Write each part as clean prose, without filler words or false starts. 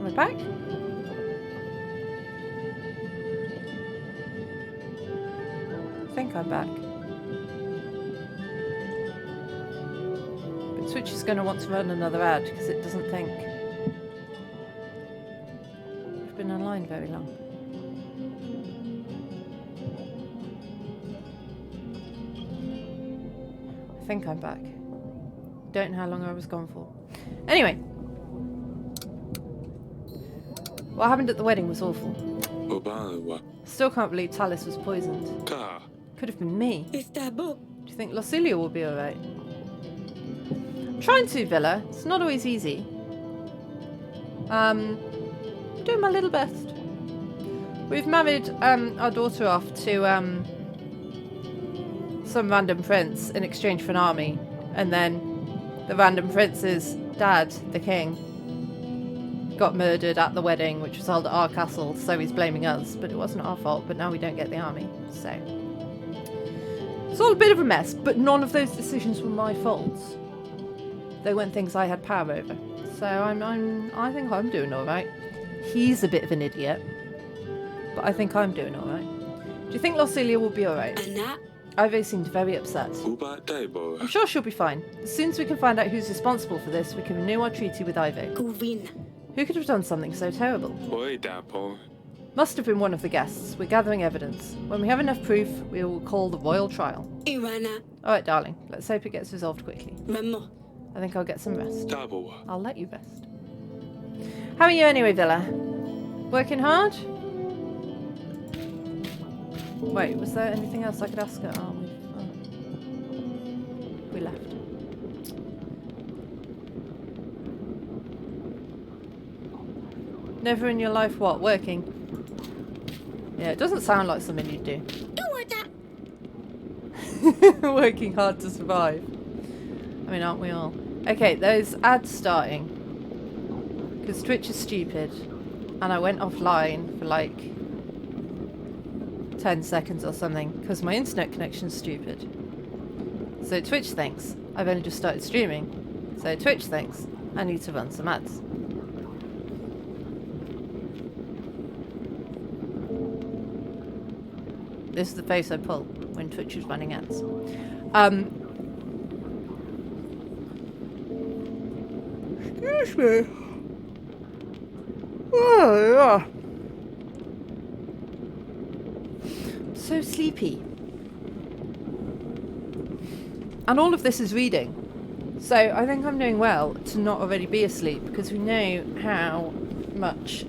I back? I think I'm back. But Twitch is going to want to run another ad because it doesn't think we've been online very long. I think I'm back. Don't know how long I was gone for. Anyway. What happened at the wedding was awful. Still can't believe Talis was poisoned. Could have been me. Do you think Losilia will be alright? I'm trying to, Villa. It's not always easy. Doing my little best. We've married our daughter off to some random prince in exchange for an army. And then the random prince's dad, the king, got murdered at the wedding, which was held at our castle, so he's blaming us. But it wasn't our fault, but now we don't get the army. So it's all a bit of a mess, but none of those decisions were my fault. They weren't things I had power over. So I think I'm doing alright. He's a bit of an idiot, but I think I'm doing alright. Do you think Losilia will be alright? Ivy seemed very upset. I'm sure she'll be fine. As soon as we can find out who's responsible for this, we can renew our treaty with Ivy. Who could have done something so terrible? Must have been one of the guests. We're gathering evidence. When we have enough proof, we will call the royal trial. Alright, darling. Let's hope it gets resolved quickly. I think I'll get some rest. I'll let you rest. How are you anyway, Villa? Working hard? Wait, was there anything else I could ask her? Oh, we left. Never in your life what? Working? Yeah, it doesn't sound like something you'd do. Working hard to survive. I mean, aren't we all? Okay, those ads starting. Because Twitch is stupid. And I went offline for like 10 seconds or something. Because my internet connection's stupid. So Twitch thinks I've only just started streaming. So Twitch thinks I need to run some ads. This is the face I pull when Twitch is running ads. Excuse me. Oh, yeah. I'm so sleepy. And all of this is reading. So I think I'm doing well to not already be asleep because we know how much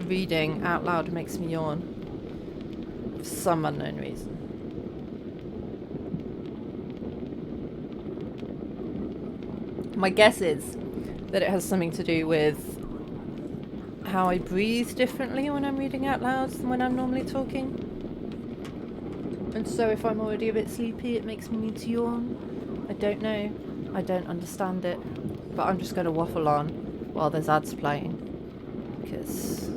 reading out loud makes me yawn. For some unknown reason. My guess is that it has something to do with how I breathe differently when I'm reading out loud than when I'm normally talking. And so if I'm already a bit sleepy, it makes me need to yawn. I don't know. I don't understand it. But I'm just going to waffle on while there's ads playing. Because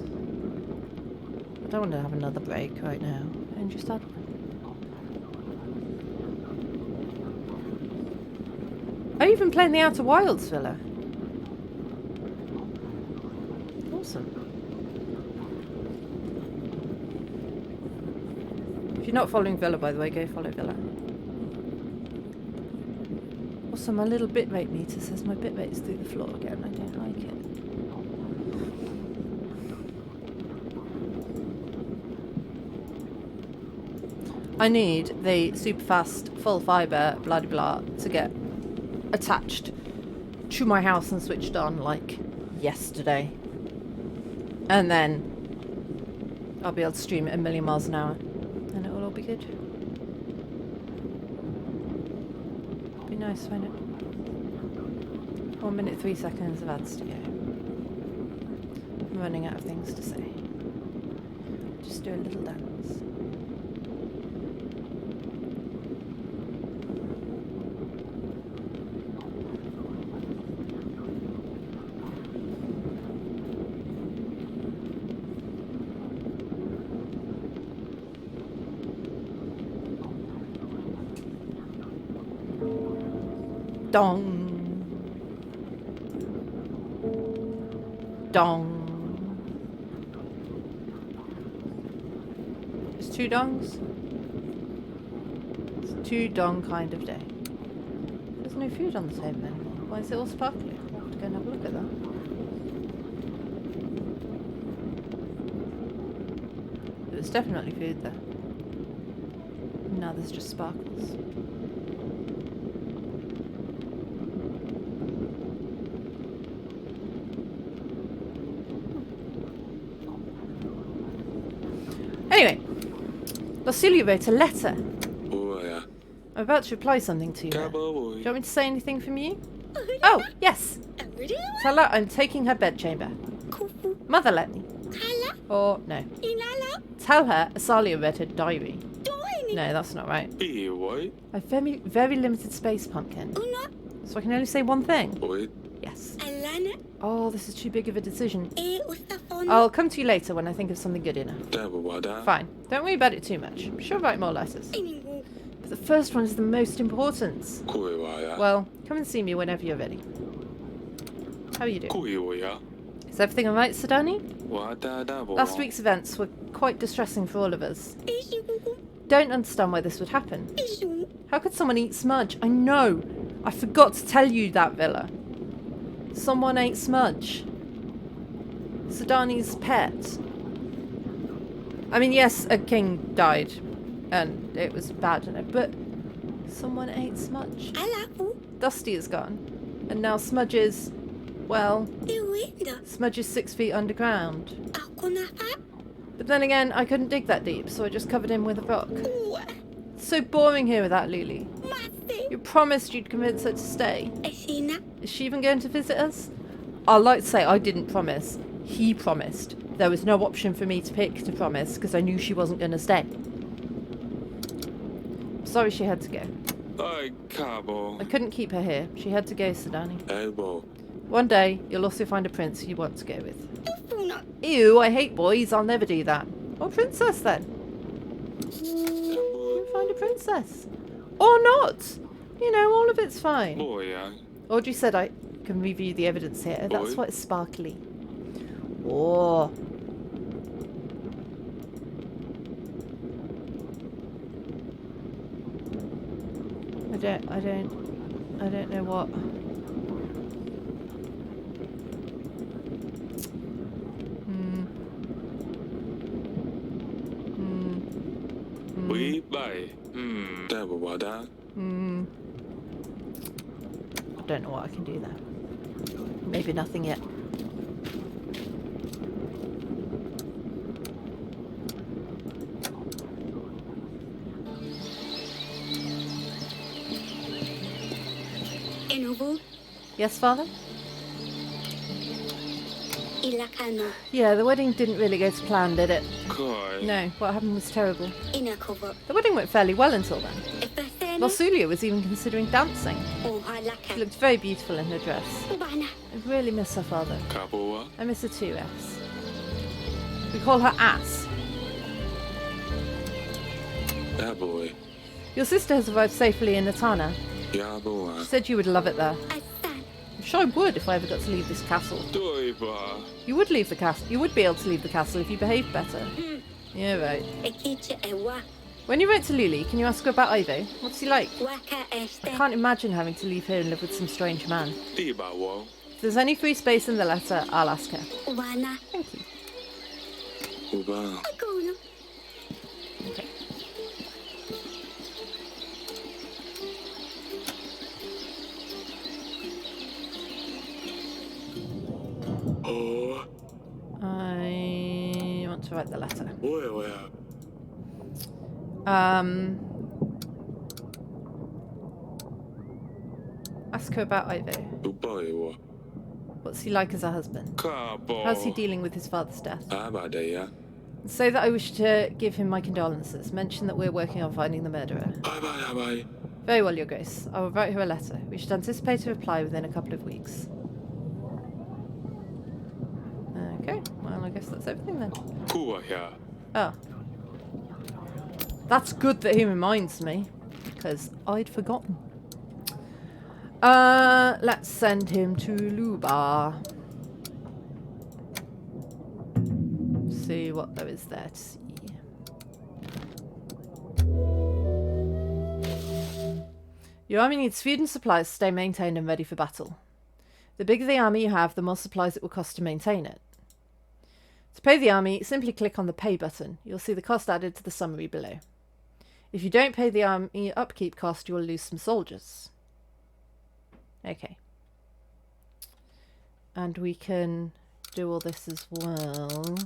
I don't want to have another break right now. And just had one. Are you even playing the Outer Wilds, Villa? Awesome. If you're not following Villa, by the way, go follow Villa. Also, my little bitrate meter says my bitrate is through the floor again. I don't like it. I need the super fast, full fibre, blah blah blah, to get attached to my house and switched on like yesterday. And then I'll be able to stream at 1,000,000 miles an hour. And it will all be good. Be nice, won't it? 1 minute, 3 seconds of ads to go. I'm running out of things to say. Just do a little dance. Dong. Dong. Just 2 dongs? It's a 2 dong kind of day. There's no food on the table anymore. Why is it all sparkly? I'll have to go and have a look at that. There's definitely food there. Now there's just sparkles. Anyway, Losilia wrote a letter. I'm about to reply something to her. Do you want me to say anything from you? Oh, yes. Tell her I'm taking her bedchamber. Mother let me. Or, no. Tell her Asalia read her diary. No, that's not right. I've very limited space, Pumpkin. So I can only say one thing. Yes. Oh, this is too big of a decision. I'll come to you later when I think of something good enough. Fine. Don't worry about it too much. I'm sure I'll write more letters. But the first one is the most important. Well, come and see me whenever you're ready. How are you doing? Is everything alright, Sadani? Last week's events were quite distressing for all of us. Don't understand why this would happen. How could someone eat Smudge? I know! I forgot to tell you that, Villa. Someone ate Smudge. Sadani's pet. I mean, yes, a king died. And it was bad, but someone ate Smudge. Dusty is gone. And now Smudge is... well... Smudge is 6 feet underground. But then again, I couldn't dig that deep, so I just covered him with a rock. It's so boring here without Luli. You promised you'd convince her to stay. Is she even going to visit us? I'd like to say I didn't promise. He promised. There was no option for me to pick to promise, because I knew she wasn't going to stay. Sorry she had to go. I couldn't keep her here. She had to go, Sadani. One day, you'll also find a prince you want to go with. Ew, I hate boys. I'll never do that. Or princess, then. You'll find a princess. Or not. You know, all of it's fine. Audrey said I can review the evidence here. That's why it's sparkly. Oh. I don't know what. I don't know what I can do there. Maybe nothing yet. Yes, Father? Yeah, the wedding didn't really go to plan, did it? No, what happened was terrible. The wedding went fairly well until then. Losilia was even considering dancing. She looked very beautiful in her dress. I really miss her, Father. I miss her too, Ass. We call her Ass. Your sister has arrived safely in Natana. She said you would love it there. I'm sure I would if I ever got to leave this castle. You would leave the castle. You would be able to leave the castle if you behaved better. Yeah, right. When you write to Luli, can you ask her about Ivo? What's he like? I can't imagine having to leave here and live with some strange man. If there's any free space in the letter, I'll ask her. Thank you. Okay. I want to write the letter. Ask her about Ivo. What's he like as a husband? How's he dealing with his father's death? Say that I wish to give him my condolences. Mention that we're working on finding the murderer. Very well, Your Grace. I will write her a letter. We should anticipate a reply within a couple of weeks. Okay, well, I guess that's everything then. Oh. That's good that he reminds me, because I'd forgotten. Let's send him to Lubar. See what there is there to see. Your army needs food and supplies to stay maintained and ready for battle. The bigger the army you have, the more supplies it will cost to maintain it. To pay the army, simply click on the Pay button. You'll see the cost added to the summary below. If you don't pay the army upkeep cost, you will lose some soldiers. Okay. And we can do all this as well.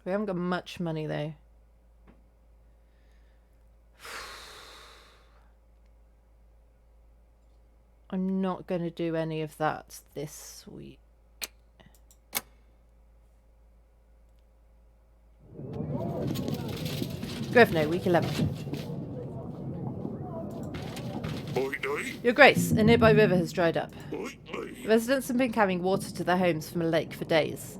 We haven't got much money though. I'm not going to do any of that this week. Grevno, week 11. Your Grace, a nearby river has dried up. Residents have been carrying water to their homes from a lake for days.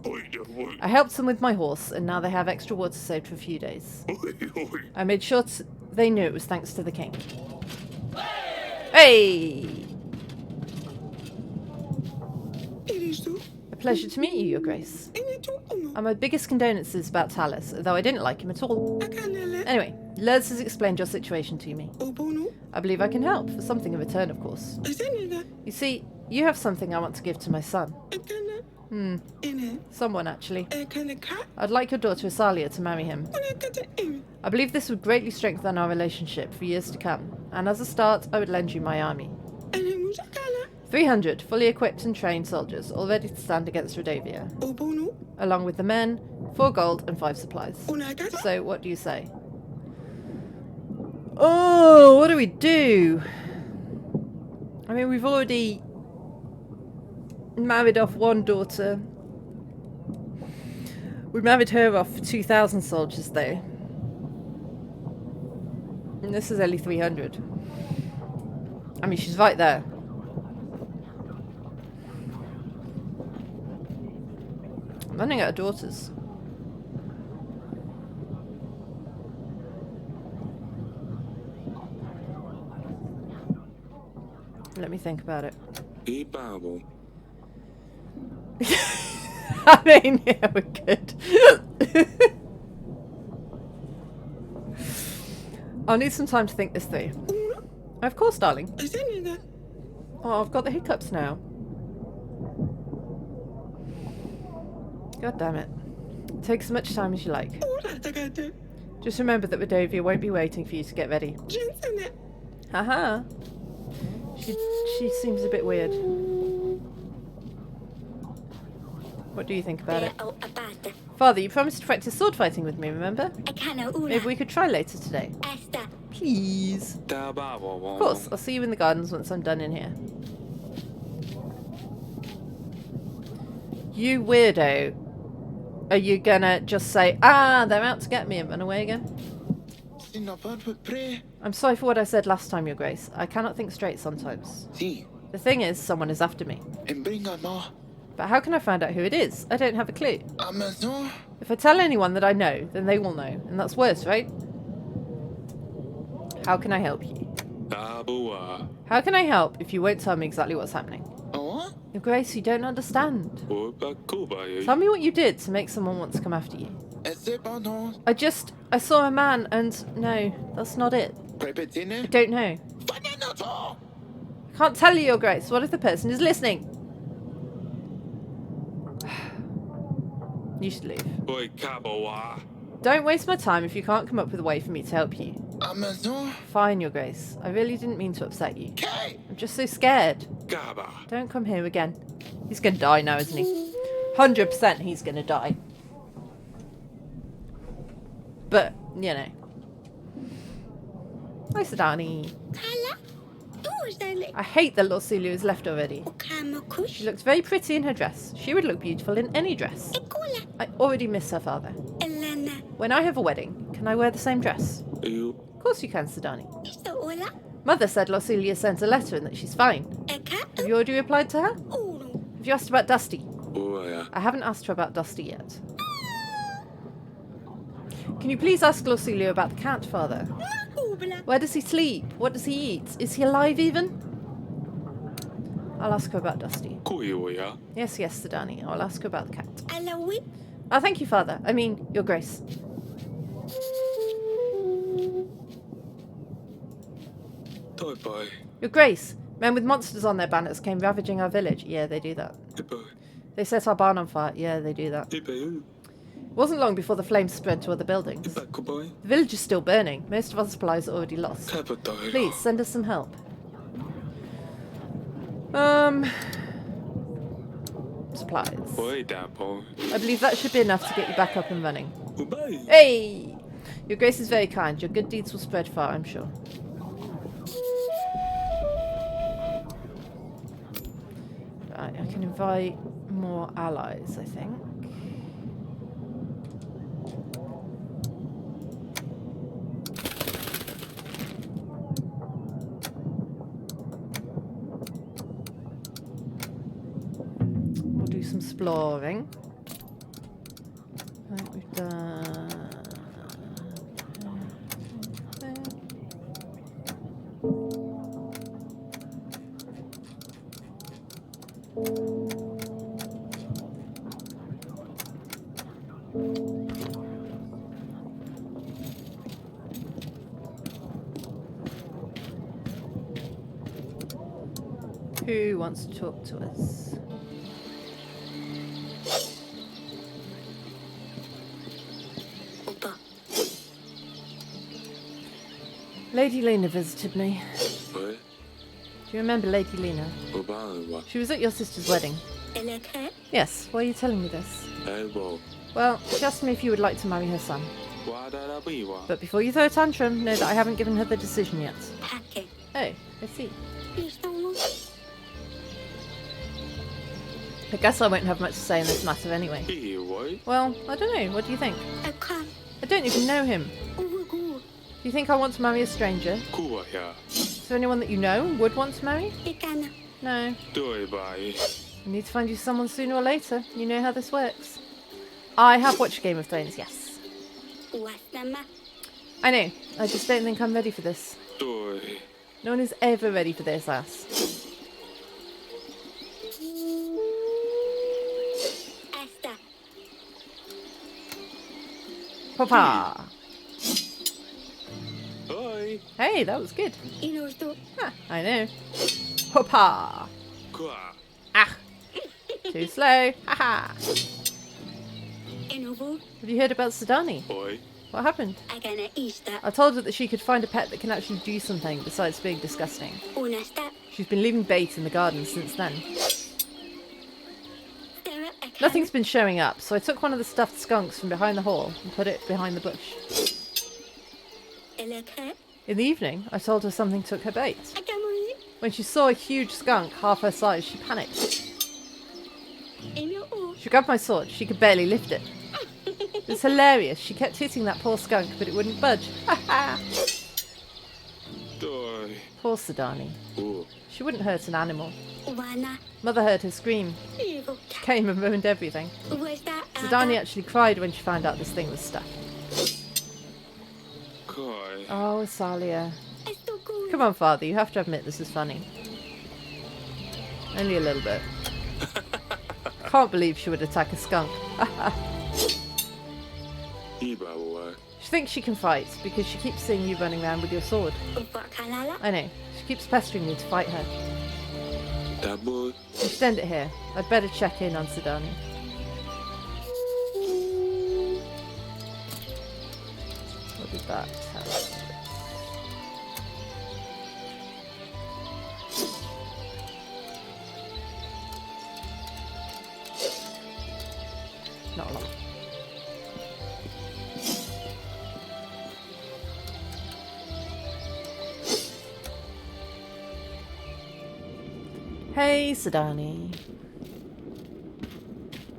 I helped them with my horse, and now they have extra water saved for a few days. I made sure they knew it was thanks to the king. Hey! A pleasure to meet you, Your Grace. My biggest condolences about Talus, though I didn't like him at all. Anyway, Lurz has explained your situation to me. I believe I can help, for something in return, of course. You see, you have something I want to give to my son. Someone, actually. I'd like your daughter Asalia to marry him. I believe this would greatly strengthen our relationship for years to come, and as a start, I would lend you my army. 300 fully equipped and trained soldiers, all ready to stand against Rodovia. Along with the men, 4 gold and 5 supplies. So, what do you say? Oh, what do we do? I mean, we've already married off one daughter. We married her off for 2,000 soldiers, though. And this is only 300. I mean, she's right there. I'm running out of daughters. Let me think about it. I mean, yeah, we're good. I'll need some time to think this through. Of course, darling. Oh, I've got the hiccups now. God damn it. Take as much time as you like. Just remember that Rodovia won't be waiting for you to get ready. Haha. She seems a bit weird. What do you think about it? Father, you promised to practice sword fighting with me, remember? Maybe we could try later today. Please. Of course, I'll see you in the gardens once I'm done in here. You weirdo. Are you gonna just say, ah, they're out to get me and run away again? I'm sorry for what I said last time, Your Grace. I cannot think straight sometimes. The thing is, someone is after me. But how can I find out who it is? I don't have a clue. If I tell anyone that I know, then they will know. And that's worse, right? How can I help you? How can I help if you won't tell me exactly what's happening? Your Grace, you don't understand. Tell me what you did to make someone want to come after you. I saw a man and no, that's not it. I don't know. I can't tell you, Your Grace. What if the person is listening? You should leave. Don't waste my time if you can't come up with a way for me to help you. Fine, Your Grace. I really didn't mean to upset you. I'm just so scared. Don't come here again. He's gonna die now, isn't he? 100% he's gonna die. But, you know. Hi, Sidani. I hate that Lorsilia is left already. She looks very pretty in her dress. She would look beautiful in any dress. I already miss her father. When I have a wedding, can I wear the same dress? Of course you can, Sidani. Mother said Lorsilia sent a letter and that she's fine. Have you already replied to her? Have you asked about Dusty? I haven't asked her about Dusty yet. Can you please ask Lorsilia about the cat, Father? Where does he sleep? What does he eat? Is he alive even? I'll ask her about Dusty. Kuiuja. Yes, Sidani. I'll ask her about the cat. Alawi. Oh, thank you, Father. I mean, Your Grace. Toipai. Your Grace. Men with monsters on their banners came ravaging our village. Yeah, they do that. Ipai. They set our barn on fire. Yeah, they do that. Ipai. It wasn't long before the flames spread to other buildings. Ipai kupai. The village is still burning. Most of our supplies are already lost. Tapatai. Please, send us some help. Supplies. Oi, Dapo. I believe that should be enough to get you back up and running. Ubai. Hey! Your Grace is very kind. Your good deeds will spread far, I'm sure. Right, I can invite more allies, I think. We'll do some exploring. I think we've done... Who wants to talk to us? Opa. Lady Lena visited me. Oi. Do you remember Lady Lena? Ubai. She was at your sister's wedding. Eleke. Yes, why are you telling me this? Elbow. Well, she asked me if you would like to marry her son. Wadarabiwa. But before you throw a tantrum, know that I haven't given her the decision yet. Pake. Oh, I see. Istawu. I guess I won't have much to say in this matter anyway. Iwoi. Well, I don't know. What do you think? Aka. I don't even know him. Ugu. Do you think I want to marry a stranger? Kuaja. Is there anyone that you know would want to marry? Ikana. No. Toipai. I need to find you someone sooner or later. You know how this works. I have watched Game of Thrones, yes. Wasama. I know. I just don't think I'm ready for this. Toi. No one is ever ready for this, ass. Asta. Papa! Oi. Hey, that was good. Inorto. Ah, I know. Papa! Kua. Ah! Too slow. Haha! Enovu. Have you heard about Sidani? Oi. What happened? Agana ista. I told her that she could find a pet that can actually do something besides being disgusting. Unasta. She's been leaving bait in the garden since then. Stara. Akana. Nothing's been showing up, so I took one of the stuffed skunks from behind the hall and put it behind the bush. Eleke. In the evening, I told her something took her bait. Akamui. When she saw a huge skunk half her size, she panicked. Eno. She grabbed my sword. She could barely lift it. It was hilarious. She kept hitting that poor skunk, but it wouldn't budge. Toi. Poor Sidani. U. She wouldn't hurt an animal. Wana. Mother heard her scream. Evo. Came and ruined everything. Westa. Sidani actually cried when she found out this thing was stuck. Koi. Oh, Salia. Estuku. Come on, Father. You have to admit this is funny. Only a little bit. Can't believe she would attack a skunk. Ibawa. She thinks she can fight because she keeps seeing you running around with your sword. Upa kalala. I know. She keeps pestering you to fight her. Tabu. You should end it here. I'd better check in on Sidani. What did that tell us? Not a lot. Hey, Sidani.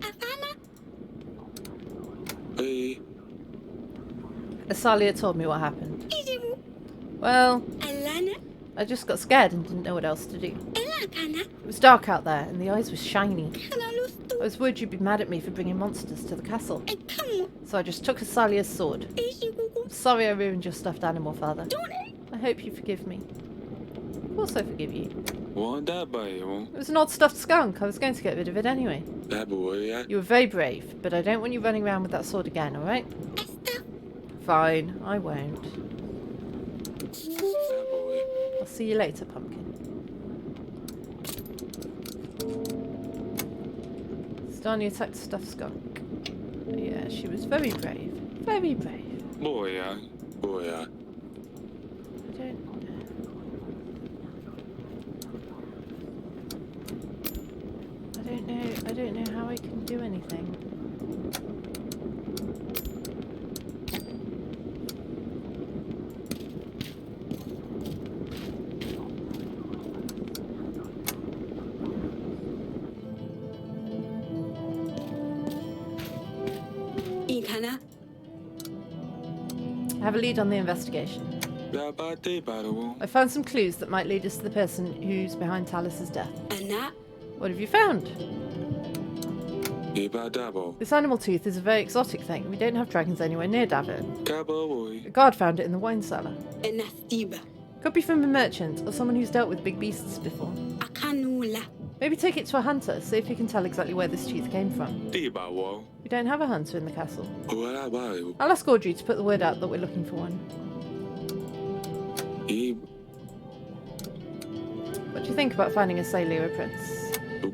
Afana. Ei. Asalia told me what happened. Ijimu. Well, Alana. I just got scared and didn't know what else to do. Elakana. It was dark out there and the eyes were shiny. Kanalustu. I was worried you'd be mad at me for bringing monsters to the castle. Ekamu. So I just took Asalia's sword. Ijibugu. Sorry I ruined your stuffed animal, Father. Done. I hope you forgive me. Of course I forgive you. Want that by you? It was an odd stuffed skunk. I was going to get rid of it anyway. That boy, yeah. You were very brave, but I don't want you running around with that sword again, alright? Esta. Fine, I won't. That boy. I'll see you later, Pumpkin. Stani attacked the stuffed skunk. Yeah, she was very brave. Very brave. Boy, yeah. Boy, yeah. I don't know how I can do anything. Ikana. I have a lead on the investigation. That bad day, by the way. I found some clues that might lead us to the person who's behind Talus's death. Ana. What have you found? He bad that boy. This animal tooth is a very exotic thing. We don't have dragons anywhere near Davin. That boy. A guard found it in the wine cellar. Enastiba. Could be from a merchant or someone who's dealt with big beasts before. Akanula. Maybe take it to a hunter, see if he can tell exactly where this tooth came from. Day by wall. We don't have a hunter in the castle. What that by you? I'll ask Audrey to put the word out that we're looking for one. He What do you think about finding a Salia prince?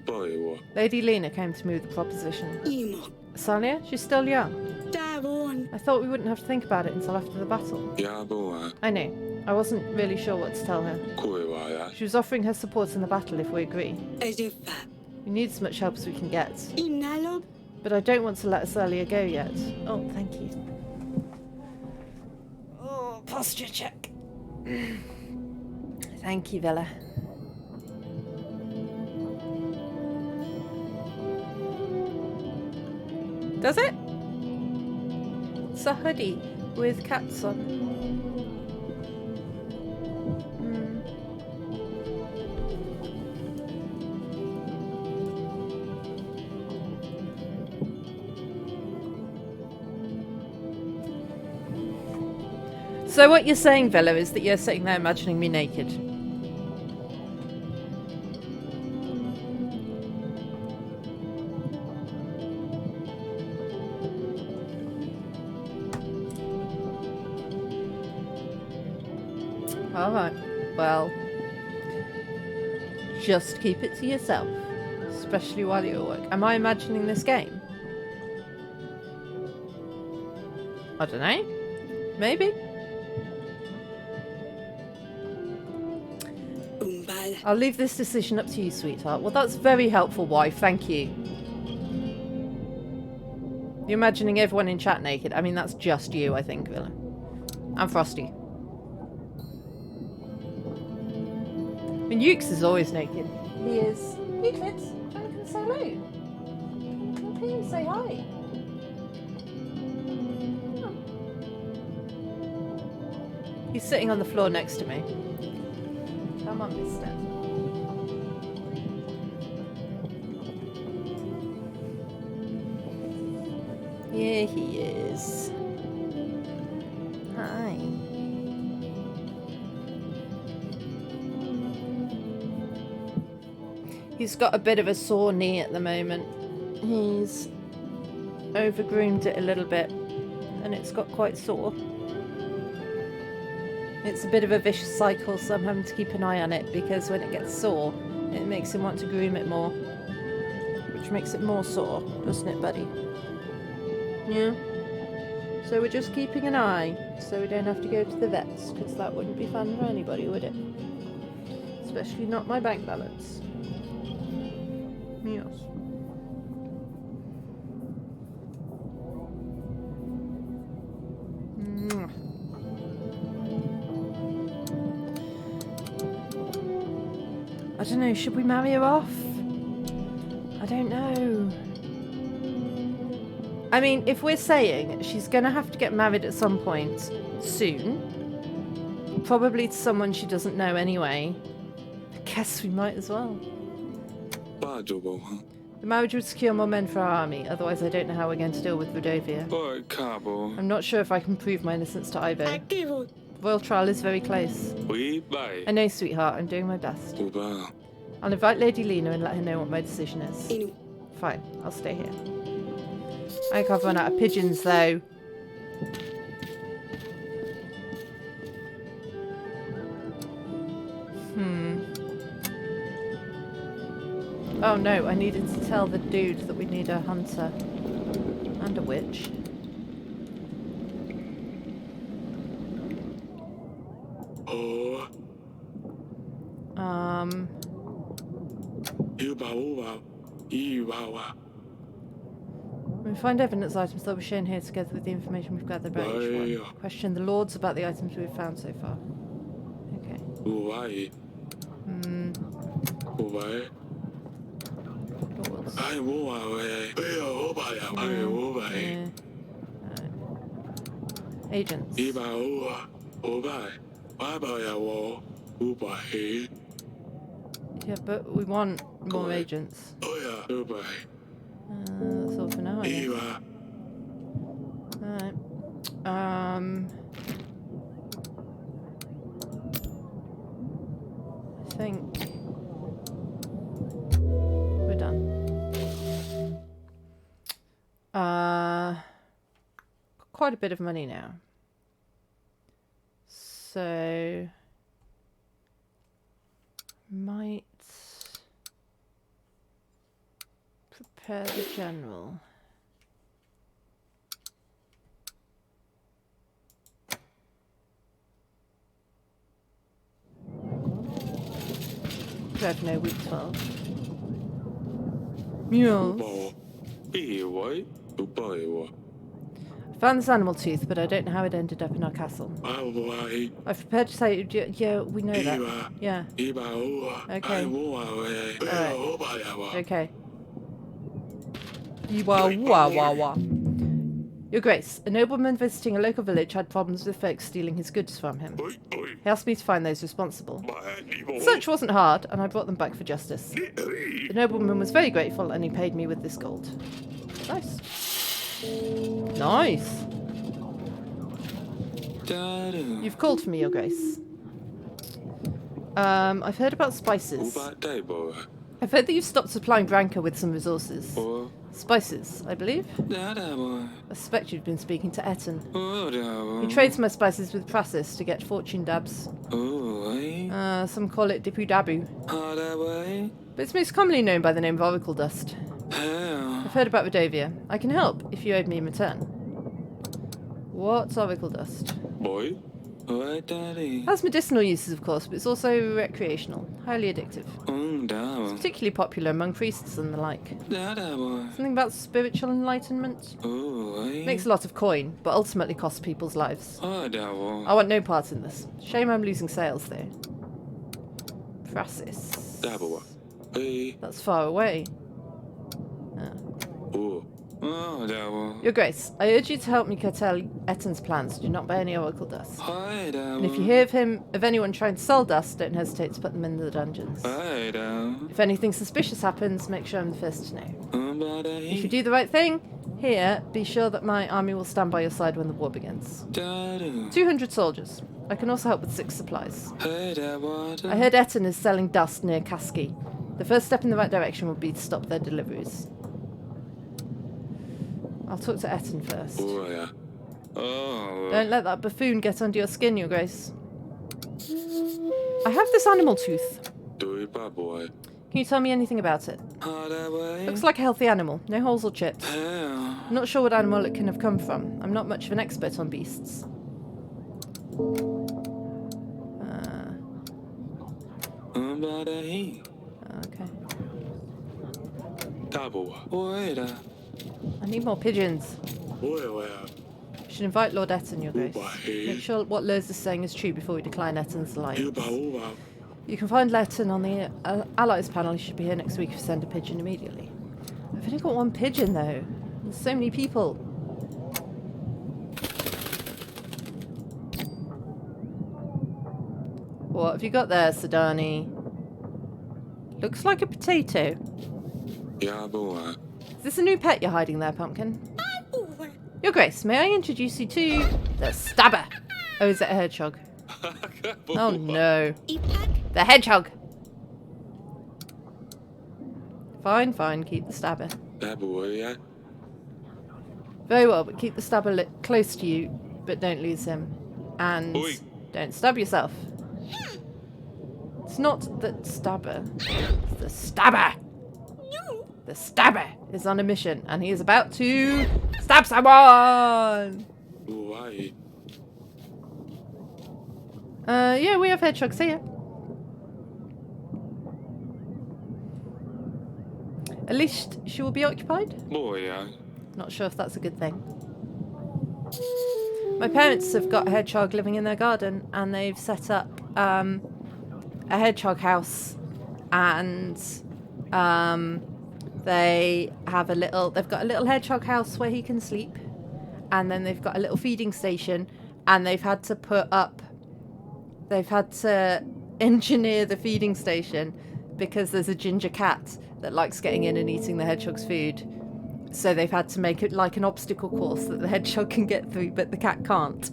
boy, what? Lady Lena came to me with the proposition. Imo. Salia? She's still young. Davon. I thought we wouldn't have to think about it until after the battle. Yeah, boy. I know. I wasn't really sure what to tell her. Cool, yeah. She was offering her support in the battle if we agree. Ejifa. We need as much help as we can get. Inalo. But I don't want to let Salia go yet. Oh, thank you. Oh, posture check. Thank you, Villa. Does it? It's a hoodie with cats on. So what you're saying, Villa, is that you're sitting there imagining me naked. Alright, well, just keep it to yourself, especially while you're at work. Am I imagining this game? I don't know. Maybe. Umbala. I'll leave this decision up to you, sweetheart. Well, that's very helpful, wife. Thank you. You're imagining everyone in chat naked. I mean, that's just you, I think, Villa. And Frosty. I mean, Ukes is always naked. He is. Euclid, John can say hello. Come here and say hi. Oh. He's sitting on the floor next to me. Come on, mister. Here he is. Hi. He's got a bit of a sore knee at the moment. He's overgroomed it a little bit and it's got quite sore. It's a bit of a vicious cycle, so I'm having to keep an eye on it because when it gets sore, it makes him want to groom it more. Which makes it more sore, doesn't it, buddy? Yeah? So we're just keeping an eye so we don't have to go to the vets because that wouldn't be fun for anybody, would it? Especially not my bank balance. Yes. Mwah. I don't know, should we marry her off? I don't know. I mean, if we're saying she's gonna have to get married at some point soon, probably to someone she doesn't know anyway, I guess we might as well. Bajobo, huh? The marriage would secure more men for our army, otherwise I don't know how we're going to deal with Rodovia. Boy, Cabo. I'm not sure if I can prove my innocence to Ivo. Akivo. The royal trial is very close. We bye. I know, sweetheart, I'm doing my best. Uba. I'll invite Lady Lena and let her know what my decision is. Inu. Fine, I'll stay here. I think I've run out of pigeons though. Oh no, I needed to tell the dude that we need a hunter. And a witch. Oh. We find evidence items that were shown here together with the information we've gathered about each one. Question the lords about the items we've found so far. Okay. Lords. Agents. Yeah, but we want more agents. That's all for now, I guess. Alright. I think we're done. Quite a bit of money now. So might prepare the general. Don't know, week 12. Mules. Found this animal tooth, but I don't know how it ended up in our castle. I've prepared to say, yeah, we know that. Yeah. Okay. Alright. Okay. Your Grace, a nobleman visiting a local village had problems with folks stealing his goods from him. He asked me to find those responsible. The search wasn't hard, and I brought them back for justice. The nobleman was very grateful, and he paid me with this gold. Nice. Nice. You've called for me, Your Grace. I've heard about spices. I've heard that you've stopped supplying Branka with some resources. Spices, I believe. I suspect you've been speaking to Etten. He trades my spices with Prasis to get fortune dabs. Some call it Dipu Dabu. But it's most commonly known by the name of Oracle Dust. I've heard about Rodovia. I can help if you owed me in return. What's Oracle Dust? It has medicinal uses, of course, but it's also recreational. Highly addictive. It's particularly popular among priests and the like. Something about spiritual enlightenment? Makes a lot of coin, but ultimately costs people's lives. I want no part in this. Shame I'm losing sales, though. Prasis. That's far away. Your Grace, I urge you to help me curtail Etten's plans. Do not buy any Oracle Dust. And if you hear of anyone trying to sell dust, don't hesitate to put them in the dungeons. If anything suspicious happens, make sure I'm the first to know. If you do the right thing, here, be sure that my army will stand by your side when the war begins. 200 soldiers. I can also help with 6 supplies. I heard Etten is selling dust near Kaski. The first step in the right direction would be to stop their deliveries. I'll talk to Etten first. Don't let that buffoon get under your skin, Your Grace. I have this animal tooth. Can you tell me anything about it? Looks like a healthy animal. No holes or chips. I'm not sure what animal it can have come from. I'm not much of an expert on beasts. Okay. I need more pigeons. Should invite Lord Etten, Your Grace. Make sure what Lurs is saying is true before we decline Etten's alliance. You can find Etten on the Allies panel. He should be here next week if you send a pigeon immediately. I've only got 1 pigeon though. There's so many people. What have you got there, Sidani? Looks like a potato. Is this a new pet you're hiding there, Pumpkin? Your Grace, may I introduce you to the Stabber? Oh, is it a hedgehog? Oh no. The hedgehog. Fine, fine. Keep the stabber. That boy, yeah. Very well, but keep the stabber close to you, but don't lose him. And Oi. don't stab yourself. It's not the stabber. It's the stabber. The stabber is on a mission, and he is about to stab someone. Why? Yeah, we have hedgehogs here. At least she will be occupied. Boy, yeah. Not sure if that's a good thing. My parents have got a hedgehog living in their garden, and they've set up a hedgehog house, and they've got a little hedgehog house where he can sleep, and then they've got a little feeding station, and they've had to engineer the feeding station because there's a ginger cat that likes getting in and eating the hedgehog's food. So they've had to make it like an obstacle course that the hedgehog can get through, but the cat can't.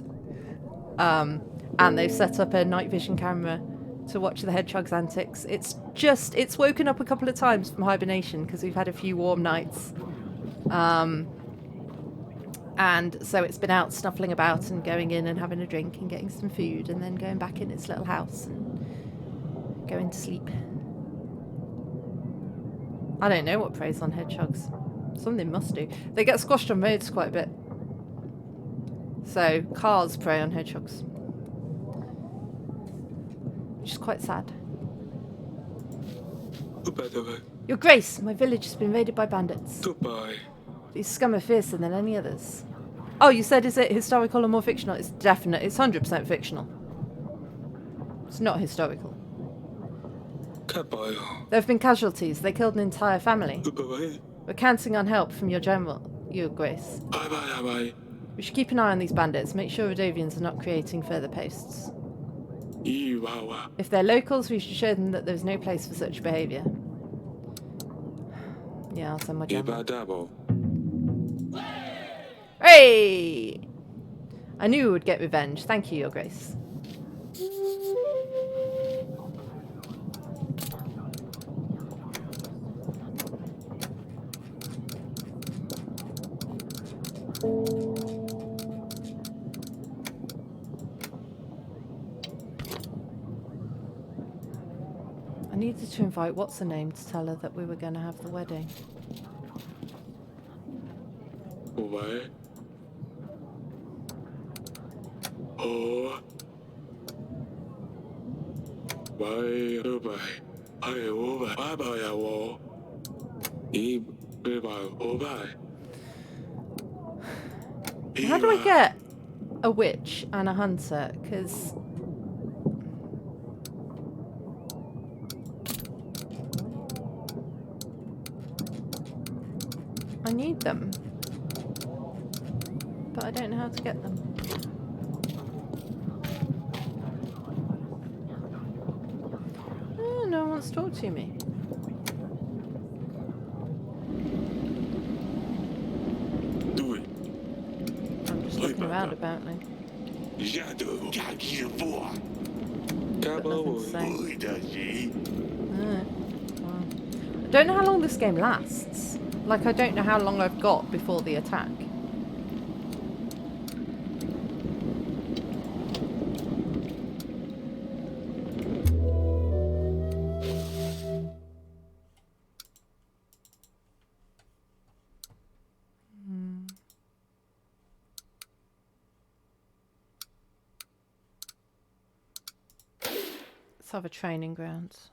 And they've set up a night vision camera to watch the hedgehog's antics. It's woken up a couple of times from hibernation because we've had a few warm nights. And so it's been out snuffling about and going in and having a drink and getting some food and then going back in its little house and going to sleep. I don't know what preys on hedgehogs. Something must do. They get squashed on roads quite a bit. So cars prey on hedgehogs. Which is quite sad. Your Grace, my village has been raided by bandits. Goodbye. These scum are fiercer than any others. Oh, you said, is it historical or more fictional? It's definite. It's 100% fictional. It's not historical. Goodbye. There have been casualties. They killed an entire family. Goodbye. We're counting on help from your general, Your Grace. Bye bye bye. We should keep an eye on these bandits. Make sure Rodovians are not creating further posts. Iwawa. If they're locals, we should show them that there's no place for such behaviour. Yeah, I'll send my general. Ibadabo. Hey! I knew we would get revenge. Thank you, Your Grace. I needed to invite what's her name to tell her that we were going to have the wedding. Why? Oh. Bye bye. I over. Bye bye. I will. Bye. How do I get a witch and a hunter? Because I need them, but I don't know how to get them. Oh, no one wants to talk to me. Do it. I'm just looking around, apparently. Shadow. Got nothing to say. Alright. Well, I don't know how long this game lasts. Like, I don't know how long I've got before the attack. Let's have a training grounds.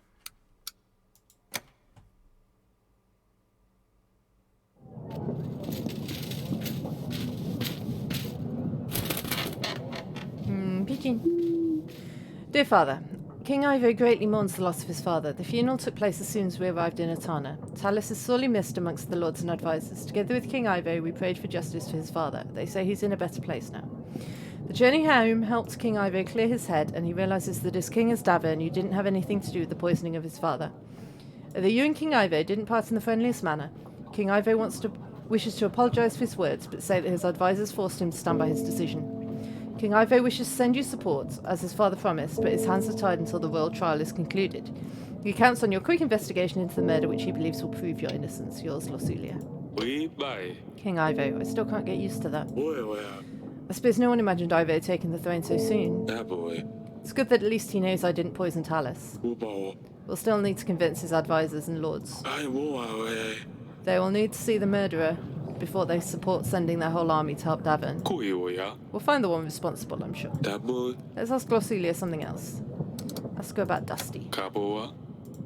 Pigeon. Dear Father, King Ivo greatly mourns the loss of his father. The funeral took place as soon as we arrived in Etana. Talis is sorely missed amongst the lords and advisors. Together with King Ivo, we prayed for justice for his father. They say he's in a better place now. The journey home helped King Ivo clear his head, and he realizes that his king is Davin, who didn't have anything to do with the poisoning of his father. Although you and King Ivo didn't part in the friendliest manner, King Ivo wishes to apologize for his words, but say that his advisors forced him to stand by his decision. King Ivo wishes to send you support, as his father promised, but his hands are tied until the royal trial is concluded. He counts on your quick investigation into the murder, which he believes will prove your innocence. Yours, Lorsulia. We by. King Ivo. I still can't get used to that. Boy, I suppose no one imagined Ivo taking the throne so soon. that boy. It's good that at least he knows I didn't poison Talus. Ubo. We'll still need to convince his advisors and lords. I will. They will need to see the murderer before they support sending their whole army to help Davin. Kuyoya. We'll find the one responsible, I'm sure. That boy. Let's ask Lorsulia something else. Ask her about Dusty. Kaboa.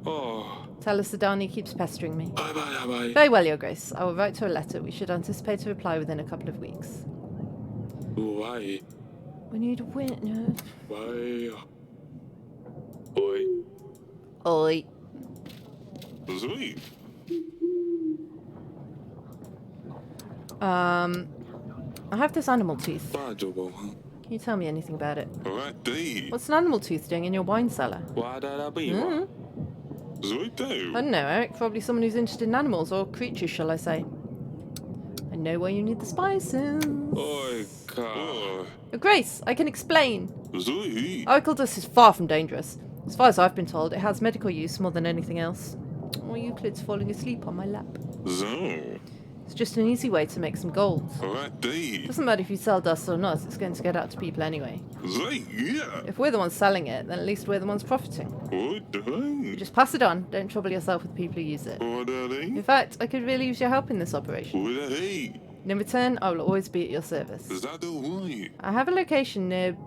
Oh. Tell us Dani keeps pestering me. Bye. Very well, Your Grace. I will write her a letter. We should anticipate a reply within a couple of weeks. Why? We need a witness. Why? Boy. Oi. Sweet. I have this animal tooth. Bajobo. Can you tell me anything about it? Right there. What's an animal tooth doing in your wine cellar? Why did I be? Sweet I too. don't know, Eric. Probably someone who's interested in animals, or creatures, shall I say. I know where you need the spices. Oi, car. Your Grace, I can explain. Sweet. Icaldus is far from dangerous. As far as I've been told, it has medical use more than anything else. Oh, Euclid's falling asleep on my lap. So. It's just an easy way to make some gold. Right there. Doesn't matter if you sell dust or not, it's going to get out to people anyway. Sweet, yeah. If we're the ones selling it, then at least we're the ones profiting. What the You just pass it on, don't trouble yourself with people who use it. What the In fact, I could really use your help in this operation. What the And in return, I will always be at your service. Is that the one? I have a location near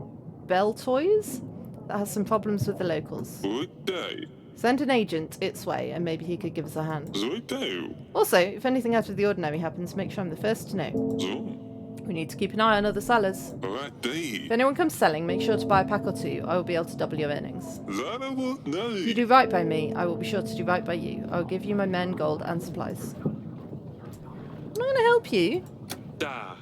Bell Toys that has some problems with the locals. What the? Send an agent its way, and maybe he could give us a hand. Sweet too. Also, if anything out of the ordinary happens, make sure I'm the first to know. So. We need to keep an eye on other sellers. Right If there. anyone comes selling, make sure to buy a pack or two. I will be able to double your earnings. That a what? No. If you do right by me, I will be sure to do right by you. I will give you my men, gold, and supplies. I'm not going to help you. Da.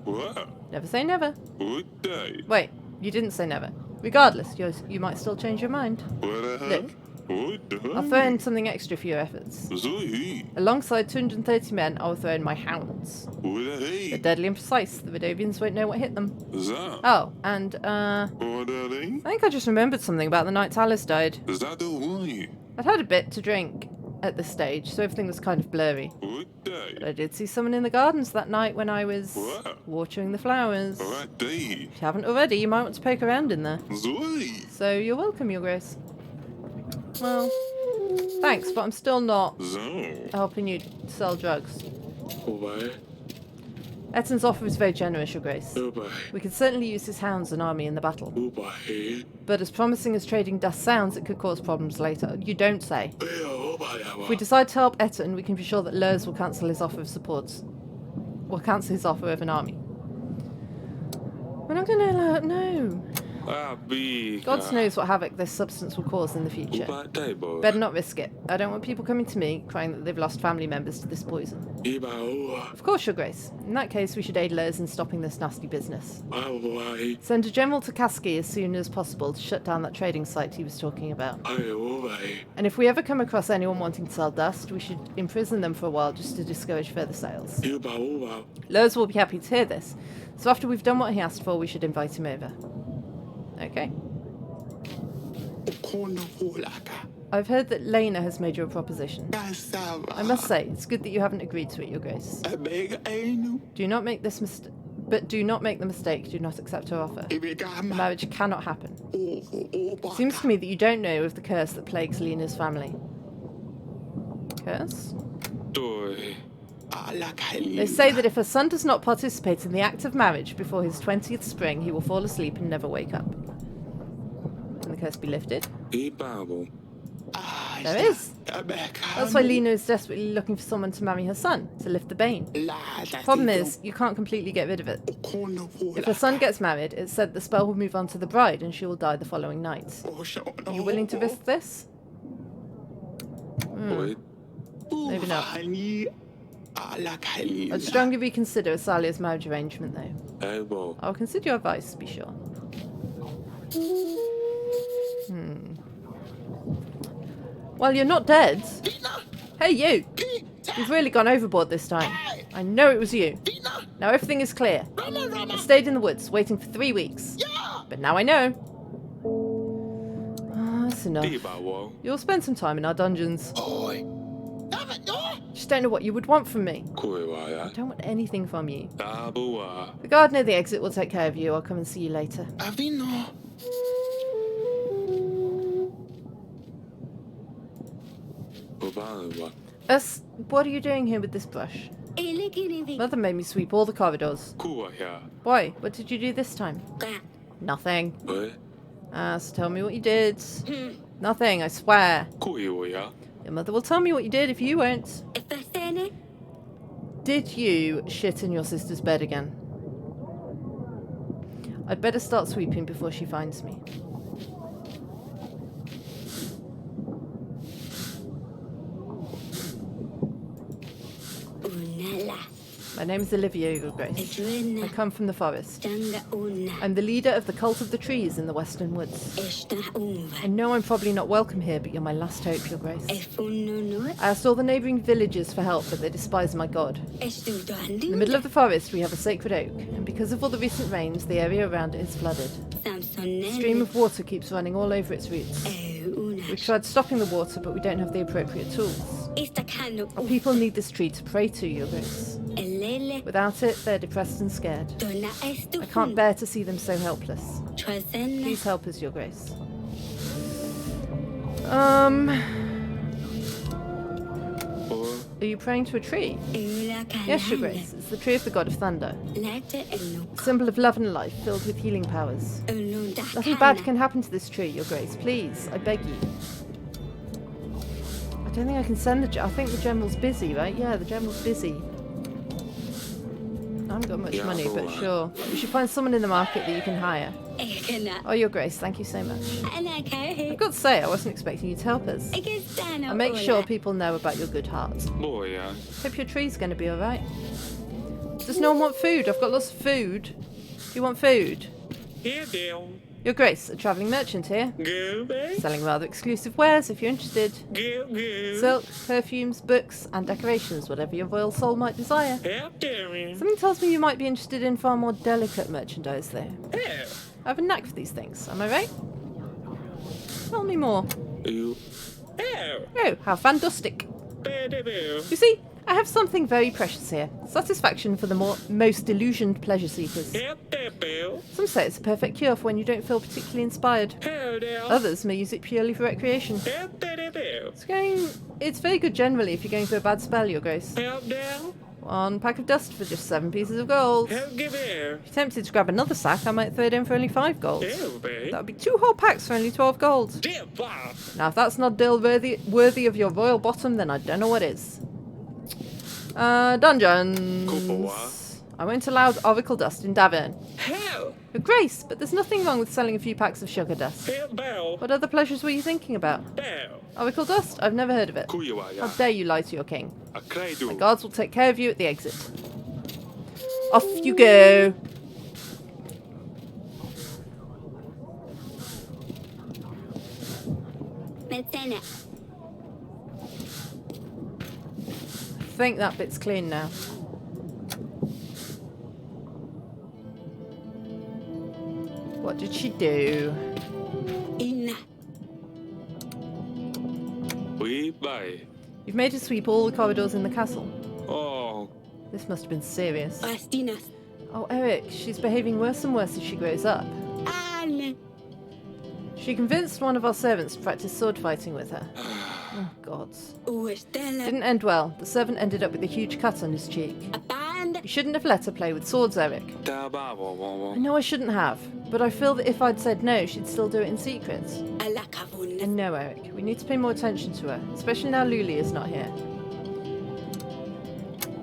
What? Never say never. What the? Wait, you didn't say never. Regardless, you might still change your mind. What the? Look. What the? I'll throw in something extra for your efforts. Sweet. Alongside 230 men, I will throw in my hounds. What They're the? deadly and precise. The Vidovians won't know what hit them. That. Oh, and, What the? I think I just remembered something about the night Talus died. Is that the one? I'd had a bit to drink at this stage, so everything was kind of blurry. What But the? I did see someone in the gardens that night when I was What? watering the flowers. Right there. If you haven't already, you might want to poke around in there. Sweet. So you're welcome, Your Grace. Well, thanks, but I'm still not So. helping you sell drugs. Why? Etton's offer is very generous, Your Grace. Why? We could certainly use his hounds and army in the battle. Why? But as promising as trading dust sounds, it could cause problems later. You don't say. If we Why? decide to help Etton, we can be sure that Lurs will cancel his offer of support. Will cancel his offer of an army. We're not going to allow... No. God knows what havoc this substance will cause in the future. Better not risk it. I don't want people coming to me crying that they've lost family members to this poison. Of course, Your Grace. In that case, we should aid Lurs in stopping this nasty business. Send a general to Kaski as soon as possible to shut down that trading site he was talking about. And if we ever come across anyone wanting to sell dust, we should imprison them for a while just to discourage further sales. Lurs will be happy to hear this, so after we've done what he asked for, we should invite him over. Okay. I've heard that Lena has made you a proposition. I must say, it's good that you haven't agreed to it, Your Grace. Do not make this mistake. But do not make the mistake. Do not accept her offer. The marriage cannot happen. Seems to me that you don't know of the curse that plagues Lena's family. Curse? They say that if her son does not participate in the act of marriage before his 20th spring, he will fall asleep and never wake up. Can the curse be lifted? There is. That's why Lena is desperately looking for someone to marry her son, to lift the bane. Problem is, you can't completely get rid of it. If her son gets married, it's said the spell will move on to the bride and she will die the following night. Are you willing to risk this? Maybe not. I'd strongly reconsider Asalia's marriage arrangement, though. I'll consider your advice, be sure. Well, you're not dead. Hey, you! You've really gone overboard this time. I know it was you. Now everything is clear. I stayed in the woods, waiting for 3 weeks. But now I know. That's enough. Đi bà wo. You'll spend some time in our dungeons. Oi. Just don't know what you would want from me. Kui wa ya. I don't want anything from you. Da bu wa. The guard near the exit will take care of you. I'll come and see you later. Avino. Bubanu wa. What are you doing here with this brush? Ele kini Mother made me sweep all the corridors. Kua ya. Why? What did you do this time? ka. Nothing. Oi. So tell me what you did. Nothing, I swear. Kui wa ya. Your mother will tell me what you did if you won't. Efasene. Did you shit in your sister's bed again? I'd better start sweeping before she finds me. Unala. My name is Olivia, Your Grace. I Ejuena. come from the forest. Tanga una. I'm the leader of the cult of the trees in the western woods. Esta umva. I know I'm probably not welcome here, but you're my last hope, Your Grace. Efunono. I asked all the neighbouring villagers for help, but they despise my god. Estudo In the andu. middle of the forest, we have a sacred oak, and because of all the recent rains, the area around it is flooded. Samsonene. A stream of water keeps running all over its roots. Una. We've tried stopping the water, but we don't have the appropriate tools. Esta kano. Our people need this tree to pray to, Your Grace. Elele. Without it, they're depressed and scared. Dona estu. I can't bear to see them so helpless. Chwasena. Please help us, Your Grace. Or. Are you praying to a tree? Ula kalanda. Yes, Your Grace. It's the tree of the god of thunder. Lete enu. A symbol of love and life, filled with healing powers. Ulunda Nothing bad can happen to this tree, Your Grace. Please, I beg you. I don't think I can send the... I think the general's busy, right? Yeah, the general's busy. I haven't got much Yeah, money, but alright. sure. We should find someone in the market that you can hire. Ekena. Oh, Your Grace, thank you so much. Anakahe. I've got to say, I wasn't expecting you to help us. Ekestano. I'll make sure people know about your good heart. Boy ya. Hope your tree's going to be alright. Does no one want food? I've got lots of food. Do you want food? Here deal. Your Grace, a travelling merchant here. Go back. Selling rather exclusive wares if you're interested. Go. Silk, perfumes, books, and decorations, whatever your royal soul might desire. Help Darren. Something tells me you might be interested in far more delicate merchandise, though. Help. I have a knack for these things, am I right? Tell me more. You. Help. Oh, how fantastic. Baby. You see, I have something very precious here. Satisfaction for the most delusioned pleasure seekers. Help that bill. Some say it's a perfect cure for when you don't feel particularly inspired. Help there. Others may use it purely for recreation. Help that bill. It's very good generally if you're going through a bad spell, Your Grace. Help there. 1 pack of dust for just 7 pieces of gold. If Help give here. you're tempted to grab another sack, I might throw it in for only 5 gold. Help babe. That would be 2 whole packs for only 12 gold. Dear boss. Now, if that's not deal worthy of your royal bottom, then I don't know what is. Dungeons. Kupawa. I won't allow oracle dust in Davern. Help. Your Grace, but there's nothing wrong with selling a few packs of sugar dust. Help bell. What other pleasures were you thinking about? Bell. Oracle dust? I've never heard of it. Kuya How ya. dare you lie to your king? A craidu. The guards will take care of you at the exit. Off you go. Metsena. I think that bit's clean now. What did she do? Ina. We bye. You've made her sweep all the corridors in the castle. Oh. This must have been serious. Pastinas. Oh, Eric, she's behaving worse and worse as she grows up. Anne. She convinced one of our servants to practice sword fighting with her. Oh, gods. Uestela. Didn't end well. The servant ended up with a huge cut on his cheek. A band. You shouldn't have let her play with swords, Eric. Da ba wo wo I wo. know I shouldn't have, but I feel that if I'd said no, she'd still do it in secret. Alakavun. And no, Eric, we need to pay more attention to her, especially now Luli is not here.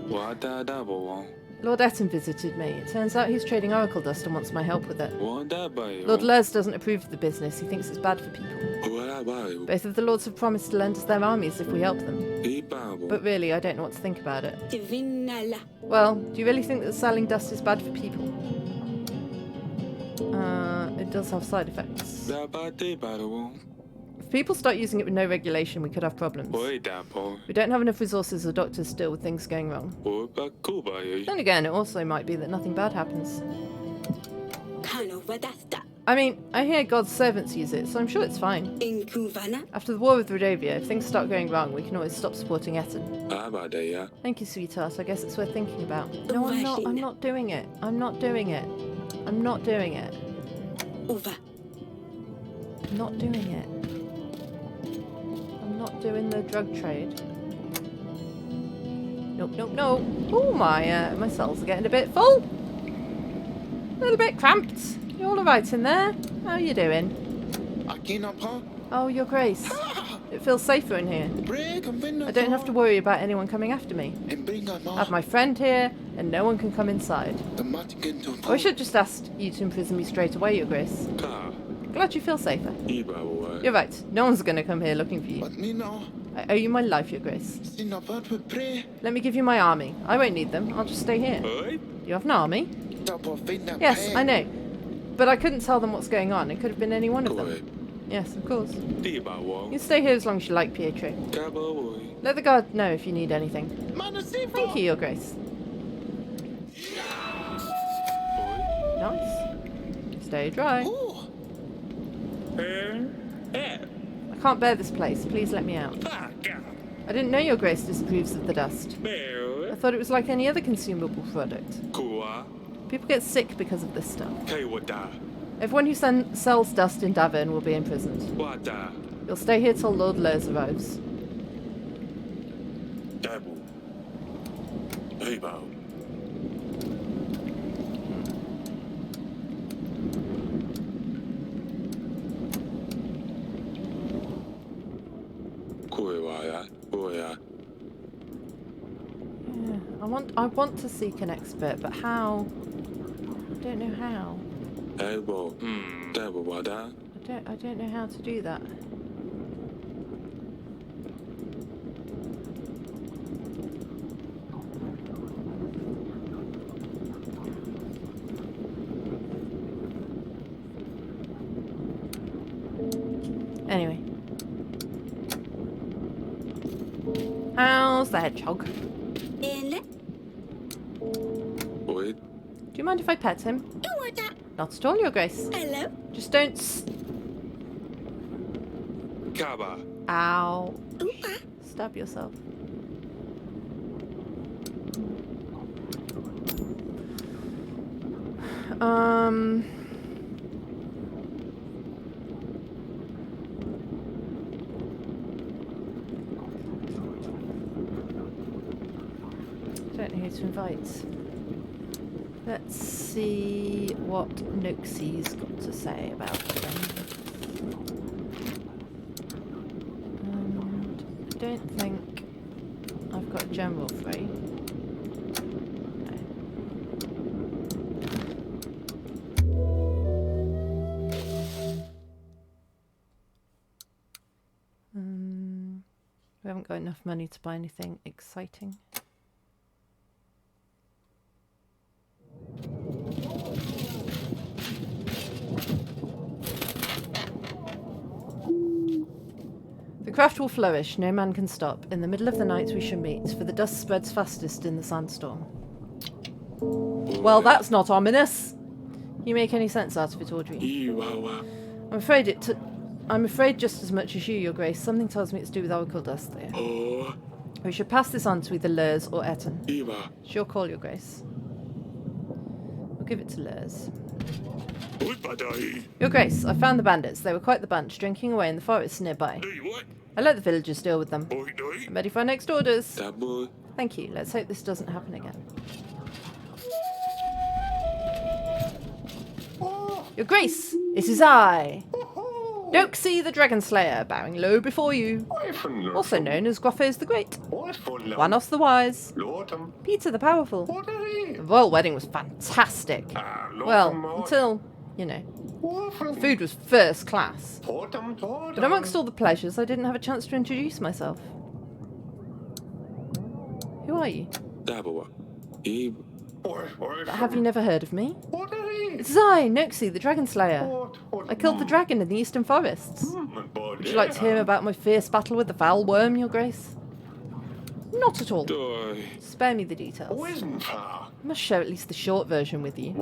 Wa da da wo wo. Lord Etten visited me. It turns out he's trading oracle dust and wants my help with it. Wa da ba yo. Lord Lurs doesn't approve of the business. He thinks it's bad for people. Wa da ba yo. Both of the lords have promised to lend us their armies if we help them. E ba wo. But really, I don't know what to think about it. Divinala. Well, do you really think that selling dust is bad for people? It does have side effects. Da ba de ba do wo. If people start using it with no regulation, we could have problems. Boy da po. We don't have enough resources or doctors to deal with things going wrong. Wa ba ku ba yo. Then again, it also might be that nothing bad happens. Kano vadasta. I mean, I hear God's servants use it, so I'm sure it's fine. In Kuvana. After the war with Rodovia, if things start going wrong, we can always stop supporting Etten. Abadaya. Thank you, sweetheart. I guess it's worth thinking about. No, I'm not. I'm not doing it. I'm not doing it. I'm not doing it. Uva. I'm not doing it. I'm not doing the drug trade. Nope, nope, nope. Oh, my cells are getting a bit full. A little bit cramped. You all alright in there? How are you doing? Oh, Your Grace. It feels safer in here. I don't have to worry about anyone coming after me. I have my friend here, and no one can come inside. I wish I'd just asked you to imprison me straight away, Your Grace. Ka. Glad you feel safer. Ibawa. You're right. No one's going to come here looking for you. I owe you my life, Your Grace. Let me give you my army. I won't need them. I'll just stay here. Oi. You have an army? Yes, I know. But I couldn't tell them what's going on. It could have been any one of Koi. them. Yes, of course. You Tibawang. can stay here as long as you like, Pietro. Kabawoy. Let the guard know if you need anything. Thank you, Your Grace. Oi. Nice. Stay dry. Eh. I can't bear this place. Please let me out. Paka. I didn't know Your Grace disapproves of the dust. I Meo. thought it was like any other consumable product. Kua. People get sick because of this stuff. Kaiwada. Everyone who sells dust in Davern will be imprisoned. Wada. You'll stay here till Lord Lurs arrives. Dabu. Eibao. Kuewaya. Oya. Yeah, I want to seek an expert, but how? I don't know how. Elbow. Dabu wada. I don't know how to do that. Anyway. How's the hedgehog? Ele. Oi. Do you mind if I pet him? Uwata. Not at all, Your Grace. Hello. Just don't Kaba. Ow. Upa. Stab yourself. Don't know who to invite. Let's see what Noxie's got to say about them. I don't think I've got a general free. No. We haven't got enough money to buy anything exciting. The craft will flourish, no man can stop. In the middle of the night we shall meet, for the dust spreads fastest in the sandstorm. Well, that's not ominous. You make any sense out of it, Audrey? Iwawa. I'm afraid just as much as you, Your Grace. Something tells me it's to do with oracle dust there. Oh. We should pass this on to either Lurs or Etten. Iba. It's your call, Your Grace. We'll give it to Lurs. Upadai. Your Grace, I found the bandits. They were quite the bunch, drinking away in the forests nearby. Doi what? I let the villagers deal with them. Oi doi. I'm ready for our next orders. Dabu. Thank you. Let's hope this doesn't happen again. Your Grace, it is I, Noxie the Dragon Slayer, bowing low before you. Also known as Gruffes the Great, Wanos the Wise, Peter the Powerful. The royal wedding was fantastic. Well, until, you know, the food was first class. But amongst all the pleasures, I didn't have a chance to introduce myself. Who are you? Dabu. Ib. Have you never heard of me? It is I, Noxie, the Dragon Slayer. I killed the dragon in the Eastern Forests. Would you like to hear about my fierce battle with the foul worm, Your Grace? Not at all. Doi. Spare me the details. I must share at least the short version with you.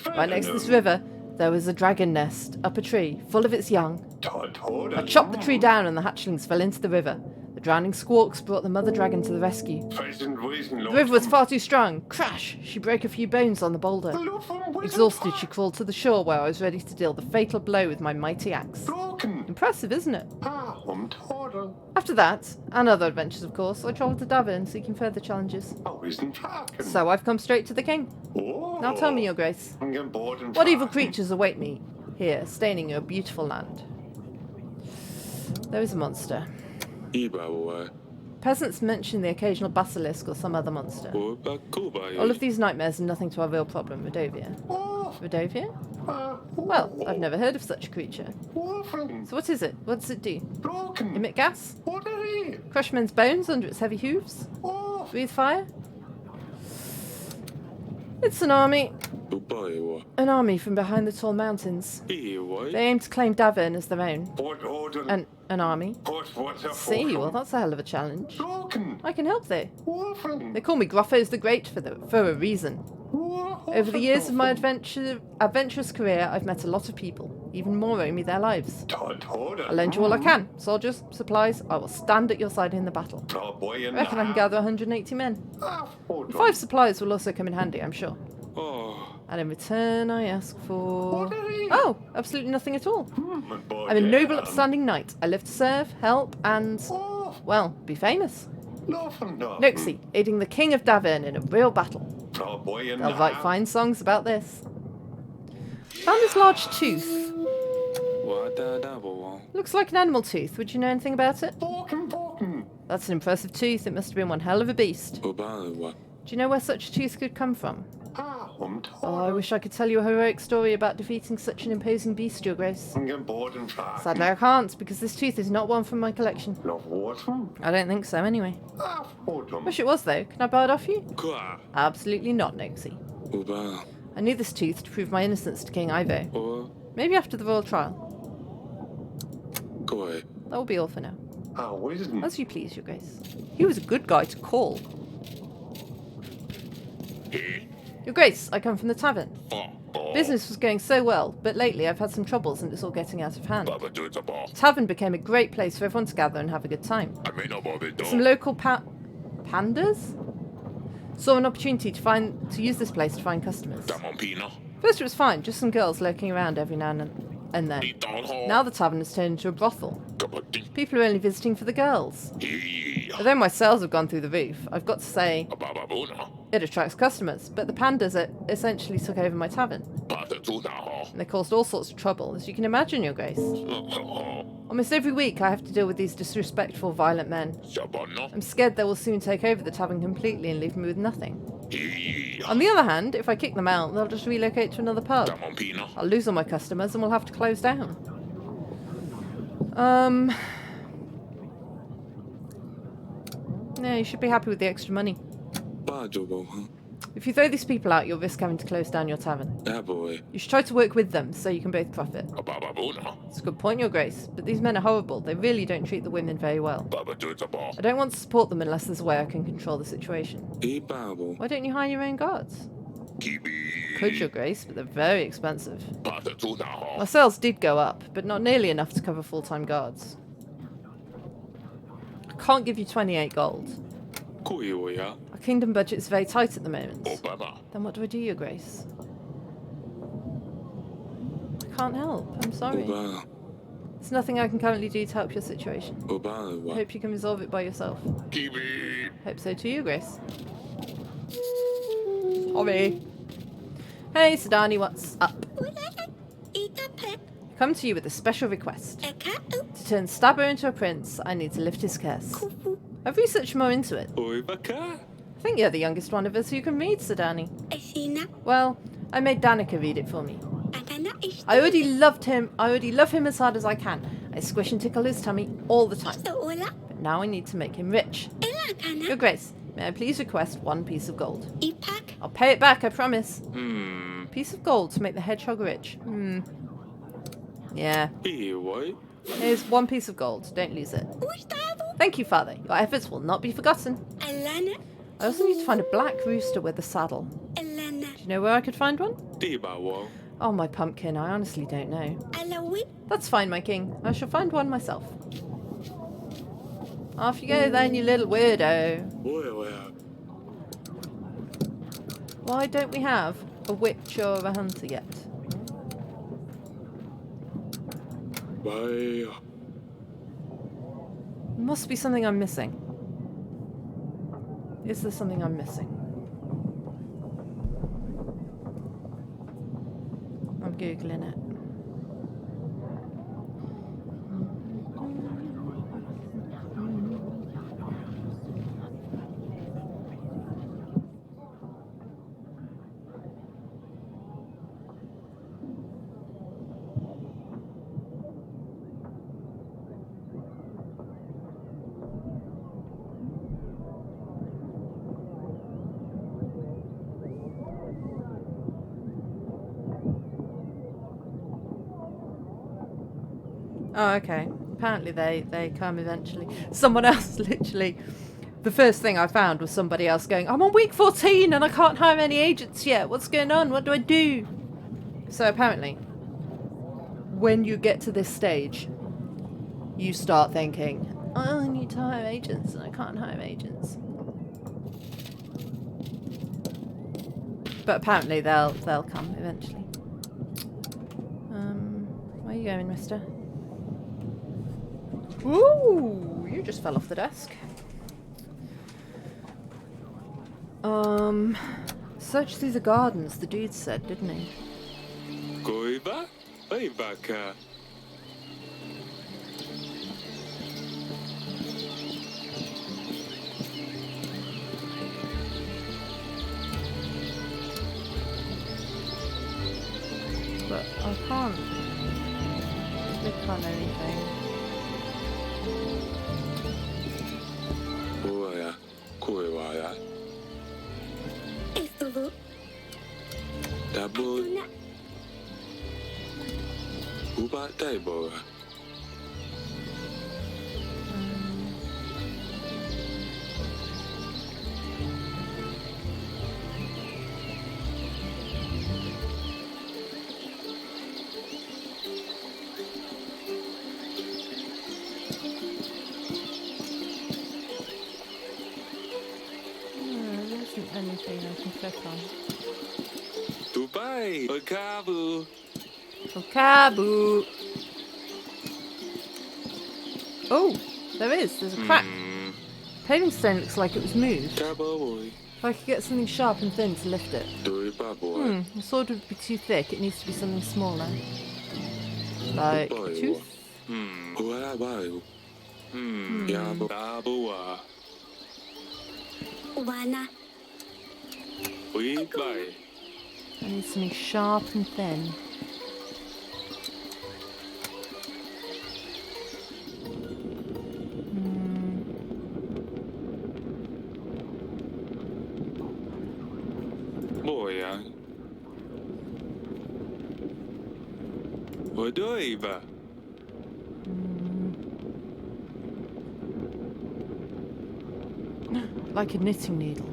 Right next to this river, There was a dragon nest up a tree, full of its young. Todd. I chopped the tree down and the hatchlings fell into the river. The drowning squawks brought the mother dragon to the rescue. The river was far too strong. Crash! She broke a few bones on the boulder. Exhausted, she crawled to the shore where I was ready to deal the fatal blow with my mighty axe. Impressive, isn't it? After that, and other adventures of course, I travelled to Davern seeking further challenges. So I've come straight to the king. Now tell me, your grace, what evil creatures await me here, staining your beautiful land? There is a monster. Peasants mention the occasional basilisk or some other monster. All of these nightmares are nothing to our real problem, Rodovia. Rodovia? Well, I've never heard of such a creature. So what is it? What does it do? Emit gas? Crush men's bones under its heavy hooves? Breathe fire? It's an army. An army from behind the tall mountains. They aim to claim Davern as their own. An army? See, well, that's a hell of a challenge. I can help though. They call me Gruffos the Great for a reason. Over the years of my adventurous career, I've met a lot of people. Even more owe me their lives. I'll lend you all I can. Soldiers, supplies, I will stand at your side in the battle. I reckon I can gather 180 men. 5 supplies will also come in handy, I'm sure. And in return, I ask for... Oh, absolutely nothing at all. I'm a noble, upstanding knight. I live to serve, help, and... well, be famous. Noxie, aiding the king of Davern in a real battle. They'll write fine songs about this. Found this large tooth. Looks like an animal tooth. Would you know anything about it? That's an impressive tooth. It must have been one hell of a beast. Do you know where such a tooth could come from? Oh, I wish I could tell you a heroic story about defeating such an imposing beast, your grace. Sadly, I can't, because this tooth is not one from my collection. I don't think so, anyway. Wish it was, though. Can I buy it off you? Absolutely not, Noxie. I need this tooth to prove my innocence to King Ivo. Maybe after the royal trial. That will be all for now. As you please, your grace. He was a good guy to call. Your grace, I come from the tavern. Business was going so well, but lately I've had some troubles and it's all getting out of hand. The tavern became a great place for everyone to gather and have a good time. Some local pandas saw an opportunity to use this place to find customers. First it was fine, just some girls lurking around every now and then. Now the tavern has turned into a brothel. People are only visiting for the girls. Although my sales have gone through the roof, I've got to say, it attracts customers, but the pandas essentially took over my tavern. And they caused all sorts of trouble, as you can imagine, your grace. Almost every week I have to deal with these disrespectful, violent men. I'm scared they will soon take over the tavern completely and leave me with nothing. On the other hand, if I kick them out, they'll just relocate to another pub. I'll lose all my customers and we'll have to close down. No, you should be happy with the extra money. If you throw these people out, you'll risk having to close down your tavern. You should try to work with them, so you can both profit. It's a good point, your grace, but these men are horrible. They really don't treat the women very well. I don't want to support them unless there's a way I can control the situation. Why don't you hire your own guards? Could, your grace, but they're very expensive. My sales did go up, but not nearly enough to cover full-time guards. I can't give you 28 gold. Our kingdom budget is very tight at the moment. Then what do I do, your grace? I can't help. I'm sorry. There's nothing I can currently do to help your situation. I hope you can resolve it by yourself. Hope so too, your grace. Sorry. Hey, Sidani, what's up? Come to you with a special request. To turn Stabber into a prince, I need to lift his curse. I've researched more into it. I think you're the youngest one of us who can read, Sidani. Well, I made Danica read it for me. I already love him as hard as I can. I squish and tickle his tummy all the time. But now I need to make him rich. Your Grace, may I please request 1 piece of gold? I'll pay it back, I promise. Piece of gold to make the hedgehog rich. Yeah. Here's 1 piece of gold. Don't lose it. Thank you, Father. Your efforts will not be forgotten. I also need to find a black rooster with a saddle. Do you know where I could find one? Oh, my pumpkin, I honestly don't know. Alawi. That's fine, my king. I shall find one myself. Off you go then, you little weirdo. Where? Why don't we have a witch or a hunter yet? Bye. Must be something I'm missing. Is there something I'm missing? I'm Googling it. Oh, okay. Apparently they come eventually. Someone else literally... The first thing I found was somebody else going, I'm on week 14 and I can't hire any agents yet. What's going on? What do I do? So apparently, when you get to this stage, you start thinking, oh, I need to hire agents and I can't hire agents. But apparently they'll come eventually. Where are you going, mister? Ooh, you just fell off the desk. Search through the gardens, the dude said, didn't he? Goiba? Oibaka. But I can't click on anything. Where? Kuewaya. Estuvo. Double. Tuna. Uba Daiboa. There isn't anything I can click on. Dubai. Okabu. Okabu! Oh, there is. There's a crack. Paving stone looks like it was moved. Kaboy. If I could get something sharp and thin to lift it. Duiba boy. The sword would be too thick. It needs to be something smaller. Like a tooth? Where are you? Yabo. Abua. Wana. We buy. I need something sharp and thin. Boy. Odoiba. Like a knitting needle.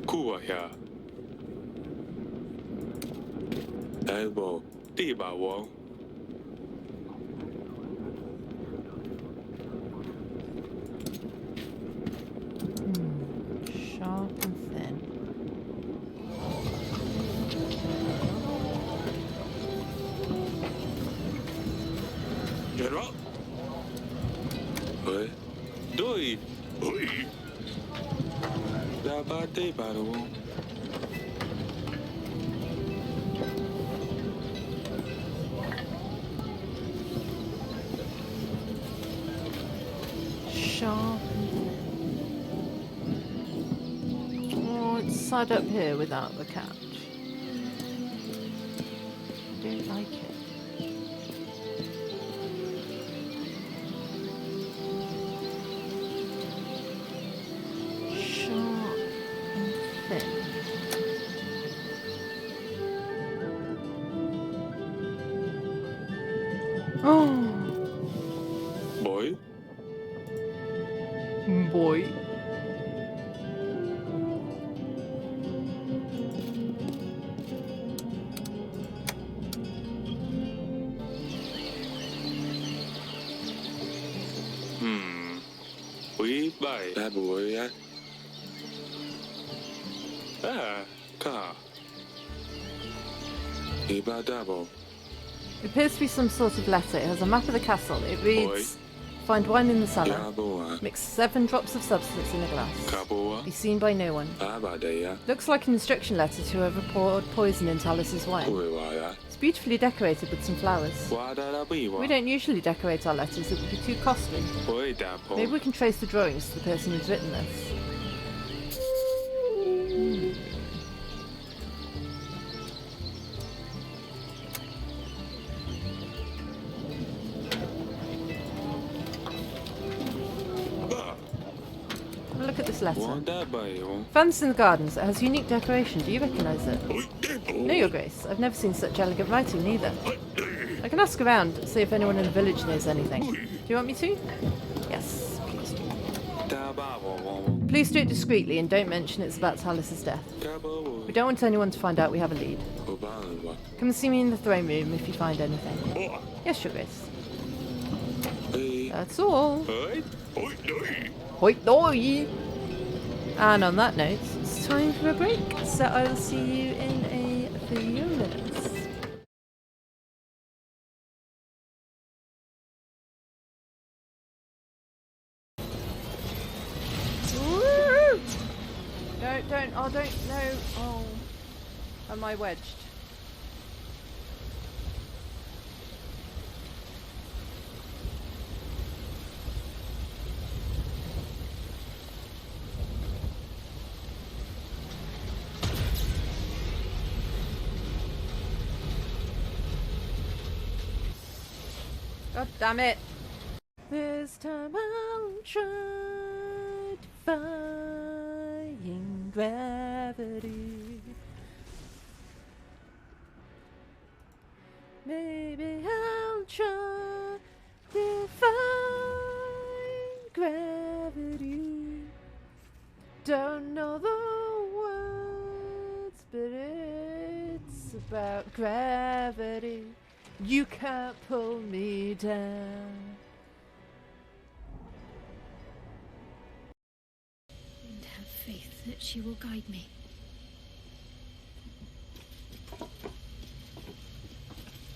Kuaya. Daibo. Diba wall. Sharp and thin. Get up. Oi. Doi. Oi. Daba Diba the wall. Sharp and thin. Oh, it's side up here without the catch. I don't like it. Sharp and thin. Oh, Boy. boy. boy. That boy, yeah. Ah, car. Iba double. It appears to be some sort of letter. It has a map of the castle. It reads, find wine in the cellar. Yeah, boy. Mix 7 drops of substance in a glass. Kaboa. Be seen by no one. Ah, about that, yeah. Looks like an instruction letter to whoever poured poison into Alice's wine. Boy, It's beautifully decorated with some flowers. why that I be? We don't usually decorate our letters. It would be too costly. Boy, that boy. Maybe we can trace the drawings to the person who's written this. Look at this letter. Want that boy? Found this in the gardens. It has unique decoration. Do you recognise it? No, Your Grace. I've never seen such elegant writing, neither. I can ask around, see if anyone in the village knows anything. Do you want me to? Yes, please do. Please do it discreetly and don't mention it's about Alice's death. We don't want anyone to find out we have a lead. Come and see me in the throne room if you find anything. Yes, Your Grace. That's all. Hoi doi! And on that note, it's time for a break, so I'll see you in a few minutes. Woo! No, no. Oh, am I wedged? God damn it. This time I'll try defying gravity. Maybe I'll try defying gravity. Don't know the words, but it's about gravity. You can't pull me down. And have faith that she will guide me.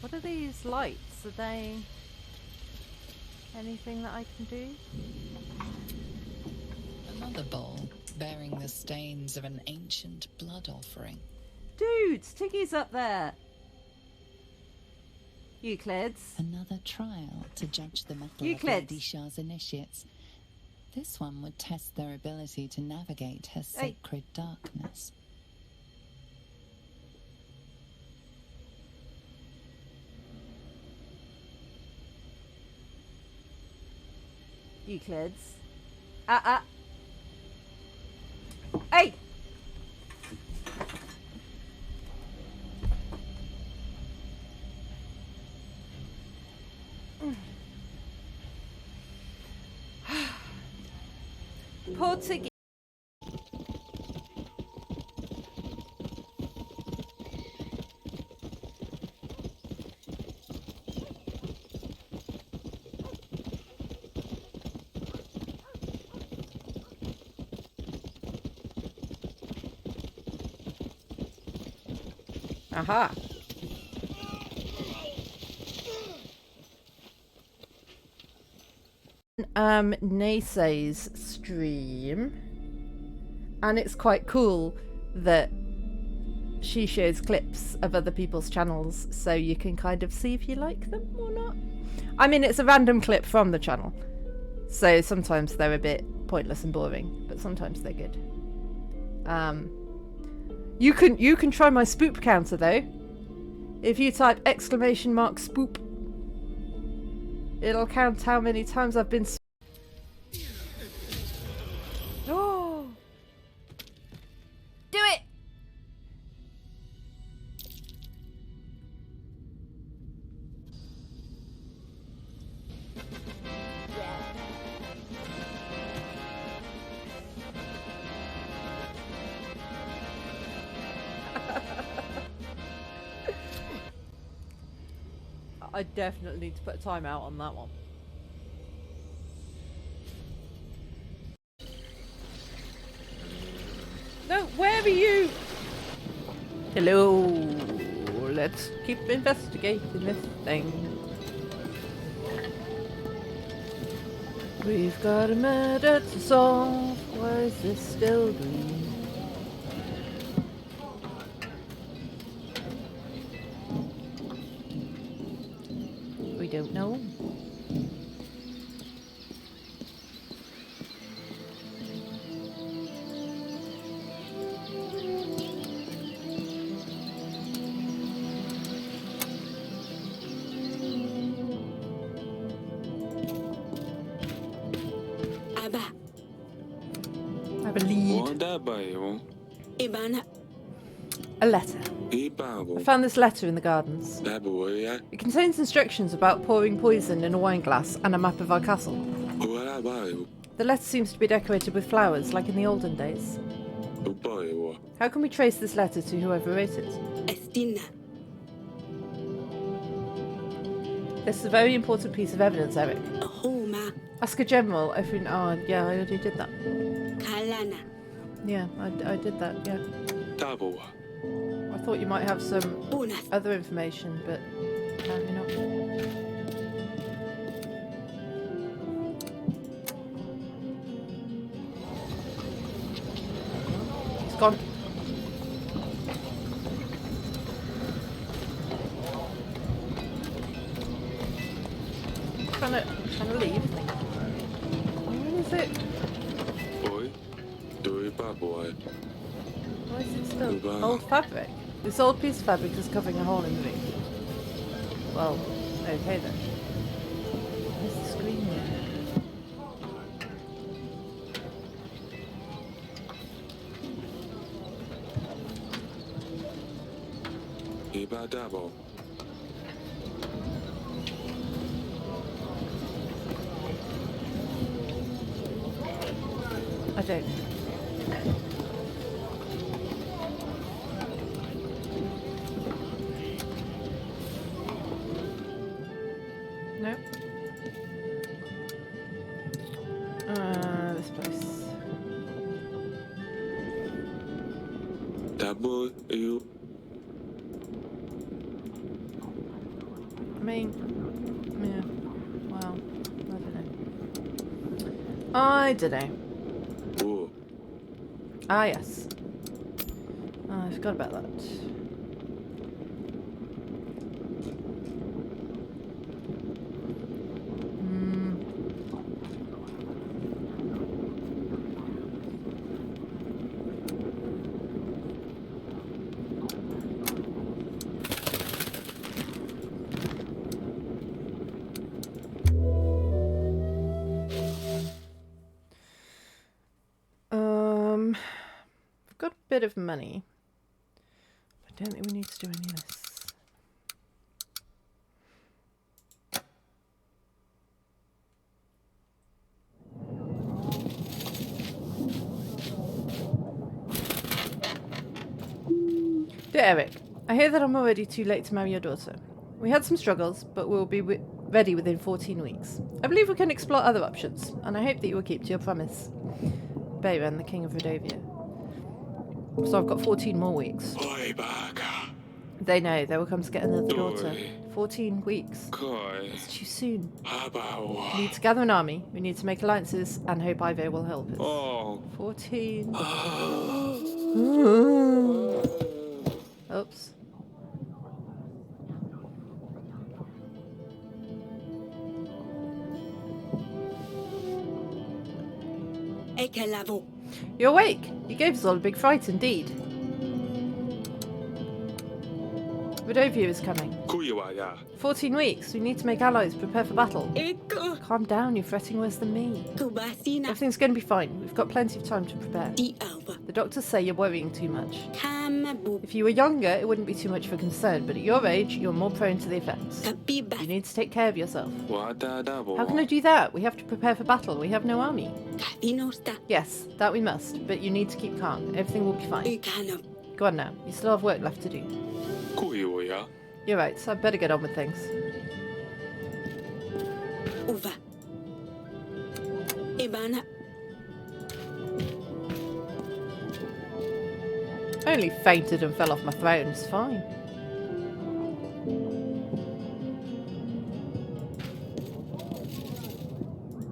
What are these lights? Are they anything that I can do? Another bowl bearing the stains of an ancient blood offering. Dudes, Tiggy's up there. Euclids. Another trial to judge the mettle Euclid. of Lady Shah's initiates. This one would test their ability to navigate her Hey. sacred darkness. Euclids. Hey! Poor Tiggy. Aha. Naysay's stream, and it's quite cool that she shows clips of other people's channels so you can kind of see if you like them or not. I mean, it's a random clip from the channel, so sometimes they're a bit pointless and boring, but sometimes they're good. You can try my spoop counter though. If you type !spoop, it'll count how many times I've been. Oh! Do it! I definitely need to put a timeout on that one. No, where are you? Hello. Let's keep investigating this thing. We've got a murder to solve. Why is this still green? We don't know. Aba. I have a lead. Wanda bayo. Ibana. A letter. I Ibago. found this letter in the gardens. Daboya. It contains instructions about pouring poison in a wine glass and a map of our castle. Wala bayo. The letter seems to be decorated with flowers, like in the olden days. Bayo. How can we trace this letter to whoever wrote it? Estina. This is a very important piece of evidence, Eric. Homa. Ask a general if you... Oh, yeah, I already did that. Kalana. Yeah, I did that, yeah. Daboa. I thought you might have some Unas. other information, but apparently not. It's gone. Trying to leave. Where is it? Boy. Do baboy. Why is it still Goodbye. old fabric? This old piece of fabric is covering a hole in the roof. Well, okay then. Where's the screen here? Iba dabo. I don't. No. This place. Dabo you. I mean, yeah. Well, I don't know. Oh. Ah, yes. Oh, I forgot about that. I've got a bit of money. I don't think we need to do any of this. Dear Eric, I hear that I'm already too late to marry your daughter. We had some struggles, but we'll be ready within 14 weeks. I believe we can explore other options, and I hope that you will keep to your promise. Bayran, the King of Rodovia. So I've got 14 more weeks. Oi baka. They know they will come to get another daughter. Oi. 14 weeks. Koi. It's too soon. Abawa. We need to gather an army, we need to make alliances, and hope Ivo will help us. Oh. 14. Oops. Ekelavo. You're awake. You gave us all a big fright indeed. Rodovia is coming. Kuiwaya. 14 weeks. We need to make allies, prepare for battle. Eko. Calm down, you're fretting worse than me. Kubasina. Everything's going to be fine. We've got plenty of time to prepare. Di alva. The doctors say you're worrying too much. Kamabu. If you were younger, it wouldn't be too much of a concern, but at your age, you're more prone to the effects. You Kapiba. need to take care of yourself. Wada dabo. How can I do that? We have to prepare for battle. We have no army. Kavinosta. Yes, that we must, but you need to keep calm. Everything will be fine. Ikana. Go on now. You still have work left to do. Kuiwaya. You're right, so I'd better get on with things. Uva. Ibana. I only fainted and fell off my throne. It's fine.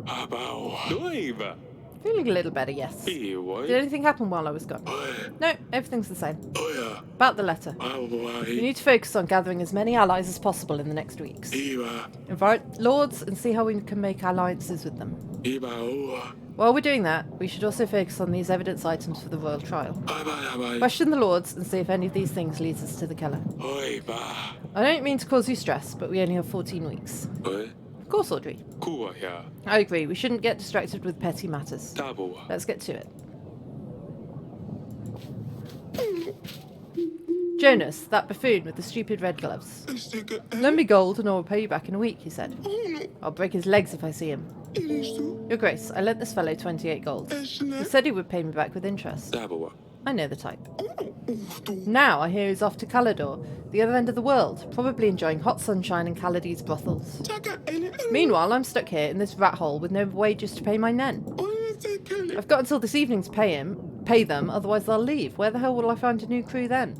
Abao. Doiva. Feeling a little better, yes. E Did what? anything happen while I was gone? Oi. No, everything's the same. Oya. About the letter. We Abawai. need to focus on gathering as many allies as possible in the next weeks. Iba. Invite lords and see how we can make alliances with them. Iba oa. While we're doing that, we should also focus on these evidence items for the royal trial. Abai. Question the lords and see if any of these things leads us to the Keller. Oi ba. I don't mean to cause you stress, but we only have 14 weeks. Oi. Of course, Audrey. Kua ya. I agree, we shouldn't get distracted with petty matters. Taboa. Let's get to it. Jonas, that buffoon with the stupid red gloves. Lend me gold and I will pay you back in a week, he said. I'll break his legs if I see him. Your Grace, I lent this fellow 28 gold. He said he would pay me back with interest. Taboa. I know the type. Now I hear he's off to Calador, the other end of the world, probably enjoying hot sunshine and Caladi's brothels. Meanwhile, I'm stuck here in this rat hole with no wages to pay my men. I've got until this evening to pay them, otherwise they'll leave. Where the hell will I find a new crew then?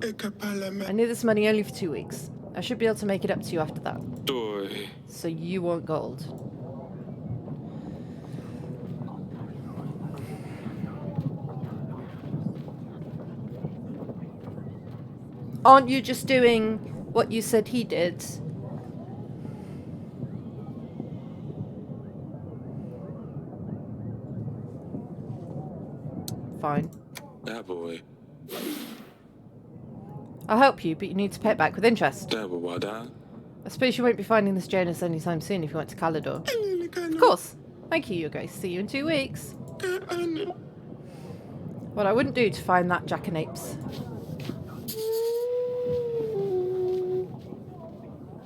I need this money only for 2 weeks. I should be able to make it up to you after that. Doi. So you want gold. Aren't you just doing what you said he did? Fine. Taboa. I'll help you, but you need to pay it back with interest. Taboa da. I suppose you won't be finding this Jonas anytime soon if you went to Calador. Of course. Thank you, Your Grace. See you in 2 weeks. What I wouldn't do to find that jackanapes.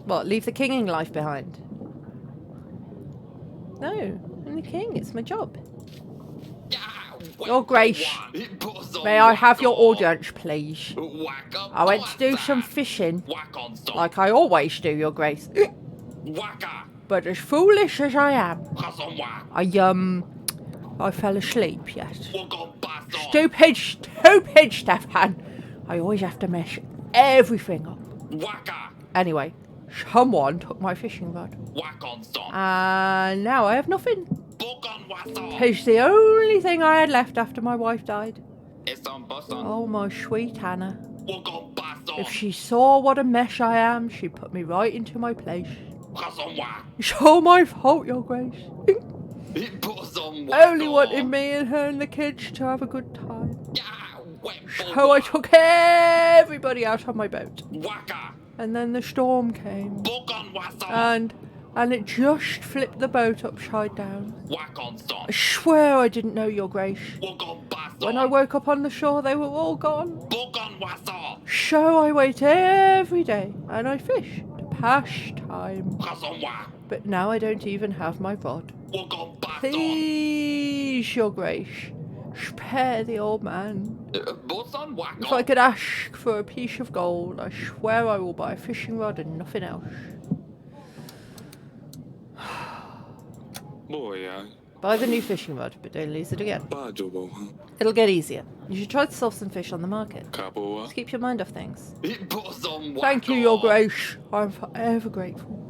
What, leave the kinging life behind? No, I'm the king. It's my job. Your Grace, may I have your audience, please? I went to do some fishing, like I always do, Your Grace. But as foolish as I am, I fell asleep, yes. Stupid, Stefan. I always have to mess everything up. Anyway, someone took my fishing rod. And now I have nothing. It's the only thing I had left after my wife died. Oh, my sweet Hannah. If she saw what a mess I am, she'd put me right into my place. It's all my fault, Your Grace. I only wanted me and her and the kids to have a good time. So I took everybody out on my boat. And then the storm came. And it just flipped the boat upside down. I swear I didn't know, Your Grace. When I woke up on the shore, they were all gone. So I wait every day and I fish to pass time. But now I don't even have my rod. Please, Your Grace, spare the old man. If I could ask for a piece of gold, I swear I will buy a fishing rod and nothing else. Boy, Buy the new fishing rod, but don't lose it again. Bajobo. It'll get easier. You should try to solve some fish on the market. Kaboa. Just keep your mind off things. Thank you, Your Grace. I'm forever grateful.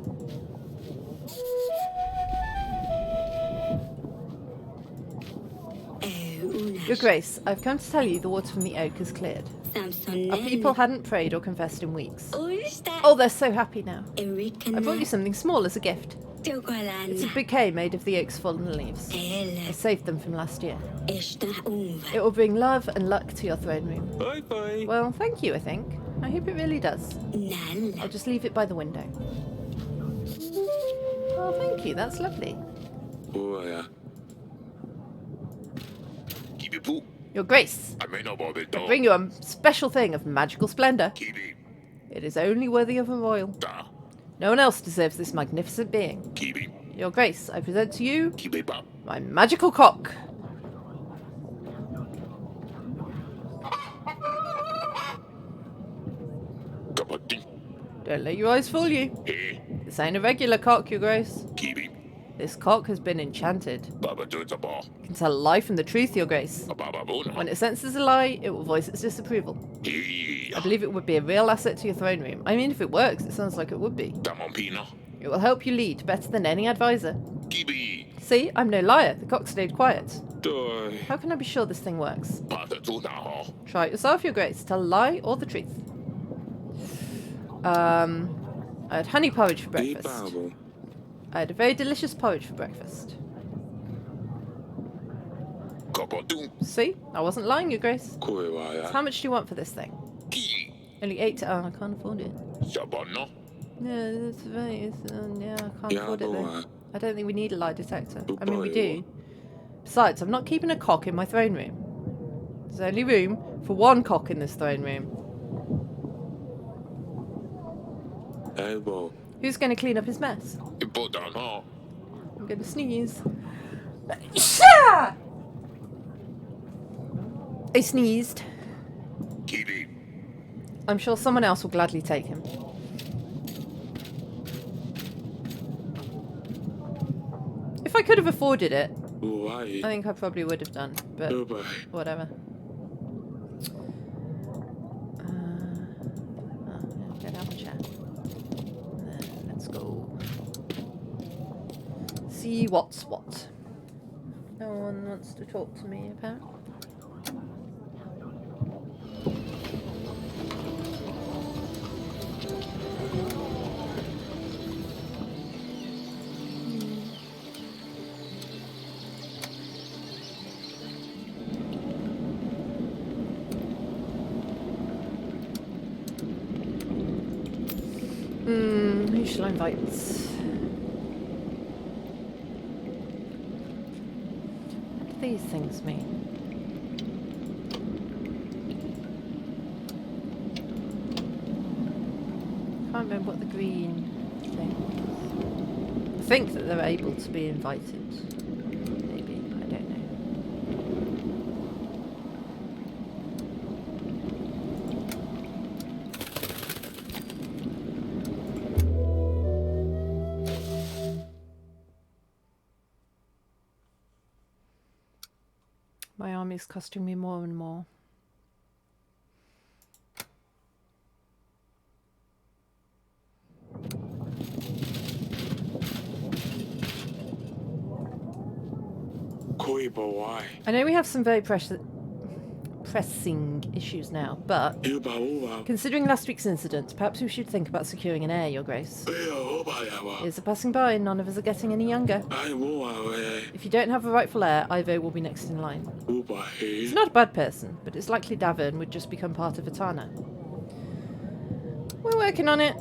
Your Grace, I've come to tell you the water from the oak is cleared. Our people hadn't prayed or confessed in weeks. Oh, they're so happy now. I brought you something small as a gift. It's a bouquet made of the oak's fallen leaves. I saved them from last year. It will bring love and luck to your throne room. Bye bye. Well, thank you, I think. I hope it really does. I'll just leave it by the window. Oh, thank you. That's lovely. Boy, Your Grace, I bring you a special thing of magical splendor. It is only worthy of a royal. No one else deserves this magnificent being. Your Grace, I present to you my magical cock. Don't let your eyes fool you. This ain't a regular cock, Your Grace. This cock has been enchanted. Can tell a lie from the truth, Your Grace. When it senses a lie, it will voice its disapproval. I believe it would be a real asset to your throne room. I mean, if it works, it sounds like it would be. It will help you lead better than any advisor. See, I'm no liar. The cock stayed quiet. How can I be sure this thing works? Try it yourself, Your Grace. Tell a lie or the truth. I had honey porridge for breakfast. I had a very delicious porridge for breakfast. See? I wasn't lying, Your Grace. So how much do you want for this thing? Only 8 to... Oh, I can't afford it. No, that's right. Yeah, I can't afford it though. I don't think we need a lie detector. I mean, we do. Besides, I'm not keeping a cock in my throne room. There's only room for one cock in this throne room. Who's going to clean up his mess? I'm going to sneeze. I sneezed. I'm sure someone else will gladly take him. If I could have afforded it, I think I probably would have done, but whatever. Get out of chat. Let's go. See what's what. No one wants to talk to me, apparently. Who shall I invite? What do these things mean? I can't remember what the green thing is. I think that they're able to be invited. Maybe. I don't know. My army is costing me more and more. I know we have some very pressing issues now, but considering last week's incident, perhaps we should think about securing an heir, Your Grace. Years are passing by and none of us are getting any younger. If you don't have a rightful heir, Ivo will be next in line. He's not a bad person, but it's likely Davern would just become part of Etana. We're working on it.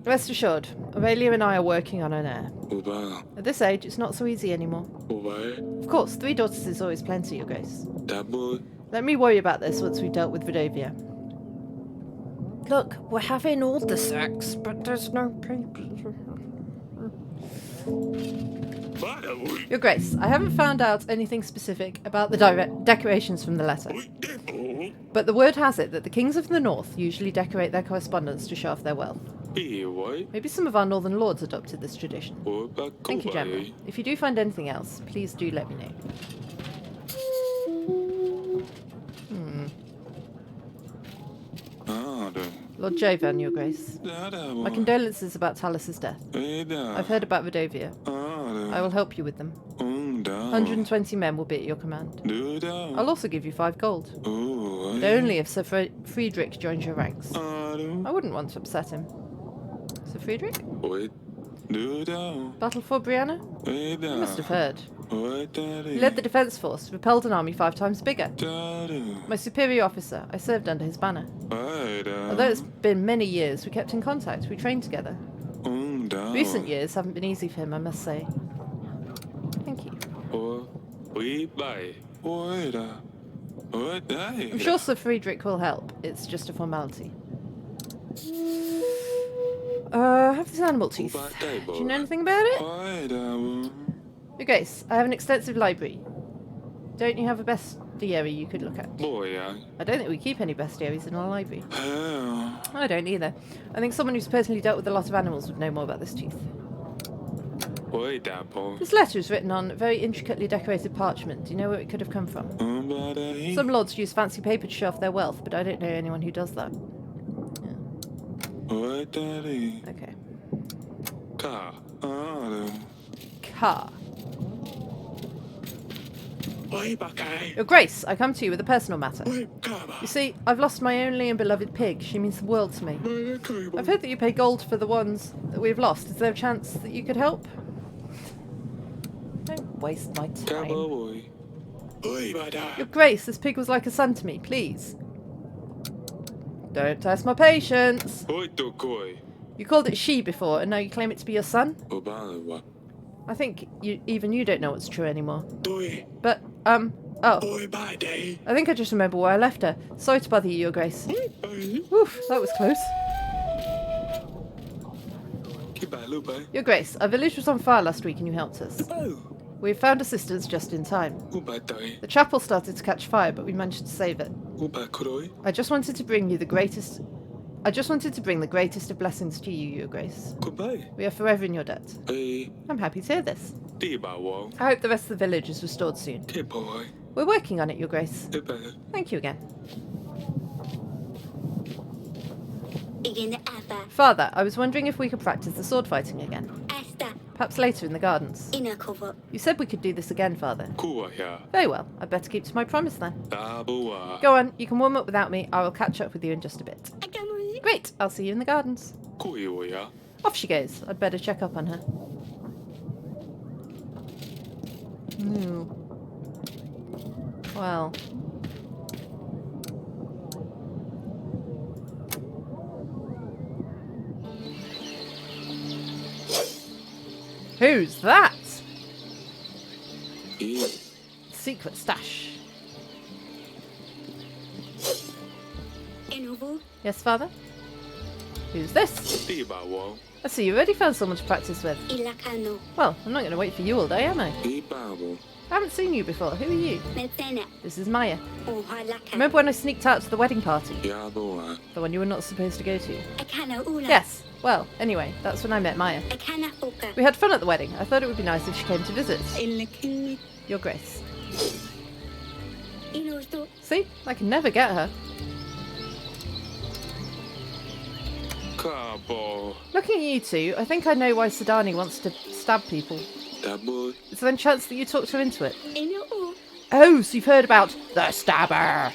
Rest assured, Aurelia and I are working on an heir. At this age, it's not so easy anymore. Of course, 3 daughters is always plenty, Your Grace. Let me worry about this once we've dealt with Vidovia. Look, we're having all the sex, but there's no papers. Your Grace, I haven't found out anything specific about the decorations from the letter. But the word has it that the kings of the north usually decorate their correspondence to show off their wealth. Maybe some of our northern lords adopted this tradition. Thank you, General. If you do find anything else, please do let me know. Lord Jovan, Your Grace. My condolences about Talus's death. I've heard about Vidovia. I will help you with them. 120 men will be at your command. I'll also give you 5 gold. But only if Sir Friedrich joins your ranks. I wouldn't want to upset him. Sir Friedrich? Battle for Brianna? You must have heard. He led the defence force, repelled an army 5 times bigger. My superior officer, I served under his banner. Although it's been many years, we kept in contact, we trained together. Recent years haven't been easy for him, I must say. Thank you. I'm sure Sir Friedrich will help, it's just a formality. Have this animal teeth. Do you know anything about it? Your Grace, I have an extensive library. Don't you have a bestiary you could look at? I don't think we keep any bestiaries in our library. I don't either. I think someone who's personally dealt with a lot of animals would know more about this tooth. Oi, Dapple. This letter is written on very intricately decorated parchment. Do you know where it could have come from? Some lords use fancy paper to show off their wealth, but I don't know anyone who does that. Oi, Daddy. Okay. Ka. Car. Oi, Buckeye. Your Grace, I come to you with a personal matter. Oi, Kaba. You see, I've lost my only and beloved pig. She means the world to me. I've heard that you pay gold for the ones that we've lost. Is there a chance that you could help? Don't waste my Kaba, time. oi. Oi, Bada. Your Grace, this pig was like a son to me. Please. Don't test my patience. Oi, Dokoi. You called it she before, and now you claim it to be your son? Obama. I think even you don't know what's true anymore. Oi. But, oh. Oi, Bada. I think I just remember where I left her. Sorry to bother you, Your Grace. Oof, that was close. Your Grace, our village was on fire last week and you helped us. Oh. We found assistance just in time. Ubadai. The chapel started to catch fire, but we managed to save it. Ubakuroi. I just wanted to bring the greatest of blessings to you, Your Grace. Goodbye. We are forever in your debt. Oi. I'm happy to hear this. Dibawo. I hope the rest of the village is restored soon. Kipoi. We're working on it, Your Grace. Ibe. Thank you again. Igen Abba. Father, I was wondering if we could practice the sword fighting again. Asta. Perhaps later in the gardens. Inakovo. You said we could do this again, Father. Kuaya. Very well. I'd better keep to my promise then. Dabua. Go on, you can warm up without me. I will catch up with you in just a bit. Akamoi. Great, I'll see you in the gardens. Kuioya. Off she goes. I'd better check up on her. No. Well. Who's that? E. Secret stash. Enovo. Yes, Father? Who's this? Dibawo. I see you already found someone to practice with. Ilakano. Well, I'm not going to wait for you all day, am I? Ibabo. I haven't seen you before. Who are you? Metsena. This is Maya. Ohalaka. Remember when I sneaked out to the wedding party? Yaboa. The one you were not supposed to go to? Akana Ula. Yes. Well, anyway, that's when I met Maya. Akana Foka. We had fun at the wedding. I thought it would be nice if she came to visit. Ilakini. Your Grace. Inosto. See? I can never get her. Kabo. Looking at you two, I think I know why Sidani wants to stab people. Dabu. Is there any chance that you talked her into it? Ino. Oh, so you've heard about the stabber.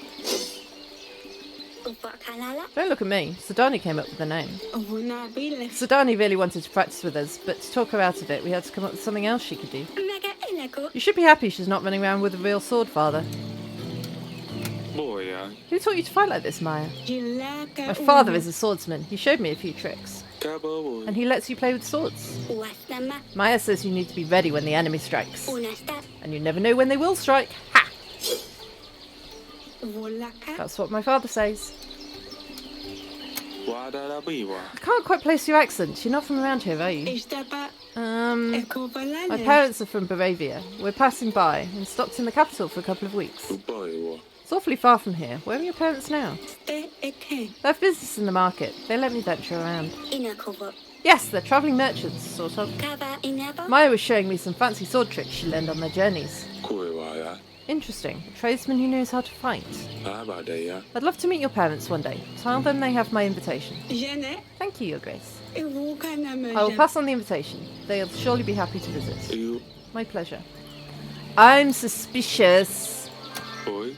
Upa Kalala. Don't look at me. Sidani came up with the name. Ovuna Bile. Sidani really wanted to practice with us, but to talk her out of it, we had to come up with something else she could do. Mega Elako. You should be happy she's not running around with a real sword, Father. Boya. Who taught you to fight like this, Maya? Jilaka. My father is a swordsman. He showed me a few tricks. Kabo. And he lets you play with swords. Uastama. Maya says you need to be ready when the enemy strikes. Unasta. And you never know when they will strike. Ha! Volaka. That's what my father says. Wadarabiwa. I can't quite place your accent. You're not from around here, are you? Istapa. My Ekovalale. parents are from Baravia. We're passing by and stopped in the capital for a couple of weeks. Uboiwa. It's awfully far from here. Where are your parents now? Te Eke. They have business in the market. They let me venture around. Inakovo. Yes, they're travelling merchants, sort of. Kava Inaba. Maya was showing me some fancy sword tricks she learned on their journeys. Kuiwaya. Interesting. A tradesman who knows how to fight. Abadeya. I'd love to meet your parents one day. Tell them they have my invitation. Jene. Thank you, Your Grace. Evukana I will pass on the invitation. They'll surely be happy to visit. You. My pleasure. I'm suspicious. Oi.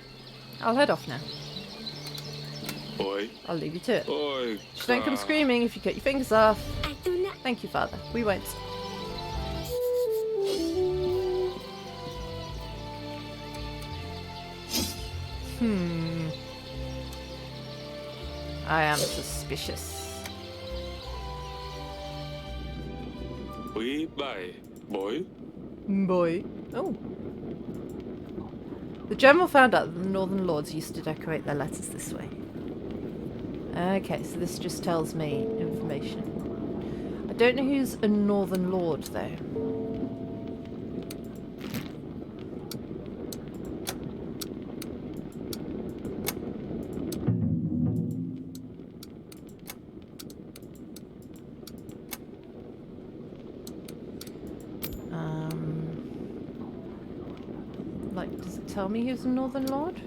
I'll head off now. Oi. I'll leave you to it. Oi. Just don't come screaming if you cut your fingers off. Atuna. Thank you, Father. We won't. I am suspicious. We bye. Boy. Boy. Oh. The general found out that the Northern Lords used to decorate their letters this way. Okay, so this just tells me information. I don't know who's a Northern Lord, though. tell me he was a Northern Lord?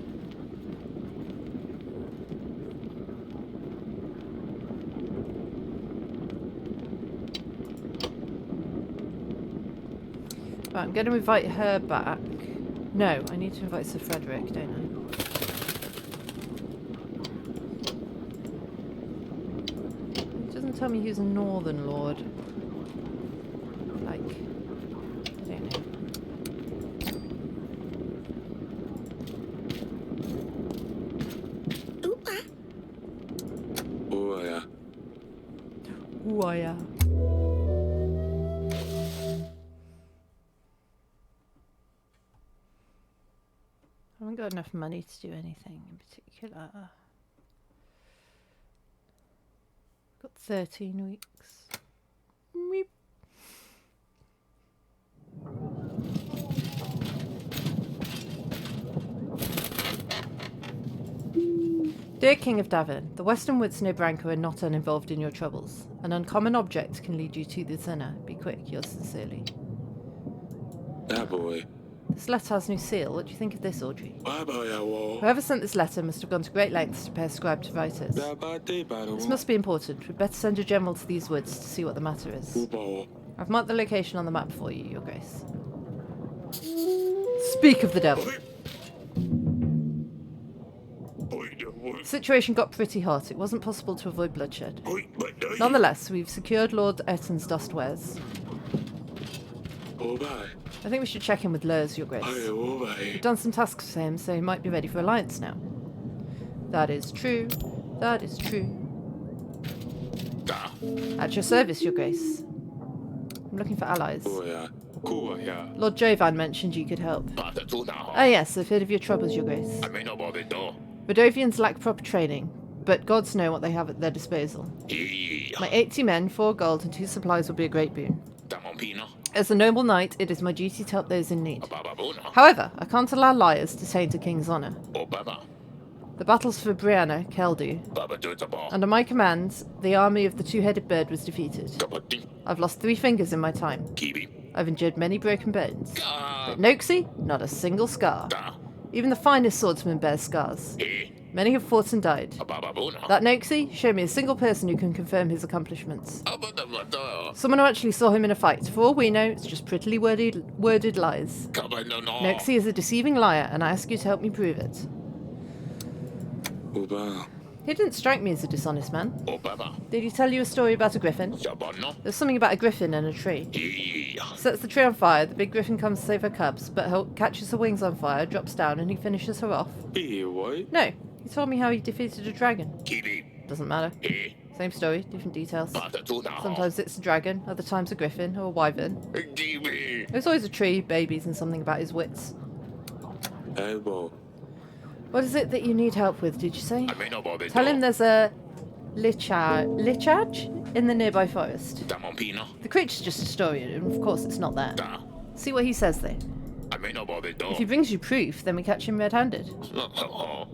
Right, I'm going to invite her back. No, I need to invite Sir Frederick, don't I? It doesn't tell me he's a Northern Lord. Like, I don't know. Oopa. Oh yeah. Ooh, yeah. I haven't got enough money to do anything in particular. Got 13 weeks. Meep. Dear King of Davin, the Western Woods near Branko are not uninvolved in your troubles. An uncommon object can lead you to the sinner. Be quick, yours sincerely. That boy. This letter has no seal. What do you think of this, Audrey? Bye bye, I will. Whoever sent this letter must have gone to great lengths to pay a scribe to write it. This must be important. We'd better send a general to these woods to see what the matter is. Ubo. I've marked the location on the map for you, Your Grace. Speak of the devil. The situation got pretty hot. It wasn't possible to avoid bloodshed. Nonetheless, we've secured Lord Etton's dust wares. Oh bye. I think we should check in with Lurs, Your Grace. Oh bye. We've done some tasks for him, so he might be ready for alliance now. That is true. That is true. At your service, Your Grace. I'm looking for allies. Oh yeah. Cool yeah. Lord Jovan mentioned you could help. Ah yes, I've heard of your troubles, Your Grace. Vadovians lack proper training, but gods know what they have at their disposal. My 80 men, 4 gold and 2 supplies will be a great boon. As a noble knight, it is my duty to help those in need. However, I can't allow liars to taint a king's honour. The battles for Brianna, Keldu. Under my command, the army of the two-headed bird was defeated. I've lost 3 fingers in my time. I've endured many broken bones. But Noxie, not a single scar. Even the finest swordsman bears scars. Many have fought and died. That Noxie, show me a single person who can confirm his accomplishments. Someone who actually saw him in a fight. For all we know, it's just prettily worded lies. Noxie is a deceiving liar, and I ask you to help me prove it. Uba. He didn't strike me as a dishonest man. Did he tell you a story about a griffin? There's something about a griffin and a tree. Sets the tree on fire, the big griffin comes to save her cubs, but he catches her wings on fire, drops down, and he finishes her off. What? No, he told me how he defeated a dragon. Doesn't matter. Same story, different details. Sometimes it's a dragon, other times a griffin or a wyvern. There's always a tree, babies, and something about his wits. Elbow. What is it that you need help with, did you say? Tell him there's a lichaj in the nearby forest. The creature's just a story, and of course it's not there. See what he says, though. If he brings you proof, then we catch him red-handed.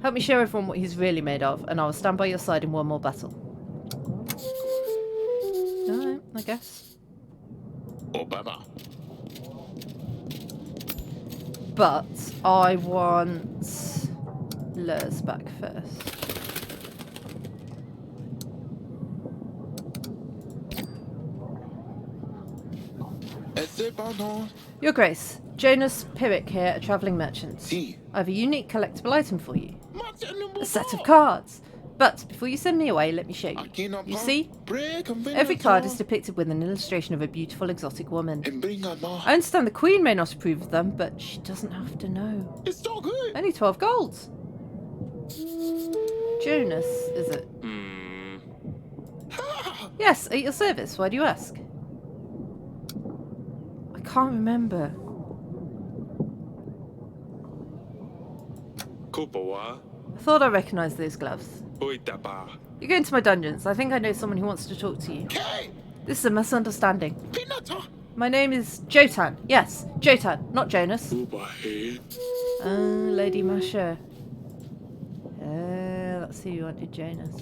Help me show everyone what he's really made of, and I will stand by your side in one more battle. Alright, I guess. But I want Lurs back first. Your Grace, Jonas Pyrrhic here, a travelling merchant. I have a unique collectible item for you. A set of cards. But before you send me away, let me show you. You see? Every card is depicted with an illustration of a beautiful exotic woman. I understand the Queen may not approve of them, but she doesn't have to know. It's so good. Only 12 golds. Jonas, is it? Yes, at your service. Why do you ask? I can't remember. Kupawa. I thought I recognised those gloves. You go into my dungeons. I think I know someone who wants to talk to you. This is a misunderstanding. My name is Jotan. Yes, Jotan, not Jonas. Lady Masha. Let's see who wanted Jonas.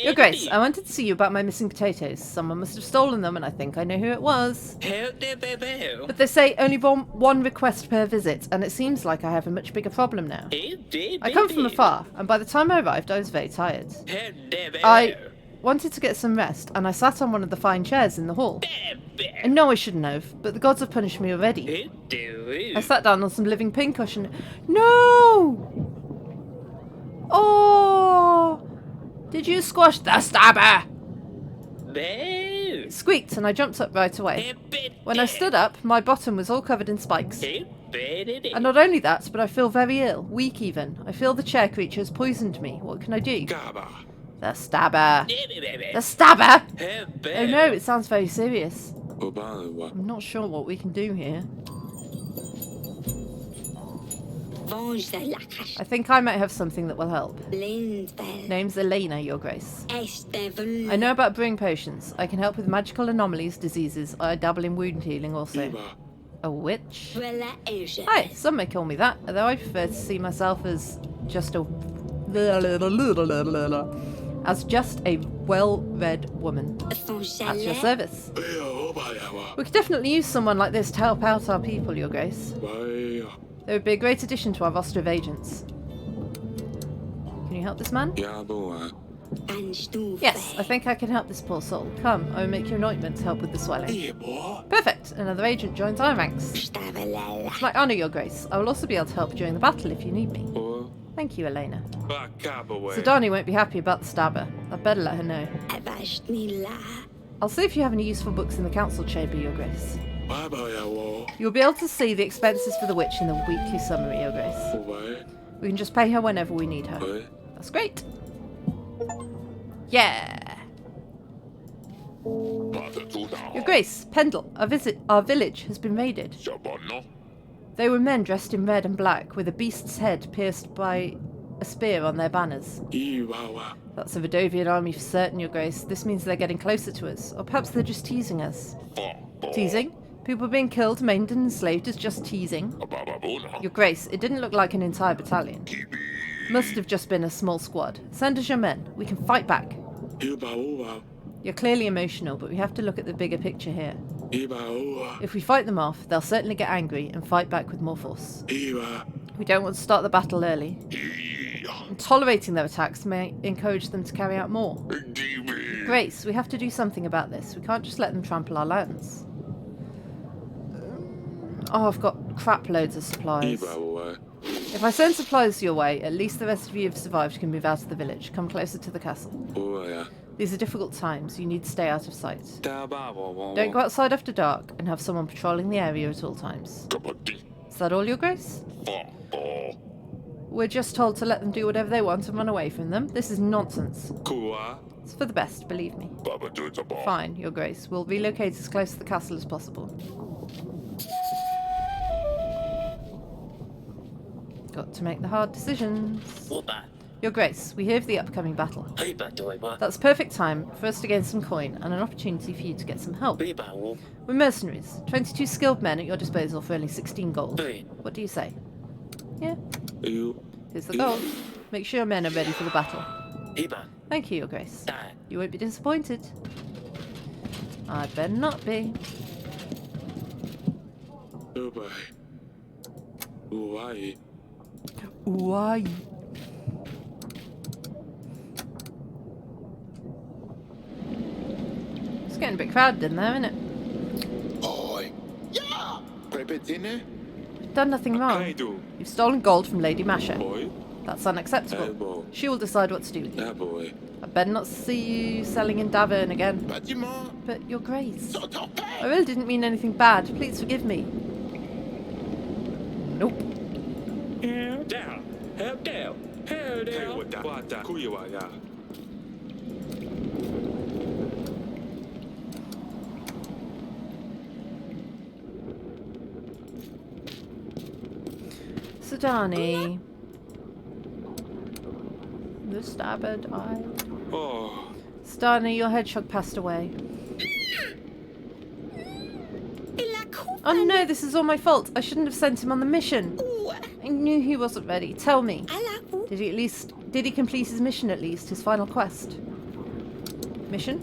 Your Grace, I wanted to see you about my missing potatoes. Someone must have stolen them, and I think I know who it was. But they say only one request per visit, and it seems like I have a much bigger problem now. I come from afar, and by the time I arrived, I was very tired. I wanted to get some rest, and I sat on one of the fine chairs in the hall. And no, I shouldn't have, but the gods have punished me already. I sat down on some living pincushion. No! Oh! Did you squash the stabber? It squeaked, and I jumped up right away. When I stood up, my bottom was all covered in spikes. And not only that, but I feel very ill, weak even. I feel the chair creature has poisoned me. What can I do? Gaba. The stabber. The stabber? Oh no, it sounds very serious. Obawa. I'm not sure what we can do here. Venge de lacas. I think I might have something that will help. Lindberg. Name's Elena, Your Grace. Estevan. I know about brewing potions. I can help with magical anomalies, diseases. I dabble in wound healing also. Iba. A witch? Vela Asia. Hi, some may call me that, although I prefer to see myself as just a well-read woman. At your service. Ea obayawa. We could definitely use someone like this to help out our people, Your Grace. Baya. They would be a great addition to our roster of agents. Can you help this man? Yaboa. Yes, I think I can help this poor soul. Come, I will make you an ointment to help with the swelling. Ebo. Perfect! Another agent joins our ranks. It's my honour, Your Grace. I will also be able to help during the battle if you need me. O. Thank you, Elena. Bakabawe. Sidani won't be happy about the stabber. I'd better let her know. I'll see if you have any useful books in the council chamber, Your Grace. Babayawo. You'll be able to see the expenses for the witch in the weekly summary, Your Grace. Obai. We can just pay her whenever we need her. Oi. That's great. Yeah. Your Grace, Pendle, our village has been raided. They were men dressed in red and black, with a beast's head pierced by a spear on their banners. Iwawa. That's the Vidovian army for certain, Your Grace. This means they're getting closer to us. Or perhaps they're just teasing us. Teasing? People being killed, maimed and enslaved is just teasing. Your Grace, it didn't look like an entire battalion. Must have just been a small squad. Send us your men. We can fight back. Ibaowa. You're clearly emotional, but we have to look at the bigger picture here. Ibaowa. If we fight them off, they'll certainly get angry and fight back with more force. Iwa. We don't want to start the battle early. And tolerating their attacks may encourage them to carry out more. Grace, we have to do something about this. We can't just let them trample our lands. Oh, I've got crap loads of supplies. Ibaowa. If I send supplies your way, at least the rest of you who have survived can move out of the village. Come closer to the castle. Oya. These are difficult times. You need to stay out of sight. Tabawa. Don't go outside after dark and have someone patrolling the area at all times. Is that all, Your Grace? We're just told to let them do whatever they want and run away from them. This is nonsense. Kua. It's for the best, believe me. Fine, Your Grace. We'll relocate as close to the castle as possible. Got to make the hard decisions. Your Grace, we hear of the upcoming battle. That's perfect time for us to gain some coin and an opportunity for you to get some help. We're mercenaries. 22 skilled men at your disposal for only 16 gold. What do you say? Yeah, You. here's the gold. Make sure your men are ready for the battle. Thank you, Your Grace. You won't be disappointed. I better not be. Obai. Uwai. Why? It's getting a bit crowded in there, isn't it? Oi. Ja! Repetine? You've done nothing wrong. Kaido. You've stolen gold from Lady Masha. Boy. That's unacceptable. Elbow. She will decide what to do with you. Daboy. I better not see you selling in Davern again. Bâtiment. But, Your Grace, Sont en paix. I really didn't mean anything bad. Please forgive me. Nope. Down. Help down. Help down. Wata. Kuiwaya. Sidani. The stabber died. Oh. Sidani, your hedgehog passed away. Oh no, this is all my fault. I shouldn't have sent him on the mission. I knew he wasn't ready. Tell me. Did he complete his mission at least, his final quest? Mission?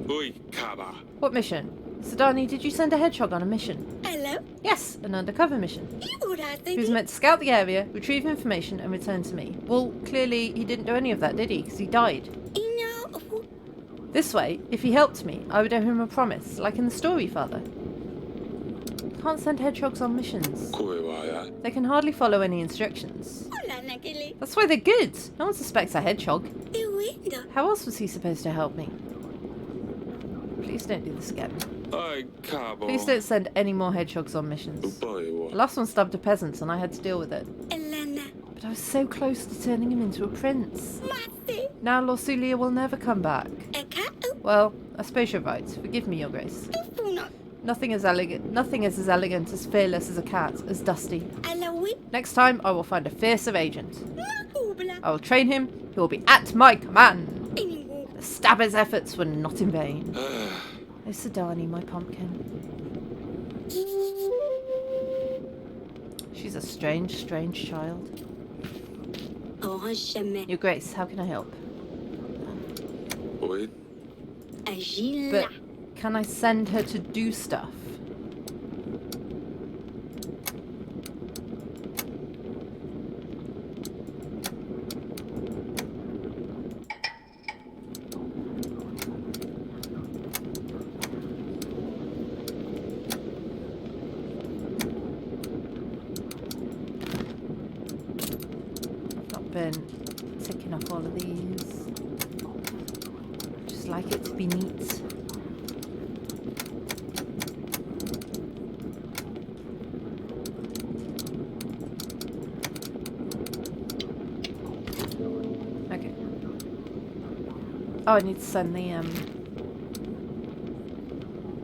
Oi, Kaba. What mission? Sidani, did you send a hedgehog on a mission? Hello? Yes, an undercover mission. You would have He was to meant to scout the area, retrieve information, and return to me. Well, clearly he didn't do any of that, did he? Because he died. This way, if he helped me, I would owe him a promise, like in the story, Father. Can't send hedgehogs on missions. 声はや They can hardly follow any instructions. Hola, Nakili. That's why they're good. No one suspects a hedgehog. The window. How else was he supposed to help me? Please don't do this again. おい、カボ。 Please don't send any more hedgehogs on missions. ボイ The は last one stabbed a peasant and I had to deal with it. Elena. But I was so close to turning him into a prince. Mate. Now Lorsulia will never come back. A cat. Well, I suppose you're right. Forgive me, Your Grace. Ufuno. Nothing is as elegant, as fearless as a cat, as dusty. Alawi. Next time, I will find a fiercer agent. Makubla. I will train him. He will be at my command. Ingu. The stabber's efforts were not in vain. Oh, Sidani, my pumpkin. She's a strange, strange child. Oh, Shame. Your Grace, how can I help? おい、 Agila. But can I send her to do stuff? I've not been ticking off all of these. Just like it to be neat. Okay. Oh, I need to send the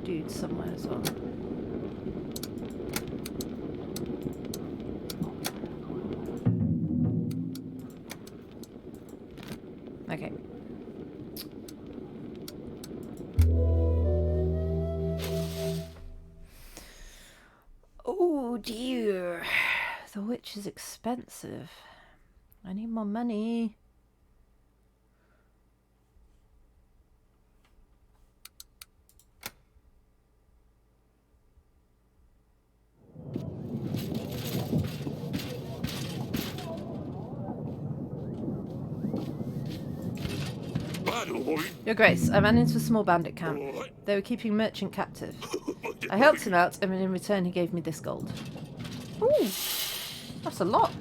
dude somewhere as well. Okay. Oh dear. The witch is expensive. I need more money. Your Grace, I ran into a small bandit camp. They were keeping a merchant captive. I helped him out, and in return he gave me this gold. Ooh, that's a lot.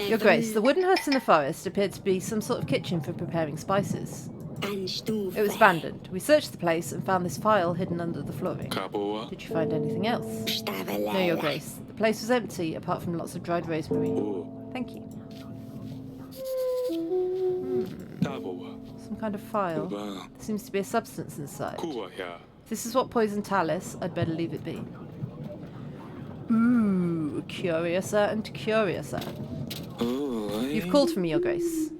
Your Grace, the wooden hut in the forest appeared to be some sort of kitchen for preparing spices. It was abandoned. We searched the place and found this file hidden under the flooring. カボは Did you find anything else? No, Your Grace. The place was empty, apart from lots of dried rosemary. お Thank you. タボは Some kind of file. バ There seems to be a substance inside. クワや If this is what poisoned Talus, I'd better leave it be. Ooh, curiouser and curiouser. おい You've called for me, Your Grace.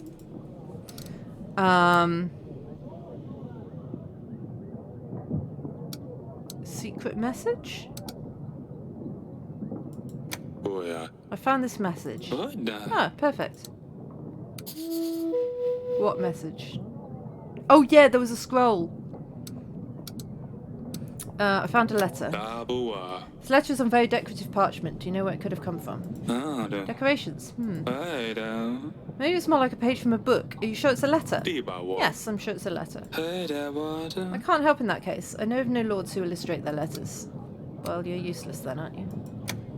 Secret message? おや I found this message. おいだ Ah, perfect. What message? Oh yeah, there was a scroll. I found a letter. タボは This letter is on very decorative parchment. Do you know where it could have come from? あだ Decorations. はいだ Maybe it's more like a page from a book. Are you sure it's a letter? ディバは Yes, I'm sure it's a letter. はいだわ I だ can't help in that case. I know of no lords who illustrate their letters. Well, you're useless then, aren't you?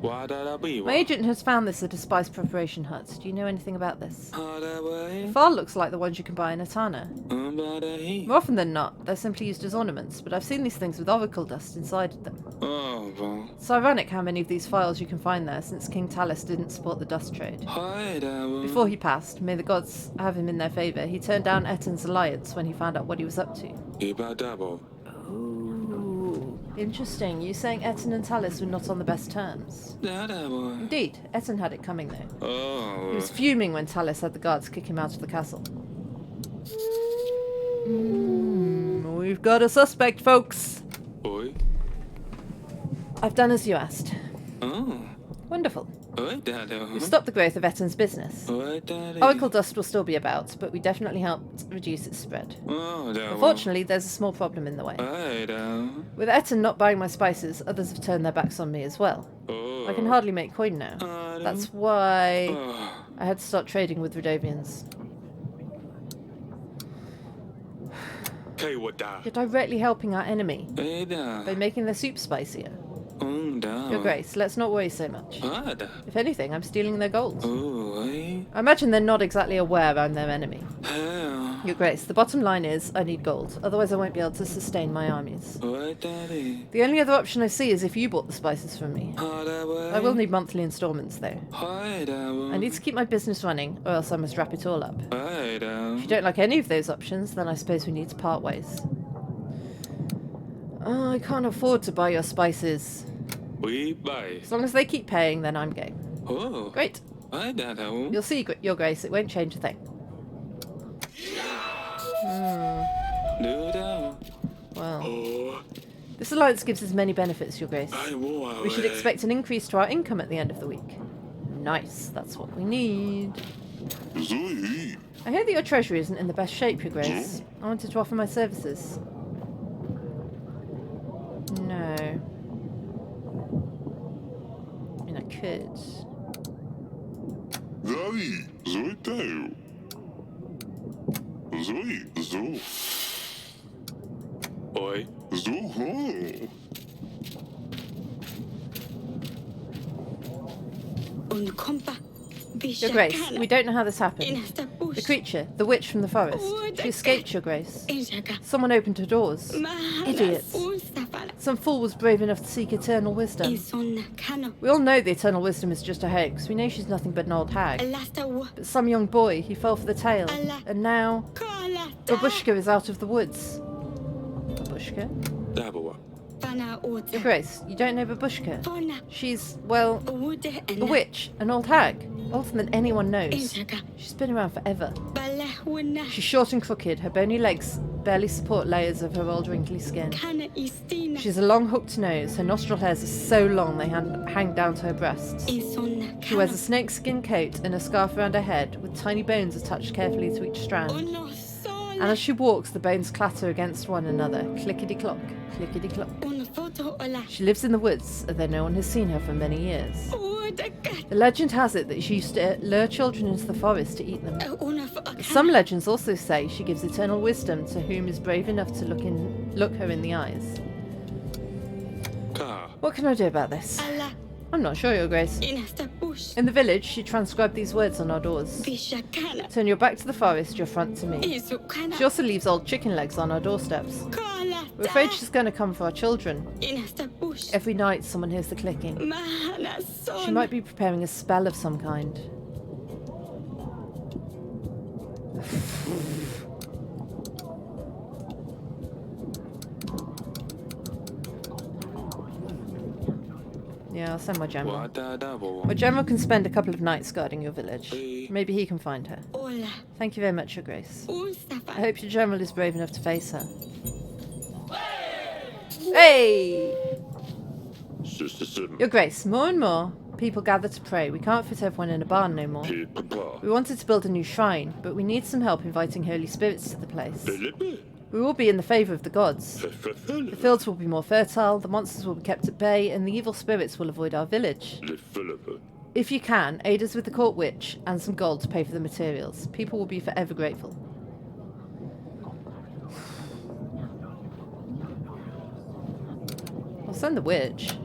わだらび My は agent has found this at a spice preparation hut. Do you know anything about this? はだわ The い file looks like the ones you can buy in Atana. うんばだい More often than not, they're simply used as ornaments, but I've seen these things with oracle dust inside them. あば It's ironic how many of these files you can find there, since King Talus didn't support the dust trade. はいだわ Before he passed, may the gods have him in their favour, he turned down Etan's alliance when he found out what he was up to. ディバダボ Ooh, interesting. You saying Etan and Talus were not on the best terms? だだわ Indeed, Etan had it coming though. お He was fuming when Talus had the guards kick him out of the castle. We've got a suspect, folks. おい I've done as you asked. うん Wonderful. We've stopped the growth of Etten's business. Oracle dust will still be about, but we definitely helped reduce its spread. Unfortunately, there's a small problem in the way. With Etten not buying my spices, others have turned their backs on me as well. I can hardly make coin now. That's why I had to start trading with Rodovians. You're directly helping our enemy by making their soup spicier. Your Grace, let's not worry so much. If anything, I'm stealing their gold. I imagine they're not exactly aware I'm their enemy. Your Grace, the bottom line is I need gold, otherwise I won't be able to sustain my armies. The only other option I see is if you bought the spices from me. I will need monthly installments though. I need to keep my business running, or else I must wrap it all up. If you don't like any of those options, then I suppose we need to part ways. Oh, I can't afford to buy your spices. As long as they keep paying, then I'm game. Great. You'll see, Your Grace, it won't change a thing. Well, this alliance gives us many benefits, Your Grace. We should expect an increase to our income at the end of the week. Nice, that's what we need. I hear that your treasury isn't in the best shape, Your Grace. I wanted to offer my services. No. I mean, I could. Oi. Your Grace, we don't know how this happened. The creature, the witch from the forest, she escaped, Your Grace. Someone opened her doors. Idiots. Some fool was brave enough to seek eternal wisdom. We all know the eternal wisdom is just a hoax. We know she's nothing but an old hag. But some young boy, he fell for the tale. And now, Babushka is out of the woods. Babushka? Your Grace, you don't know Babushka? She's, well, a witch, an old hag. Older than anyone knows. She's been around forever. She's short and crooked. Her bony legs barely support layers of her old wrinkly skin. She has a long hooked nose. Her nostril hairs are so long they hang down to her breasts. She wears a snakeskin coat and a scarf around her head with tiny bones attached carefully to each strand. And as she walks, the bones clatter against one another. Clickety-clock, clickety-clock. She lives in the woods, although no one has seen her for many years. The legend has it that she used to lure children into the forest to eat them. Some legends also say she gives eternal wisdom to whom is brave enough to look her in the eyes. What can I do about this? I'm not sure, Your Grace. In the village, she transcribed these words on our doors. Turn your back to the forest, your front to me. She also leaves old chicken legs on our doorsteps. We're afraid she's going to come for our children. Every night someone hears the clicking. She might be preparing a spell of some kind. Yeah, I'll send my general. My general can spend a couple of nights guarding your village. Maybe he can find her. Thank you very much, Your Grace. I hope your general is brave enough to face her. Hey! Your Grace, more and more people gather to pray. We can't fit everyone in a barn no more. We wanted to build a new shrine, but we need some help inviting holy spirits to the place. We will be in the favour of the gods. The fields will be more fertile, the monsters will be kept at bay, and the evil spirits will avoid our village. If you can, aid us with the court witch and some gold to pay for the materials. People will be forever grateful. I'll send the witch.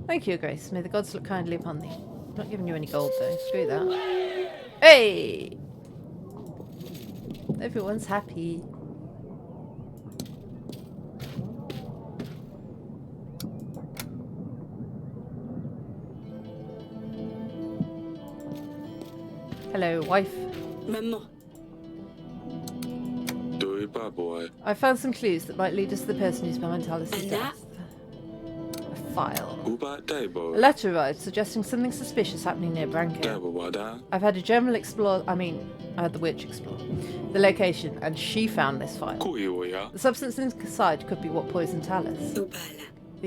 Thank you, Your Grace. May the gods look kindly upon thee. I'm not giving you any gold, though. Screw that. Hey! Everyone's happy. Hello, wife. I found some clues that might lead us to the person who's behind Alice's death. A file. A letter arrived suggesting something suspicious happening near Branco. I've had a general I had the witch explore the location, and she found this file. The substance inside could be what poisoned Talus.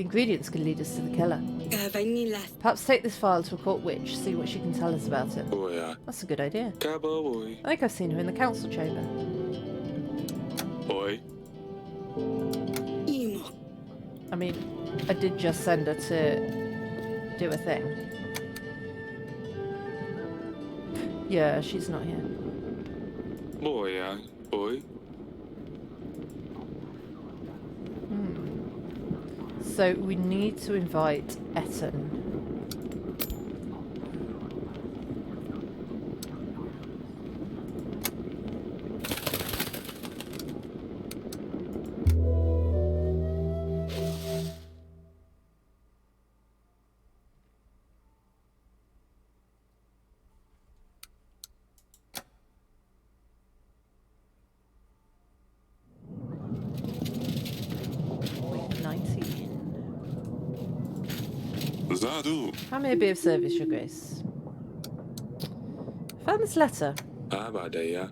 The ingredients could lead us to the killer. Gavani last. Perhaps take this file to a court witch, see what she can tell us about it. Oya. That's a good idea. Cowboy. I think I've seen her in the council chamber. Boy. Imo. I mean, I did just send her to do a thing. Yeah, she's not here. Boy. Boy. So we need to invite Etten. Week 19. Zadu. How may I be of service, Your Grace? I found this letter. Abadaya.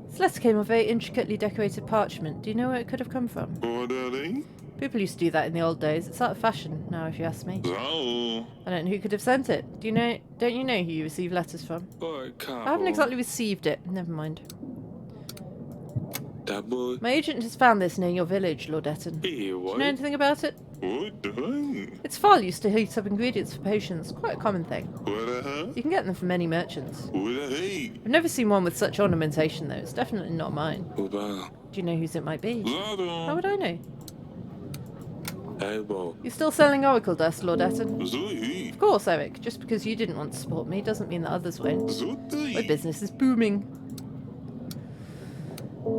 This letter came on very intricately decorated parchment. Do you know where it could have come from? Orderly. People used to do that in the old days. It's out of fashion now, if you ask me. Zao. I don't know who could have sent it. Do you know? Don't you know who you receive letters from? Boy, cowboy. I haven't exactly received it. Never mind. That boy. My agent has found this near your village, Lord Etten. Do Hey, you what? know anything about it? What the? It's file used to heat up ingredients for potions. Quite a common thing. What the? You can get them from many merchants. What the? I've never seen one with such ornamentation, though. It's definitely not mine. Uba. Do you know whose it might be? How Zadu. would I know? Elbow. You're still selling oracle dust, Lord Etten? Zui. Of course, Eric. Just because you didn't want to support me doesn't mean that others won't. My Zui. business is booming.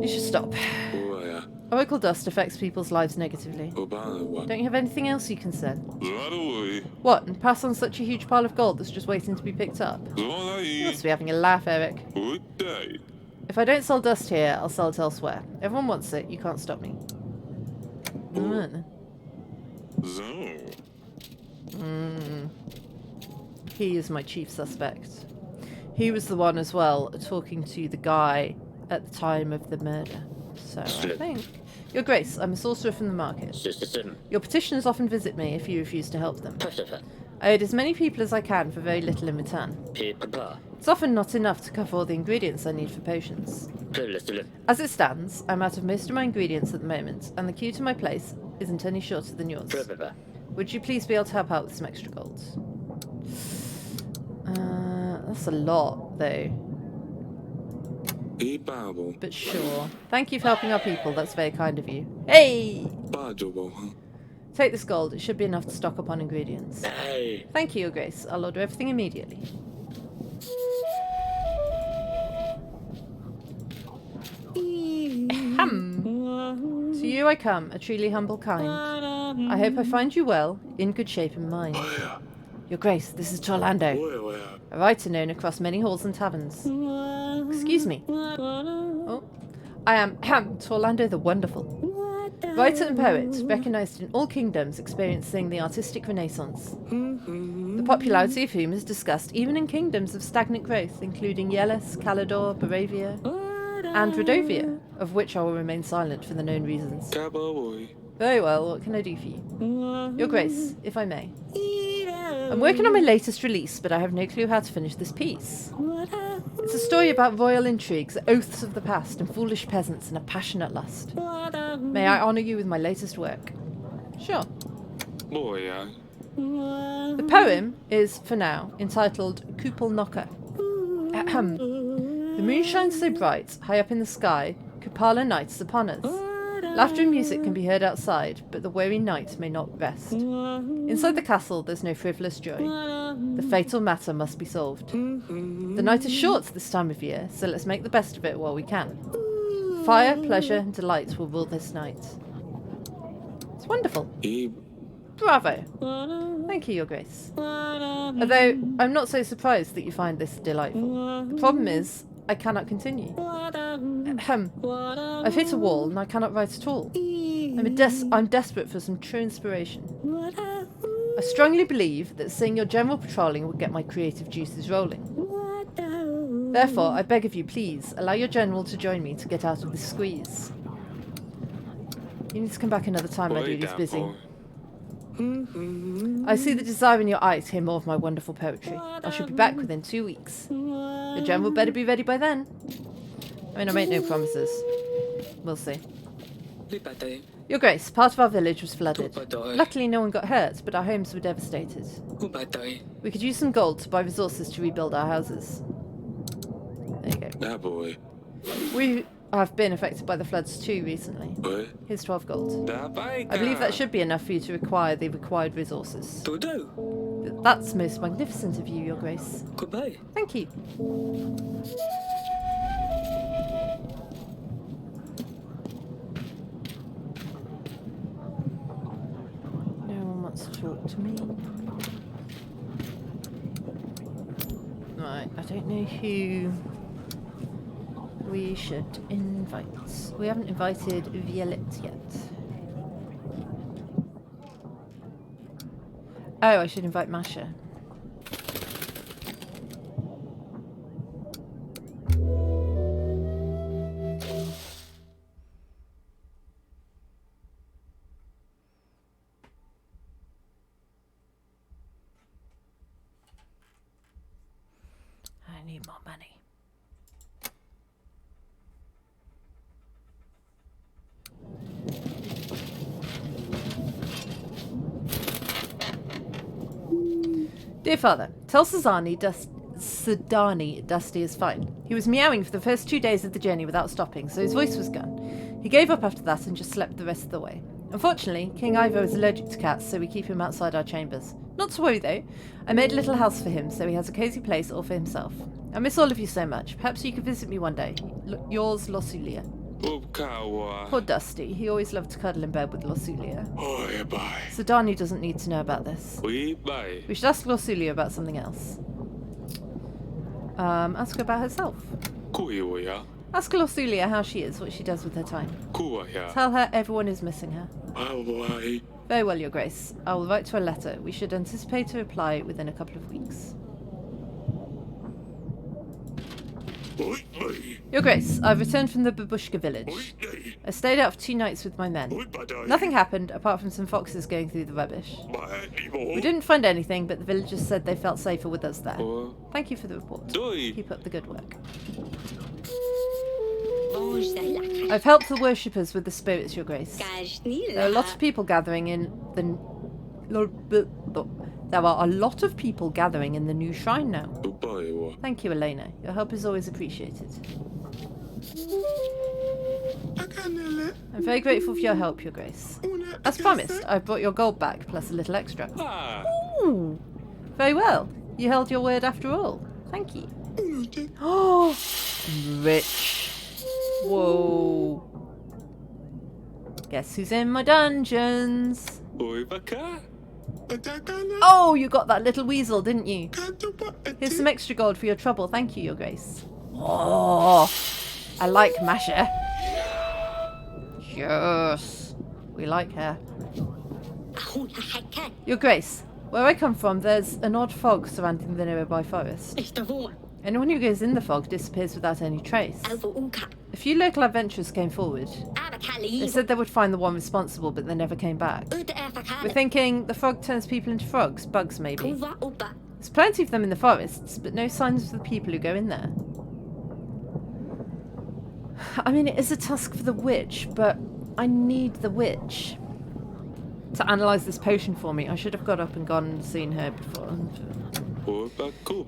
You should stop. Oya. Oracle dust affects people's lives negatively. Uba. Don't you have anything else you can sell? Zadu. What, and pass on such a huge pile of gold that's just waiting to be picked up? You Zoi. must be having a laugh, Eric. What day? If I don't sell dust here, I'll sell it elsewhere. Everyone wants it, you can't stop me. Mm. Zo. He is my chief suspect. He was the one as well talking to the guy at the time of the murder. So I think... Your Grace, I'm a sorcerer from the market. Your petitioners often visit me if you refuse to help them. I aid as many people as I can for very little in return. It's often not enough to cover all the ingredients I need for potions. As it stands, I'm out of most of my ingredients at the moment, and the queue to my place isn't any shorter than yours. Would you please be able to help out with some extra gold? That's a lot, though. Ibabo. But sure. Thank you for helping our people. That's very kind of you. Hey! Bajobo. Take this gold. It should be enough to stock up on ingredients. Thank you, Your Grace. I'll order everything immediately. Ahem. To you I come, a truly humble kind. I hope I find you well, in good shape and mind. Oya. Your Grace, this is Torlando, Oya. a writer known across many halls and taverns. Excuse me. Oh, I am Torlando the Wonderful, writer and poet, recognised in all kingdoms experiencing the artistic renaissance. The popularity of whom is discussed even in kingdoms of stagnant growth, including Yelis, Calidor, Barovia, and Rodovia, of which I will remain silent for the known reasons. Cowboy. Very well, what can I do for you? Your Grace, if I may. I'm working on my latest release, but I have no clue how to finish this piece. It's a story about royal intrigues, oaths of the past, and foolish peasants in a passionate lust. May I honour you with my latest work? Sure. Boya. The poem is, for now, entitled Kupal Knocker. Ahem. The moon shines so bright, high up in the sky, Kupala night is upon us. Laughter and music can be heard outside, but the weary night may not rest. Inside the castle there's no frivolous joy. The fatal matter must be solved. The night is short this time of year, so let's make the best of it while we can. Fire, pleasure and delight will rule this night. It's wonderful. Bravo. Thank you, Your Grace. Although, I'm not so surprised that you find this delightful. The problem is, I cannot continue. I've hit a wall and I cannot write at all. I'm desperate for some true inspiration. I strongly believe that seeing your general patrolling will get my creative juices rolling. Therefore, I beg of you, please, allow your general to join me to get out of this squeeze. You need to come back another time, my dude is busy. I see the desire in your eyes to hear more of my wonderful poetry. I shall be back within 2 weeks. The general better be ready by then. I mean, I make no promises. We'll see. Your Grace, part of our village was flooded. Luckily no one got hurt, but our homes were devastated. We could use some gold to buy resources to rebuild our houses. There you go. That boy. We have been affected by the floods too recently. What? Here's 12 gold. I I believe that should be enough for you to acquire the required resources. That's most magnificent of you, Your Grace. Goodbye. Thank you. No one wants to talk to me. Right, I don't know who we should invite. We haven't invited Violette yet. Oh, I should invite Masha. I need more money. Dear Father, tell Sadani Dusty is fine. He was meowing for the first 2 days of the journey without stopping, so his voice was gone. He gave up after that and just slept the rest of the way. Unfortunately, King Ivo is allergic to cats, so we keep him outside our chambers. Not to worry though. I made a little house for him, so he has a cosy place all for himself. I miss all of you so much. Perhaps you could visit me one day. Yours, Losulia. Poor Dusty. He always loved to cuddle in bed with Losulia. Oh, bye. Sadani doesn't need to know about this. Bye. We should ask Losulia about something else. Ask her about herself. Ask Losulia how she is, what she does with her time. Tell her everyone is missing her. Very well, Your Grace. I will write to her letter. We should anticipate a reply within a couple of weeks. Your Grace, I've returned from the Babushka village. I stayed out for 2 nights with my men. Nothing happened, apart from some foxes going through the rubbish. We didn't find anything, but the villagers said they felt safer with us there. Thank you for the report. Keep up the good work. I've helped the worshippers with the spirits, Your Grace. There are a lot of people gathering in the... There are a lot of people gathering in the new shrine now. Thank you, Elena. Your help is always appreciated. I'm very grateful for your help, Your Grace. As promised, I've brought your gold back, plus a little extra. Ooh, very well. You held your word after all. Thank you. Oh, rich. Whoa. Guess who's in my dungeons? Oh, you got that little weasel, didn't you? Here's some extra gold for your trouble. Thank you, Your Grace. Oh, I like Masha. Yes, we like her. Your Grace, where I come from, there's an odd fog surrounding the nearby forest. Anyone who goes in the fog disappears without any trace. A few local adventurers came forward. They said they would find the one responsible, but they never came back. We're thinking the fog turns people into frogs, bugs maybe. There's plenty of them in the forests, but no signs of the people who go in there. I mean, it is a task for the witch, but I need the witch to analyse this potion for me. I should have got up and gone and seen her before.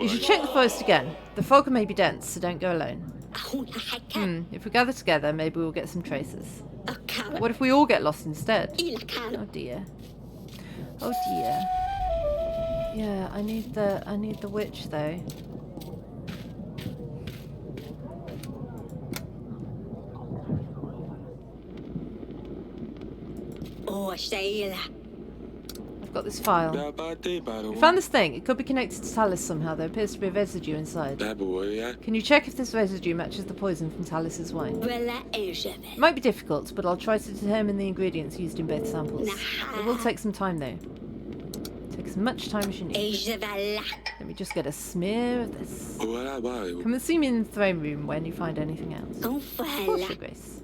You should check the forest again. The fog may be dense, so don't go alone. If we gather together, maybe we'll get some traces. What if we all get lost instead? Oh dear. Oh dear. Yeah, I need the witch though. I've got this file. We found this thing. It could be connected to Talus somehow. There appears to be a residue inside. Can you check if this residue matches the poison from Talus's wine? It might be difficult, but I'll try to determine the ingredients used in both samples. It will take some time though. Take as much time as you need. Let me just get a smear of this. Come and see me in the throne room when you find anything else. Of course, Your Grace.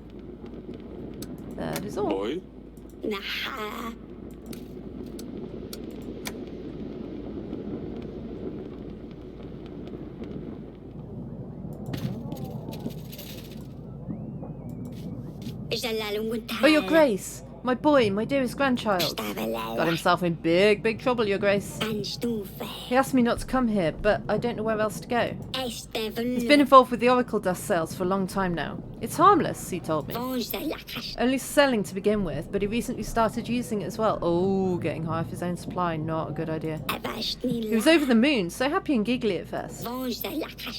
That is all. Oh, Your Grace! My boy, my dearest grandchild. Got himself in big trouble, Your Grace. He asked me not to come here, but I don't know where else to go. He's been involved with the Oracle dust sales for a long time now. It's harmless, he told me. Only selling to begin with, but he recently started using it as well. Oh, getting high off his own supply, not a good idea. He was over the moon, so happy and giggly at first.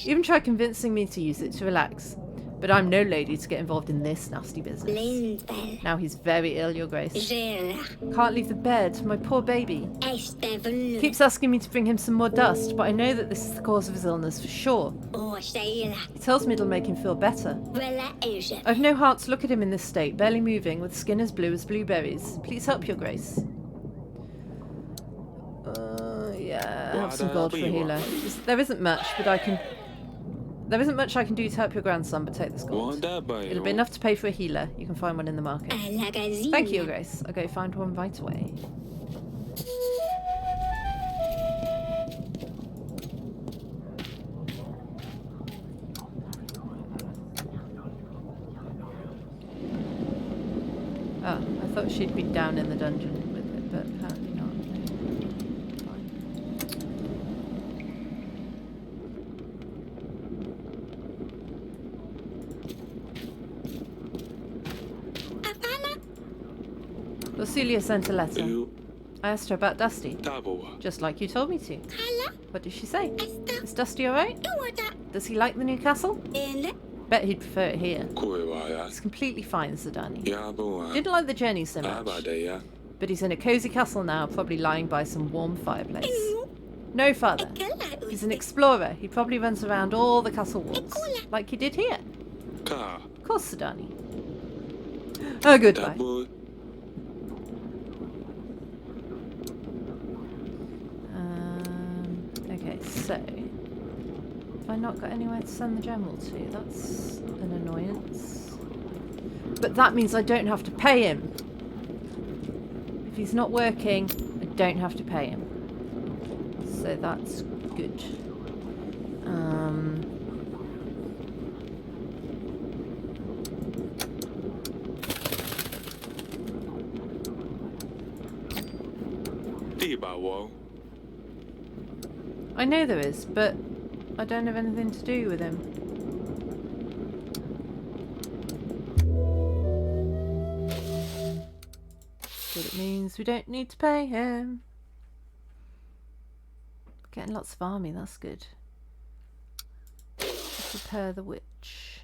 Even tried convincing me to use it to relax. But I'm no lady to get involved in this nasty business. Now he's very ill, Your Grace. Can't leave the bed, my poor baby. Keeps asking me to bring him some more dust, but I know that this is the cause of his illness for sure. He tells me it'll make him feel better. I've no heart to look at him in this state, barely moving, with skin as blue as blueberries. Please help, Your Grace. Yeah, have some gold for a healer. There isn't much, but I can... There isn't much I can do to help your grandson, but take this gold. It'll be enough to pay for a healer. You can find one in the market. Thank you, Your Grace. I'll go find one right away. Oh, I thought she'd be down in the dungeon with it, but apparently not. Fine. Lucilia sent a letter. I asked her about Dusty, just like you told me to. What did she say? Is Dusty alright? Does he like the new castle? Bet he'd prefer it here. He's completely fine, Zidani. Didn't like the journey so much. But he's in a cozy castle now, probably lying by some warm fireplace. No, Father. He's an explorer. He probably runs around all the castle walls, like he did here. Of course, Zidani. Oh, goodbye. Okay, so have I not got anywhere to send the general to? That's an annoyance. But that means I don't have to pay him. If he's not working, I don't have to pay him. So that's good. I know there is, but I don't have anything to do with him. But it means we don't need to pay him. Getting lots of army, that's good. Prepare the witch.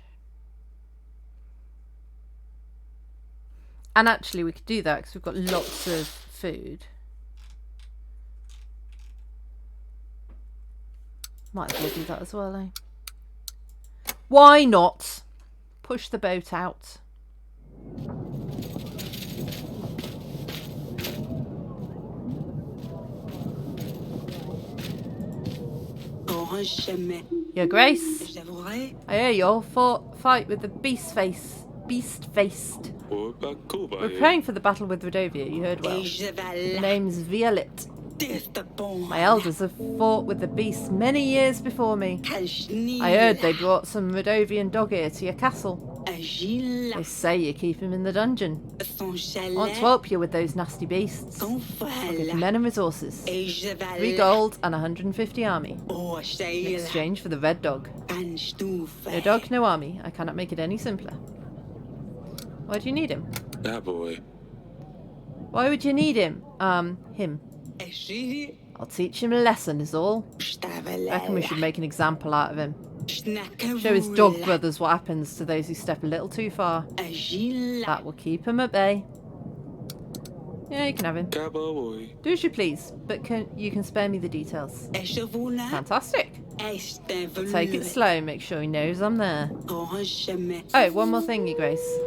And actually we could do that because we've got lots of food. Might as well do that as well, eh? Why not? Push the boat out. Your Grace, I hear you all fight with the beast-faced. We're preparing for the battle with Rodovia, you heard well. The name's Violet. My elders have fought with the beasts many years before me. I heard they brought some Rodovian dog ear to your castle. They say you keep him in the dungeon. I want to help you with those nasty beasts. I'll give men and resources. 3 gold and 150 army. In exchange for the red dog. No dog, no army. I cannot make it any simpler. Why do you need him? That boy. Why would you need him? Him. I'll teach him a lesson is all. I reckon we should make an example out of him. Show his dog brothers what happens to those who step a little too far. That will keep him at bay. Yeah, you can have him. Do as you please, but you can spare me the details. Fantastic. Take it slow, make sure he knows I'm there. Oh, one more thing, Your Grace.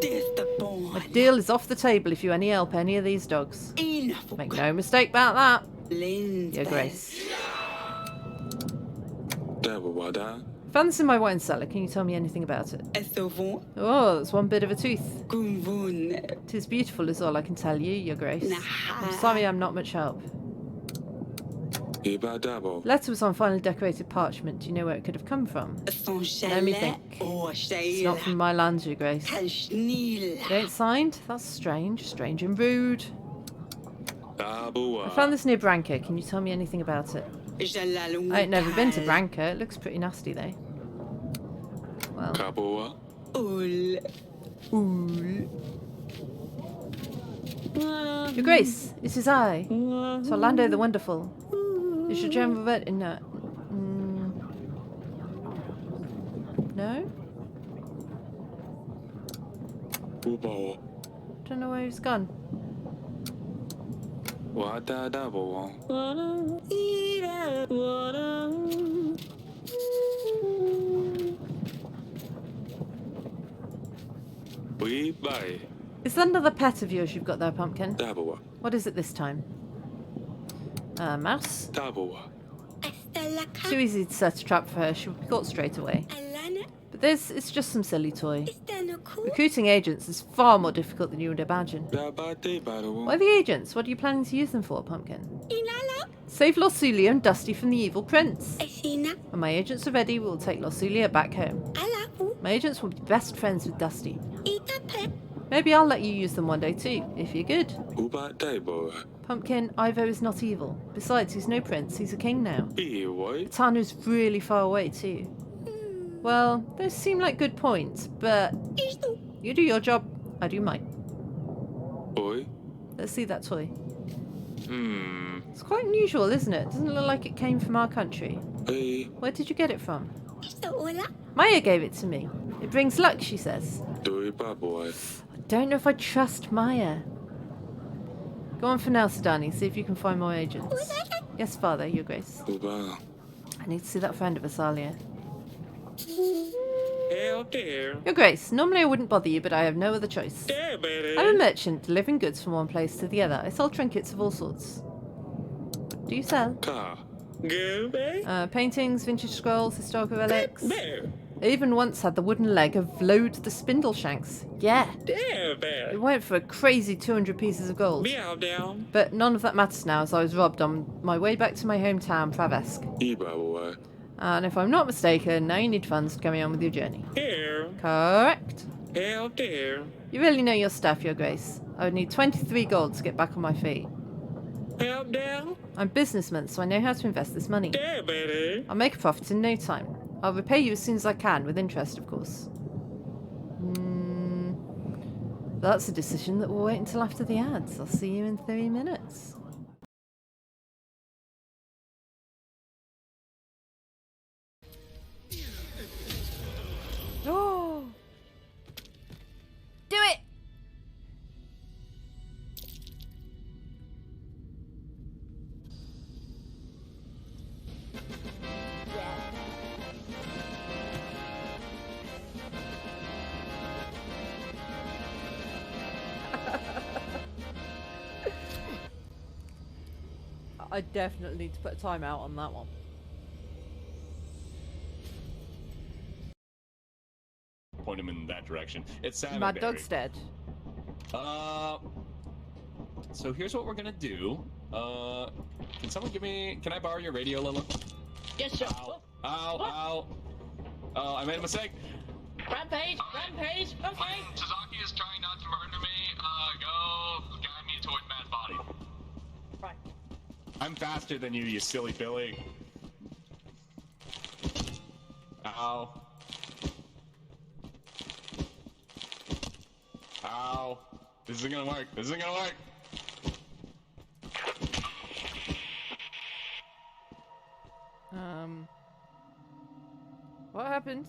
My deal is off the table if you help any of these dogs. Make no mistake about that. Your Grace. Found this in my wine cellar. Can you tell me anything about it? Oh, that's one bit of a tooth. 'Tis beautiful is all I can tell you, Your Grace. I'm sorry I'm not much help. Iba dabo. The letter was on finely decorated parchment. Do you know where it could have come from? Son Let me chalet think. au It's not from Sheila. my lands, Your Grace. Chenille. Date signed? That's strange. Strange and rude. Dabua. I found this near Branca. Can you tell me anything about it? Jalal I ain't never been to Moutal. Branca. It looks pretty nasty, though. Well, Kabua. Oul. Your Grace, it is I, Sir Orlando the Wonderful. Is your general vet in that? No? Ubao. Don't know where he's gone. Wada dabo. We buy. Is that another pet of yours you've got there, Pumpkin? Dabua. What is it this time? Mouse? Dabua. Estelaka. Too easy to set a trap for her. She'll be caught straight away. Alana. But this, it's just some silly toy. Estanoku. Recruiting agents is far more difficult than you would imagine. Dabate bado. Why the agents? What are you planning to use them for, Pumpkin? Inala. Save Lorsulia and Dusty from the evil prince. Esina. When my agents are ready, we'll take Lorsulia back home. Alaku. My agents will be best friends with Dusty. Itape. Maybe I'll let you use them one day too, if you're good. Uba dabo. Pumpkin, Ivo is not evil. Besides, he's no prince, he's a king now. Be white. Tana's really far away too. Well, those seem like good points, but Isto. you do your job, I do mine. Boy. Let's see that toy. It's quite unusual, isn't it? Doesn't look like it came from our country. Hey. Where did you get it from? Isto ola. Maya gave it to me. It brings luck, she says. Do boy. I don't know if I trust Maya. Go on for now, Sidani. See if you can find more agents. Yes, Father, Your Grace. Uba. I need to see that friend of Asalia. Hell there. Your Grace, normally I wouldn't bother you, but I have no other choice. Yeah, baby. I'm a merchant, delivering goods from one place to the other. I sell trinkets of all sorts. What do you sell? Car. Good, baby. Paintings, vintage scrolls, historical relics. Bear. I even once had the wooden leg of Lode the Spindleshanks. Yeah, Yeah, bear. it went for a crazy 200 pieces of gold. Meow down. But none of that matters now, as I was robbed on my way back to my hometown, Pravesk. Iba boy. And if I'm not mistaken, now you need funds to carry on with your journey. Here. Correct. Hell there. You really know your stuff, Your Grace. I would need 23 gold to get back on my feet. Hell down. I'm a businessman, so I know how to invest this money. Yeah, baby. I'll make a profit in no time. I'll repay you as soon as I can, with interest, of course. That's a decision that will wait until after the ads. I'll see you in 3 minutes. Oh! Do it! I definitely need to put a timeout on that one. Point him in that direction. It's Mad Salmonberry. Dog's dead. So here's what we're gonna do. Can someone give me? Can I borrow your radio, Lila? Yes, sir. Ow! Ow! Ow! Oh, I made a mistake. Rampage! Rampage! Okay! Sasaki is trying not to murder me. Go guide me toward Matt's body. Right. I'm faster than you silly Billy. Ow. Ow. This isn't gonna work. This isn't gonna work. What happens?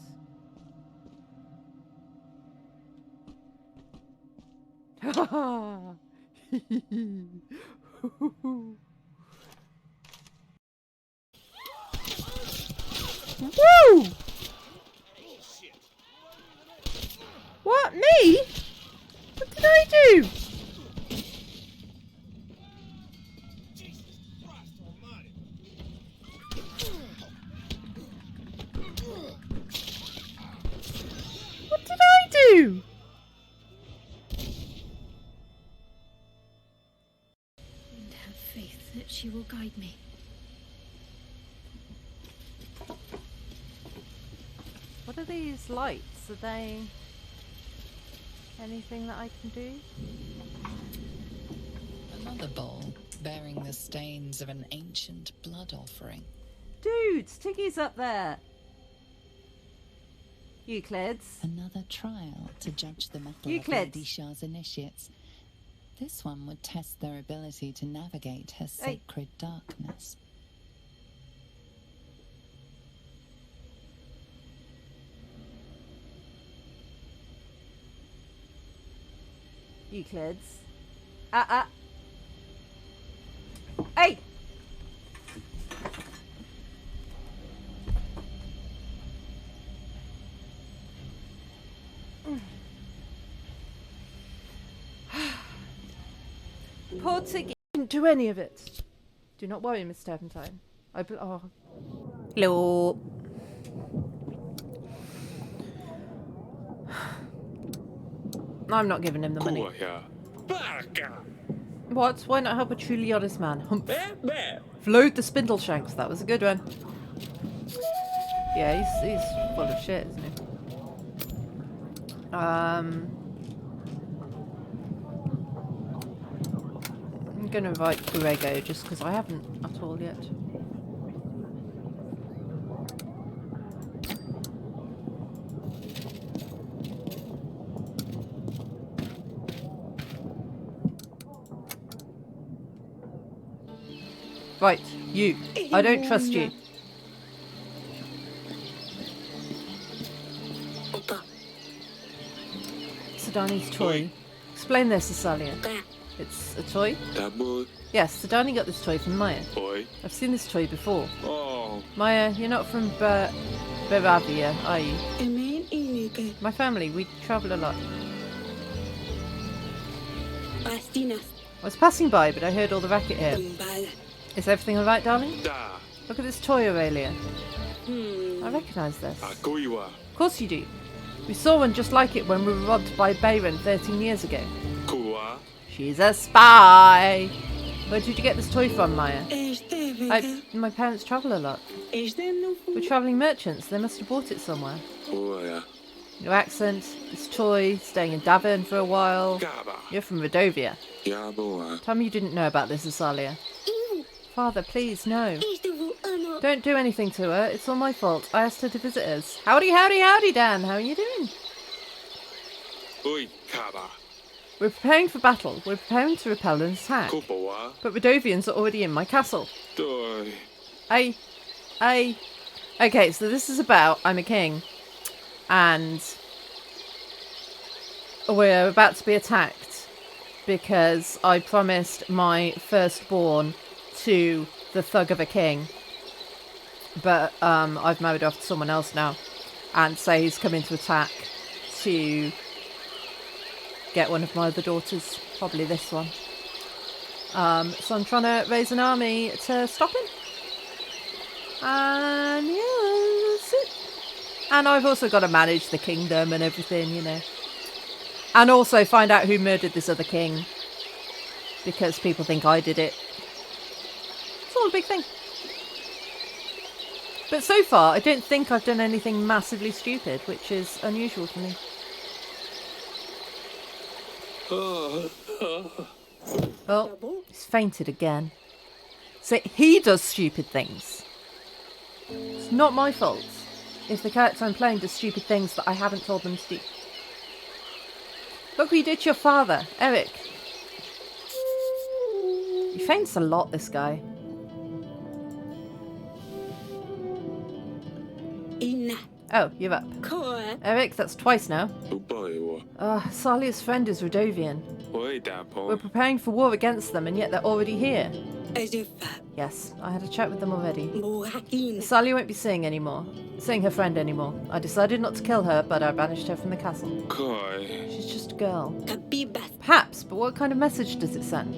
Woo! What, me? What did I do? What did I do? And have faith that she will guide me. are these lights? Are they anything that I can do? Another bowl bearing the stains of an ancient blood offering. Dudes, Tiggy's up there. Euclids. Another trial to judge the mettle Euclid. of Lady Shah's initiates. This one would test their ability to navigate her Hey. sacred darkness. Euclids. Hey! Poor Tiggy didn't do any of it. Do not worry, Miss Turpentine. Oh. Hello. I'm not giving him the money. Kuya. Baka. What? Why not help a truly honest man? Humph. Float the spindle shanks. That was a good one. Yeah, he's full of shit, isn't he? I'm gonna invite Kurego just because I haven't at all yet. Right, you. I don't trust you. Opa. Sidani's toy. Explain this, Asalia. Ka. It's a toy? Tamu. Yes, Sidani got this toy from Maya. Oi. I've seen this toy before. Oh. Maya, you're not from Bavaria, are you? Amen inike. My family, we travel a lot. Pastinas. I was passing by, but I heard all the racket here. Tumbala. Is everything alright, darling? Da. Look at this toy, Aurelia. Hmm. I recognise this. Akuiwa. Of course you do. We saw one just like it when we were robbed by Bayron 13 years ago. Kua. She's a spy! Where did you get this toy from, Maya? Este venga. My parents travel a lot. Este no We're travelling merchants. They must have bought it somewhere. Kuya. Your accent, this toy, staying in Davern for a while. Gaba. You're from Rodovia. Yabua. Tell me you didn't know about this, Asalia. Iu. Father, please, no. Este vu ano. Don't do anything to her. It's all my fault. I asked her to visit us. Howdy, howdy, howdy, Dan. How are you doing? Oi. Kaba. We're preparing for battle. We're preparing to repel an attack. Kupawa. But Rodovians are already in my castle. Doi. Okay, so this is about I'm a king. And we're about to be attacked because I promised my firstborn to the thug of a king. But I've married off to someone else now. And so he's coming to attack to get one of my other daughters. Probably this one. So I'm trying to raise an army to stop him. And yeah, that's it. And I've also got to manage the kingdom and everything, you know. And also find out who murdered this other king. Because people think I did it. It's all a big thing. But so far, I don't think I've done anything massively stupid, which is unusual for me. Oh, he's fainted again. So he does stupid things. It's not my fault if the character I'm playing does stupid things that I haven't told them to do. Look what you did to your father, Eric. He faints a lot, this guy. Ina. Oh, you're up. Koa. Eric, that's twice now. Upaiwa. Salia's friend is Rodovian. Oi. We're Dapo. preparing for war against them, and yet they're already here. Azufa. Yes, I had a chat with them already. Buhakin. Sally won't be seeing her friend anymore. I decided not to kill her, but I banished her from the castle. Koi. She's just a girl. Kabibas. Perhaps, but what kind of message does it send?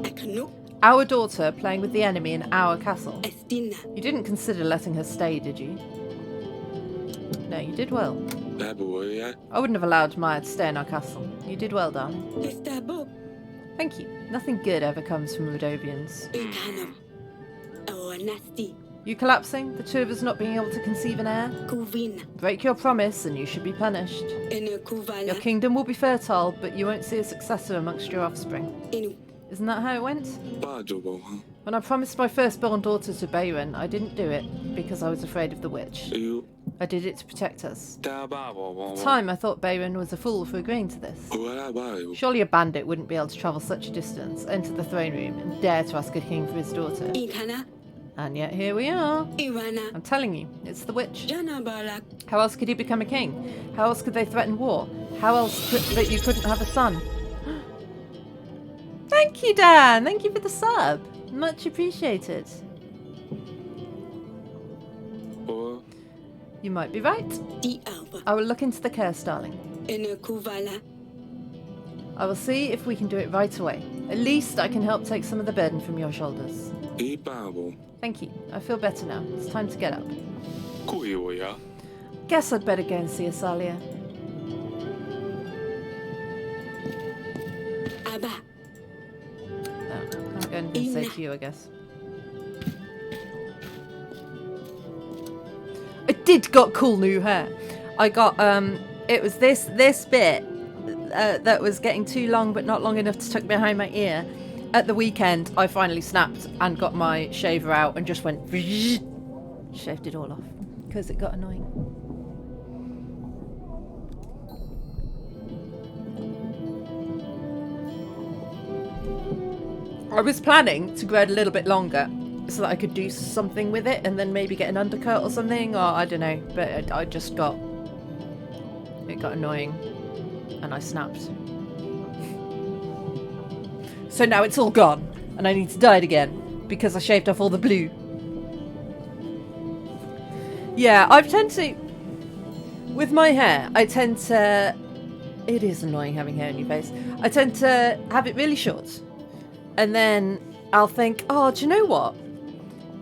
Akano. Our daughter playing with the enemy in our castle. Estina. You didn't consider letting her stay, did you? No, you did well. Dabuya. I wouldn't have allowed Maya to stay in our castle. You did well, darling. Estabo. Thank you. Nothing good ever comes from Rodovians. Ikano. Oh, nasty. You collapsing? The two of us not being able to conceive an heir? Kuvina. Break your promise and you should be punished. Ene Your kuvala. kingdom will be fertile, but you won't see a successor amongst your offspring. Inu. Isn't that how it went? Bajobo, huh? When I promised my firstborn daughter to Bayron, I didn't do it because I was afraid of the witch. You. I did it to protect us. Da babo. At the time, I thought Bayron was a fool for agreeing to this. Surely a bandit wouldn't be able to travel such a distance, enter the throne room, and dare to ask a king for his daughter. Inkana. And yet here we are. Iwana. I'm telling you, it's the witch. Jana balak. How else could he become a king? How else could they threaten war? How else that you couldn't have a son? Thank you, Dan. Thank you for the sub. Much appreciated. Or You might be right. Di alba. I will look into the curse, darling. Ene kuvala. I will see if we can do it right away. At least I can help take some of the burden from your shoulders. E babo. Thank you. I feel better now. It's time to get up. Kuyoya. Guess I'd better go and see Asalia. Aba. I'm going to say to you, I guess. I did got cool new hair. I got it was this bit that was getting too long but not long enough to tuck behind my ear. At the weekend, I finally snapped and got my shaver out and just went shaved it all off because it got annoying. I was planning to grow it a little bit longer so that I could do something with it and then maybe get an undercut or something, or I don't know, but it got annoying and I snapped. So now it's all gone and I need to dye it again because I shaved off all the blue. Yeah, with my hair, it is annoying having hair on your face. I tend to have it really short. And then I'll think, oh, do you know what?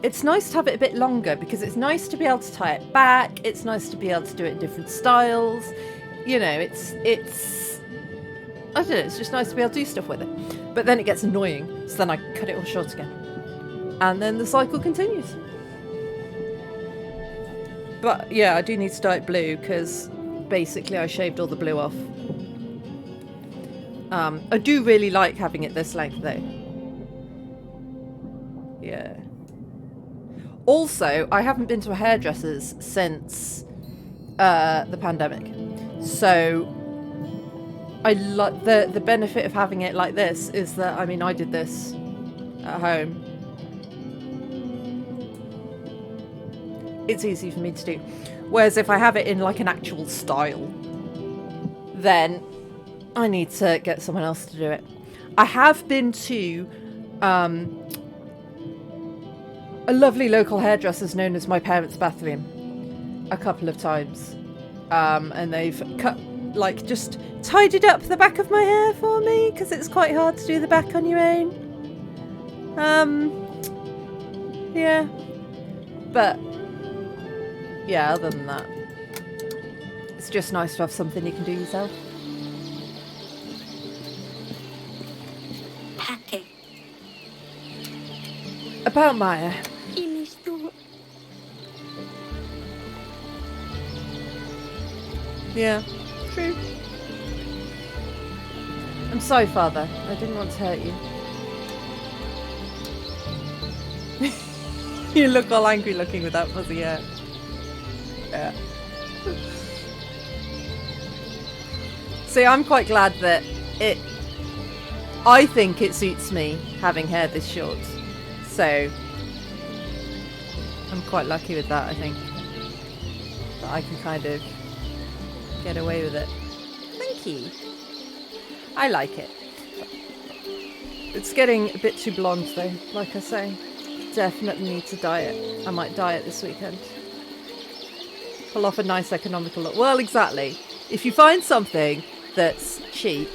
It's nice to have it a bit longer because it's nice to be able to tie it back. It's nice to be able to do it in different styles. You know, it's I don't know, it's just nice to be able to do stuff with it. But then it gets annoying, so then I cut it all short again. And then the cycle continues. But yeah, I do need to dye it blue because basically I shaved all the blue off. I do really like having it this length though. Yeah. Also, I haven't been to a hairdresser's since the pandemic. So I like the benefit of having it like this is that, I mean, I did this at home. It's easy for me to do. Whereas if I have it in like an actual style, then I need to get someone else to do it. I have been to a lovely local hairdresser's known as My Parents' Bathroom a couple of times. And they've just tidied up the back of my hair for me because it's quite hard to do the back on your own. Yeah. But yeah, other than that, it's just nice to have something you can do yourself. Hake. About Maya. Inistu. Yeah, true. I'm sorry, Father. I didn't want to hurt you. You look all angry looking with that fuzzy hair. Yeah. See, I'm quite glad that I think it suits me having hair this short. So I'm quite lucky with that, I think. That I can kind of get away with it. Thank you. I like it. It's getting a bit too blonde though, like I say. Definitely need to dye it. I might dye it this weekend. Pull off a nice economical look. Well, exactly. If you find something that's cheap,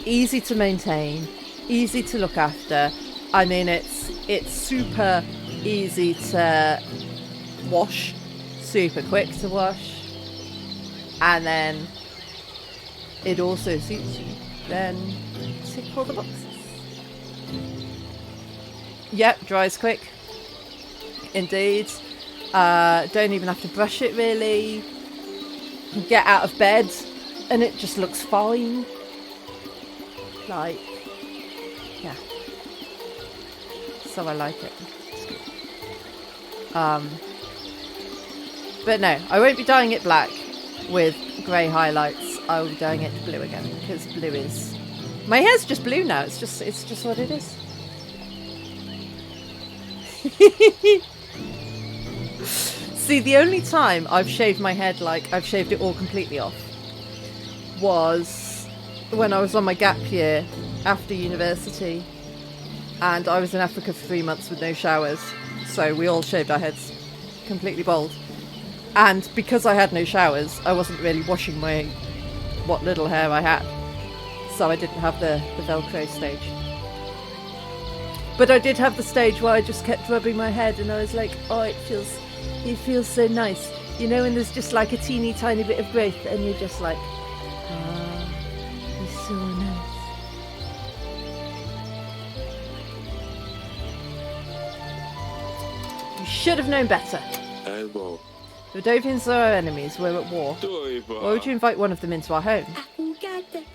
easy to maintain, easy to look after, I mean, it's super easy to wash, super quick to wash, and then it also suits you, then tick all the boxes. Yep, dries quick. Indeed. Don't even have to brush it really. You can get out of bed and it just looks fine. Like, yeah. So I like it. It's good. But no, I won't be dyeing it black with grey highlights. I will be dyeing it blue again because blue is. My hair's just blue now. It's just what it is. See, the only time I've shaved my head, like I've shaved it all completely off, was when I was on my gap year after university, and I was in Africa for 3 months with no showers, so we all shaved our heads completely bald. And because I had no showers, I wasn't really washing what little hair I had, so I didn't have the Velcro stage. But I did have the stage where I just kept rubbing my head and I was like, oh, it feels so nice. You know, when there's just like a teeny tiny bit of growth and you're just like, ah, it's so nice. You should have known better. Elbow. The Dovians are our enemies, we're at war. Why would you invite one of them into our home? Ahugada.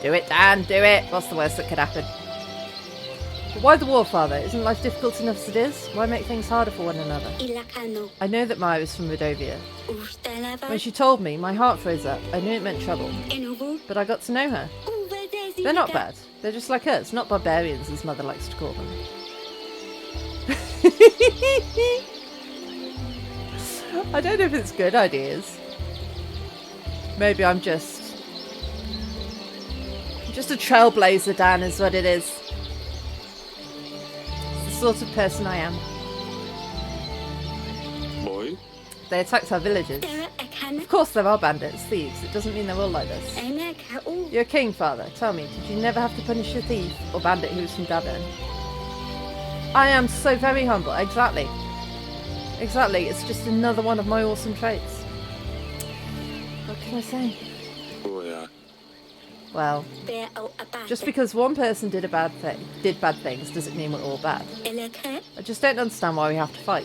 Do it, Dan, do it! What's the worst that could happen? But why the war, Father? Isn't life difficult enough as it is? Why make things harder for one another? Ilakano. I know that Maya was from Rodovia. Ustalava. When she told me, my heart froze up. I knew it meant trouble. Enugu. But I got to know her. Uvadesi. They're not bad. They're just like us, not barbarians, as Mother likes to call them. I don't know if it's good ideas. Maybe I'm just a trailblazer, Dan, is what it is. It's the sort of person I am. Boy. They attacked our villages. Tara akana. Of course there are bandits, thieves. It doesn't mean they're all like this. Enakau. You're a king, Father. Tell me, did you never have to punish a thief or bandit who was from Davern? I am so very humble. Exactly. Exactly. It's just another one of my awesome traits. What can I say? Oh yeah. Well, Bear o abata. just because one person did bad things doesn't mean we're all bad. Elaka. I just don't understand why we have to fight.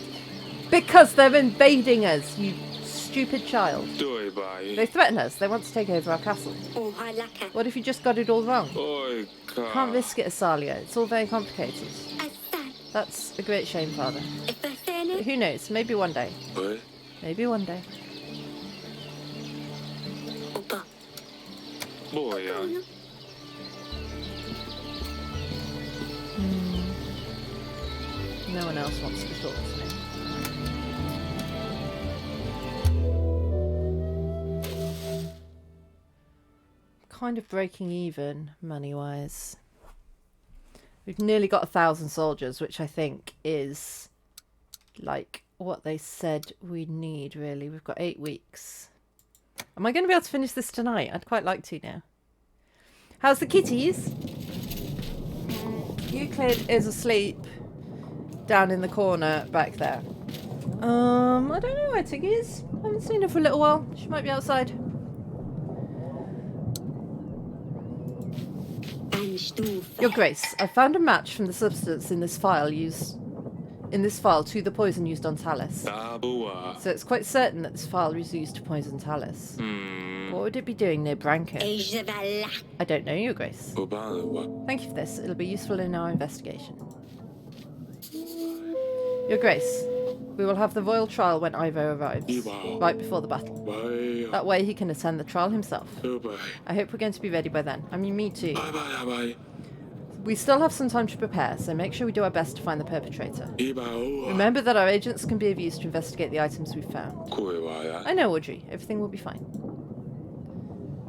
Because they're invading us, you stupid child. Doi bye. They threaten us. They want to take over our castle. Ohalaka. What if you just got it all wrong? Oi Can't risk it, Asalia. It's all very complicated. Asan. That's a great shame, Father. But Efasene. who knows? Maybe one day. Boy. Maybe one day. Opa. Boy yeah. No one else wants to talk to me. Kind of breaking even, money-wise. We've nearly got 1,000 soldiers, which I think is like what they said we need, really. We've got 8 weeks. Am I going to be able to finish this tonight? I'd quite like to now. How's the kitties? Euclid is asleep down in the corner back there. I don't know where Tiggy is. I haven't seen her for a little while. She might be outside. Anstufa. Your Grace, I found a match from the substance in this file to the poison used on Talus. Tabua. So it's quite certain that this file was used to poison Talus. What would it be doing near Branca? Ejavala. I don't know, Your Grace. Obanawa. Thank you for this. It'll be useful in our investigation. Your Grace, we will have the royal trial when Ivo arrives, right before the battle. Bye. That way he can attend the trial himself. Bye. I hope we're going to be ready by then. I mean, me too. Bye bye bye. We still have some time to prepare, so make sure we do our best to find the perpetrator. Iba Remember that our agents can be of use to investigate the items we've found. Koe I know, Audrey. Everything will be fine.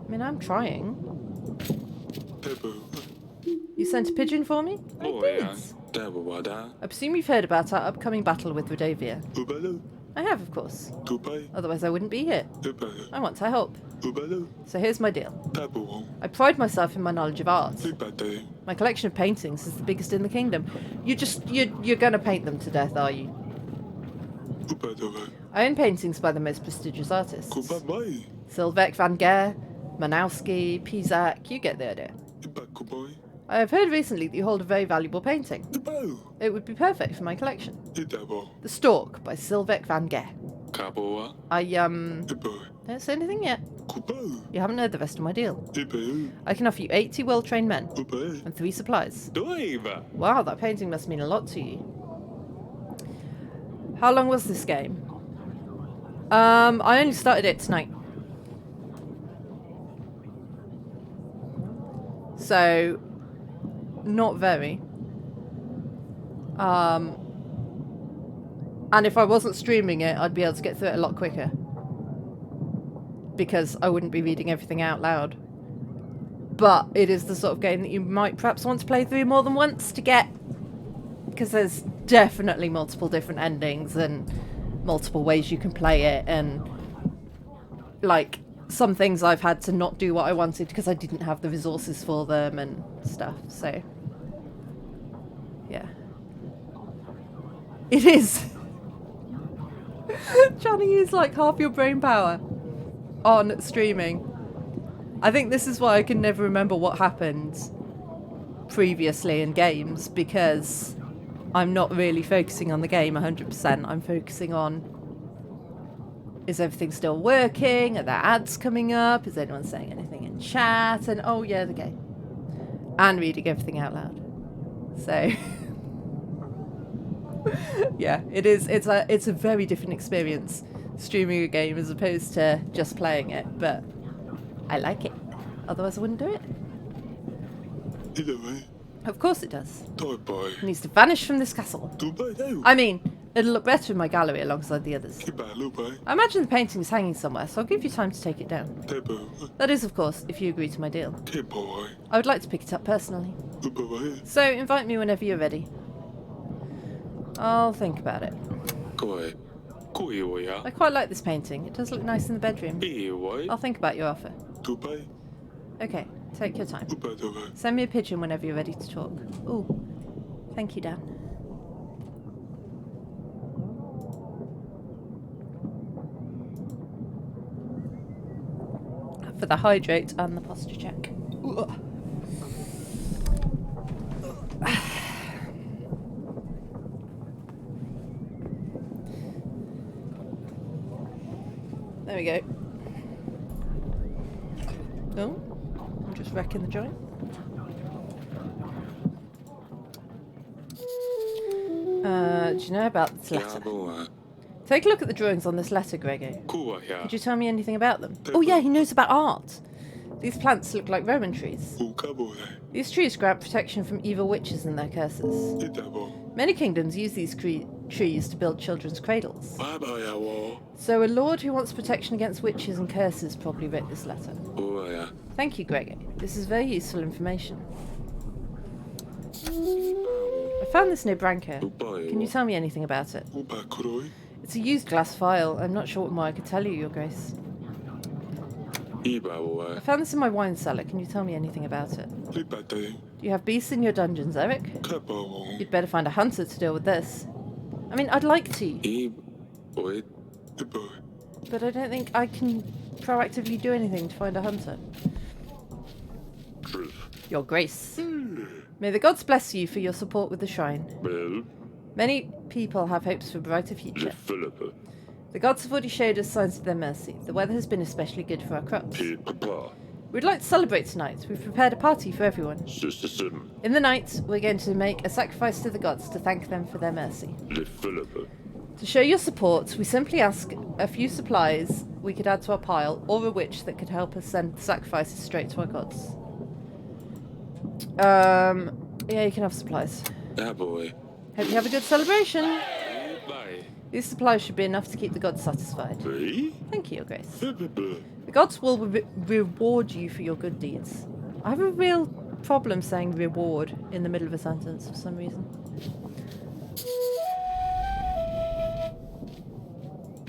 I mean, I'm trying. You sent a pigeon for me? I did. I presume you've heard about our upcoming battle with Rodovia. I have, of course. Otherwise I wouldn't be here. I want to help. So here's my deal. I pride myself in my knowledge of art. My collection of paintings is the biggest in the kingdom. You're gonna paint them to death, are you? I own paintings by the most prestigious artists. Sylvek van Geer, Manowski, Pizak, you get the idea. I have heard recently that you hold a very valuable painting. Kubo. It would be perfect for my collection. Idabo. The Stork by Sylvek van Gogh. Kaboa. I, Ibo. don't say anything yet. Kubo. You haven't heard the rest of my deal. Ibo. I can offer you 80 well-trained men Kubo. and 3 supplies. Doiva. Wow, that painting must mean a lot to you. How long was this game? I only started it tonight. So, not very. And if I wasn't streaming it, I'd be able to get through it a lot quicker. Because I wouldn't be reading everything out loud. But it is the sort of game that you might perhaps want to play through more than once to get... Because there's definitely multiple different endings and multiple ways you can play it. And, like, some things I've had to not do what I wanted because I didn't have the resources for them and stuff. So, yeah. It is. Trying to use, like, half your brain power on streaming. I think this is why I can never remember what happened previously in games, because I'm not really focusing on the game 100%. I'm focusing on, is everything still working? Are there ads coming up? Is anyone saying anything in chat? And oh yeah, the game. And reading everything out loud. So yeah, it's a very different experience streaming a game as opposed to just playing it, but I like it. Otherwise I wouldn't do it. Idabo. Of course it does. Toibo. It needs to vanish from this castle. Dubai. I mean, it'll look better in my gallery alongside the others. Kibalubai. I imagine the painting is hanging somewhere, so I'll give you time to take it down. Tebo. That is, of course, if you agree to my deal. Kiboy. I would like to pick it up personally. Uboy. So invite me whenever you're ready. I'll think about it. Koi. Kuioya. I quite like this painting. It does look nice in the bedroom. Iwai. I'll think about your offer. Dubai. Okay, take your time. Ubadoba. Send me a pigeon whenever you're ready to talk. Ooh, thank you, Dan. For the hydrate and the posture check. Ooh. There we go. Oh, I'm just wrecking the joint. Do you know about this letter? Yaboa. Take a look at the drawings on this letter, Gregor. Kuaya. Could you tell me anything about them? Oh yeah, he knows about art. These plants look like Roman trees. Ukaboy. These trees grant protection from evil witches and their curses. Idabo. Many kingdoms use these trees to build children's cradles. Babayawo. So a lord who wants protection against witches and curses probably wrote this letter. Uaya. Thank you, Gregor. This is very useful information. I found this near Branca. Can you tell me anything about it? Ubakuroi. It's a used glass vial. I'm not sure what more I could tell you, Your Grace. I Ibawa. found this in my wine cellar. Can you tell me anything about it? Libate. Do you have beasts in your dungeons, Eric? Kabawo. You'd better find a hunter to deal with this. I mean, I'd like to, Iboy. Iboy. but I don't think I can proactively do anything to find a hunter. Truth. Your Grace. May the gods bless you for your support with the shrine. Well. Many people have hopes for a brighter future. Philippa. The gods have already showed us signs of their mercy. The weather has been especially good for our crops. Papa. We'd like to celebrate tonight. We've prepared a party for everyone. Sister Sim. In the night, we're going to make a sacrifice to the gods to thank them for their mercy. Philippa. To show your support, we simply ask a few supplies we could add to our pile, or a witch that could help us send sacrifices straight to our gods. Yeah, you can have supplies. That boy. Hope you have a good celebration. Bye. These supplies should be enough to keep the gods satisfied. Bye. Thank you, Your Grace. Philippa. The gods will reward you for your good deeds. I have a real problem saying reward in the middle of a sentence for some reason.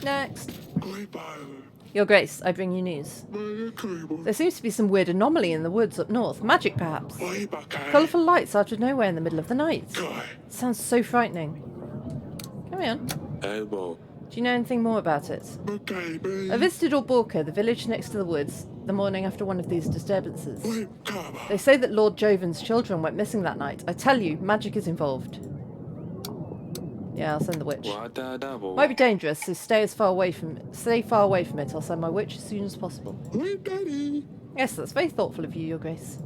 Next. Your Grace, I bring you news. There seems to be some weird anomaly in the woods up north. Magic, perhaps. Colourful lights out of nowhere in the middle of the night. It sounds so frightening. Carry on. Elbow. Do you know anything more about it? I visited Orborca, the village next to the woods. the morning after one of these disturbances. Wait, Kaba. They say that Lord Joven's children went missing that night. I tell you, magic is involved. Yeah, I'll send the witch. Wada double. Might be dangerous, so stay far away from it. I'll send my witch as soon as possible. Wait, Daddy. Yes, that's very thoughtful of you, Your Grace.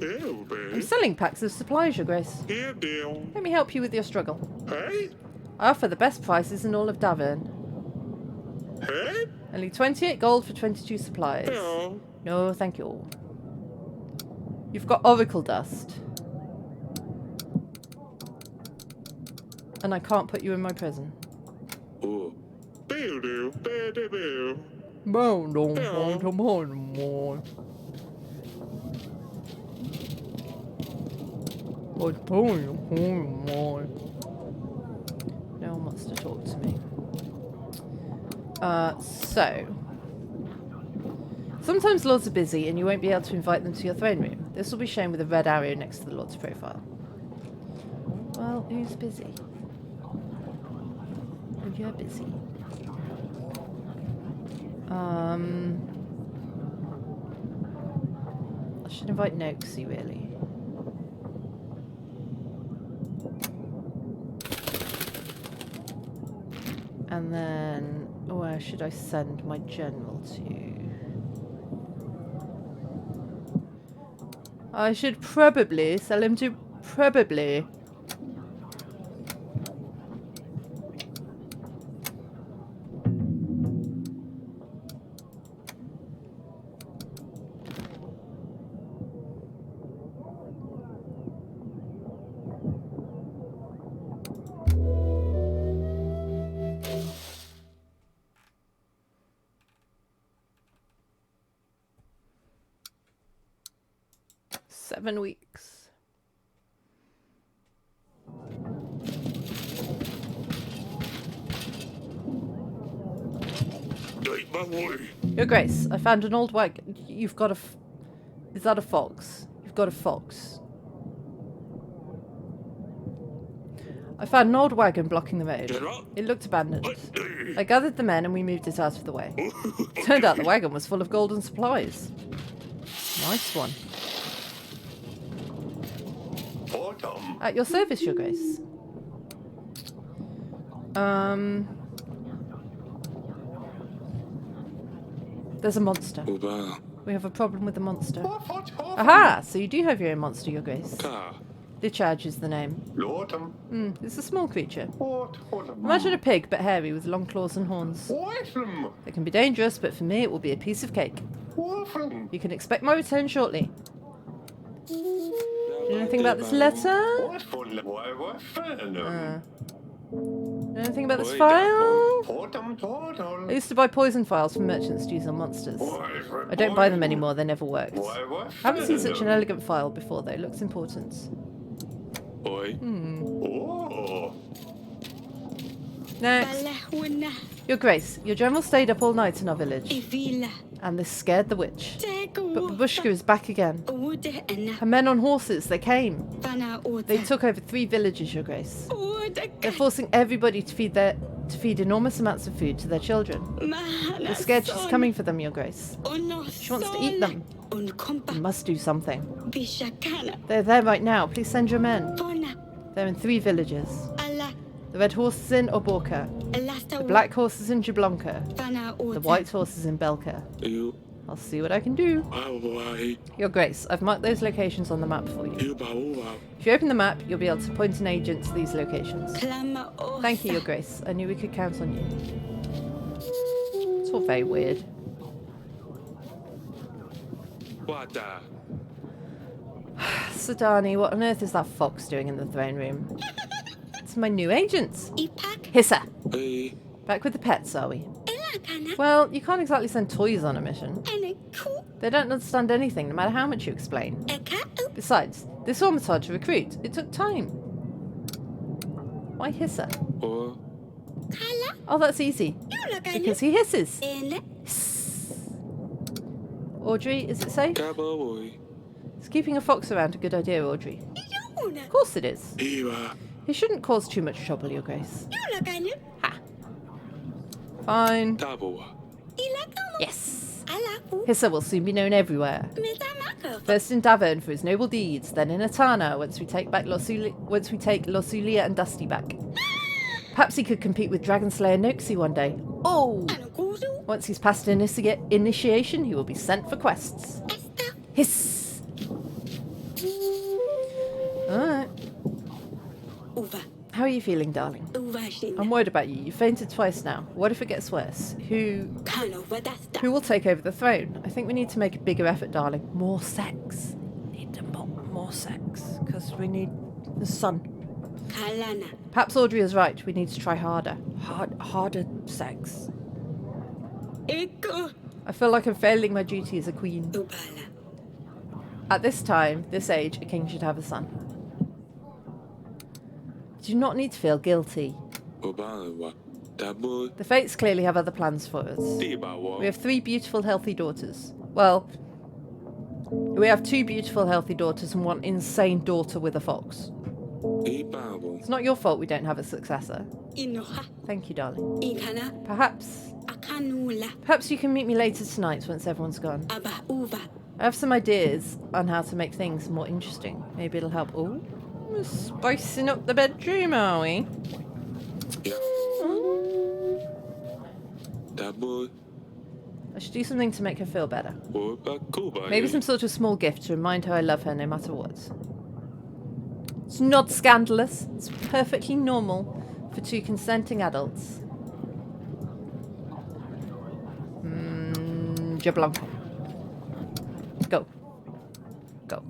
Ew, I'm babe. selling packs of supplies, Your Grace. Here, deal. Let me help you with your struggle. Hey? I offer the best prices in all of Davern. Hey? Only 28 gold for 22 supplies. No. No, thank you. You've got oracle dust. And I can't put you in my prison. Oh. Bill, do. Bill, bill. No, no, No. come on, more. What more? No one wants to talk to me. So. Sometimes lords are busy and you won't be able to invite them to your throne room. This will be shown with a red arrow next to the lord's profile. Well, who's busy? Oh, you're busy. I should invite Noxie, really. And then, where should I send my general to? I should probably sell him to probably. Seven weeks. Hey, my boy. Your Grace, I found an old wagon. You've got a. Is that a fox? You've got a fox. I found an old wagon blocking the road. General? It looked abandoned. Hey. I gathered the men and we moved it out of the way. Turned out the wagon was full of golden supplies. Nice one. Autumn. At your service, Your Grace. There's a monster. Uba. We have a problem with the monster. Aha! So you do have your own monster, Your Grace. Ka. Discharge is the name. Autumn. It's a small creature. Autumn. Imagine a pig, but hairy, with long claws and horns. Autumn. It can be dangerous, but for me it will be a piece of cake. Autumn. You can expect my return shortly. Do you know anything about this letter? Know anything about this file? I used to buy poison files from merchants to use on monsters. I don't buy them anymore, they never worked. I haven't seen such an elegant file before though, looks important. Oi. Oh. Next. Balahuna. Your Grace, your general stayed up all night in our village, Evila. and this scared the witch. Tego. But Babushka is back again. Ude ena. Her men on horses, they came. Bana ude. They took over 3 villages, Your Grace. Ude. They're forcing everybody to feed enormous amounts of food to their children. Mahana. They're scared she's coming for them, Your Grace. Ono. She wants to eat them. Un You kompa. must do something. Bishakana. They're there right now. Please send your men. Bona. They're in 3 villages. Ala. The red horse is in Oborka. Elasta. The black horse is in Jablonka. Bana ude. The white horse is in Belka. You. I'll see what I can do. Why? Your Grace, I've marked those locations on the map for you. You ba. If you open the map, you'll be able to point an agent to these locations. Klama osa. Thank you, Your Grace. I knew we could count on you. It's all very weird. Wada. Sadani, what on earth is that fox doing in the throne room? It's my new agent. Ipak. Hissa. Hey. Back with the pets, are we? Elakana. Well, you can't exactly send toys on a mission. Ene ku. They don't understand anything, no matter how much you explain. Eka. Besides, this one was hard to recruit. It took time. Why Hissa? Or. Kala. Oh, that's easy. Yulakana. Because he hisses. Ele. Audrey, is it safe? Kaba boy. Is keeping a fox around a good idea, Audrey? Yuna. Of course it is. Eva. He shouldn't cause too much trouble, Your Grace. Yulakana. Fine. Taboa. Ila. Yes! Alaku. Hissa will soon be known everywhere. Metamaka. First in Davern for his noble deeds, then in Atana once we take Losulia and Dusty back. Perhaps he could compete with Dragonslayer Noxie one day. Oh! Anakuzu. Once he's passed initiation, he will be sent for quests. Esta. Hiss! Alright. Uva. How are you feeling, darling? Uva shin. I'm worried about you. You fainted twice now. What if it gets worse? Who Kanova dasta. will take over the throne? I think we need to make a bigger effort, darling. More sex. Need more sex. Because we need the sun. Kalana. Perhaps Audrey is right. We need to try harder. Harder sex. Eko. I feel like I'm failing my duty as a queen. Ubala. At this time, this age, a king should have a son. Do not need to feel guilty. Obalawa. Dabu. The Fates clearly have other plans for us. Tibawa. We have 3 beautiful, healthy daughters. Well, we have 2 beautiful, healthy daughters and 1 insane daughter with a fox. Ibabu. It's not your fault we don't have a successor. Inoha. Thank you, darling. Ikana. Perhaps Akanula. you can meet me later tonight once everyone's gone. Aba uva. I have some ideas on how to make things more interesting. Maybe it'll help. Oh, we're spicing up the bedroom, are we? Yeah. Dabu. I should do something to make her feel better. Oba Kuba. Maybe some sort of small gift to remind her I love her no matter what. It's not scandalous. It's perfectly normal for 2 consenting adults. Jablonka. Go. Go.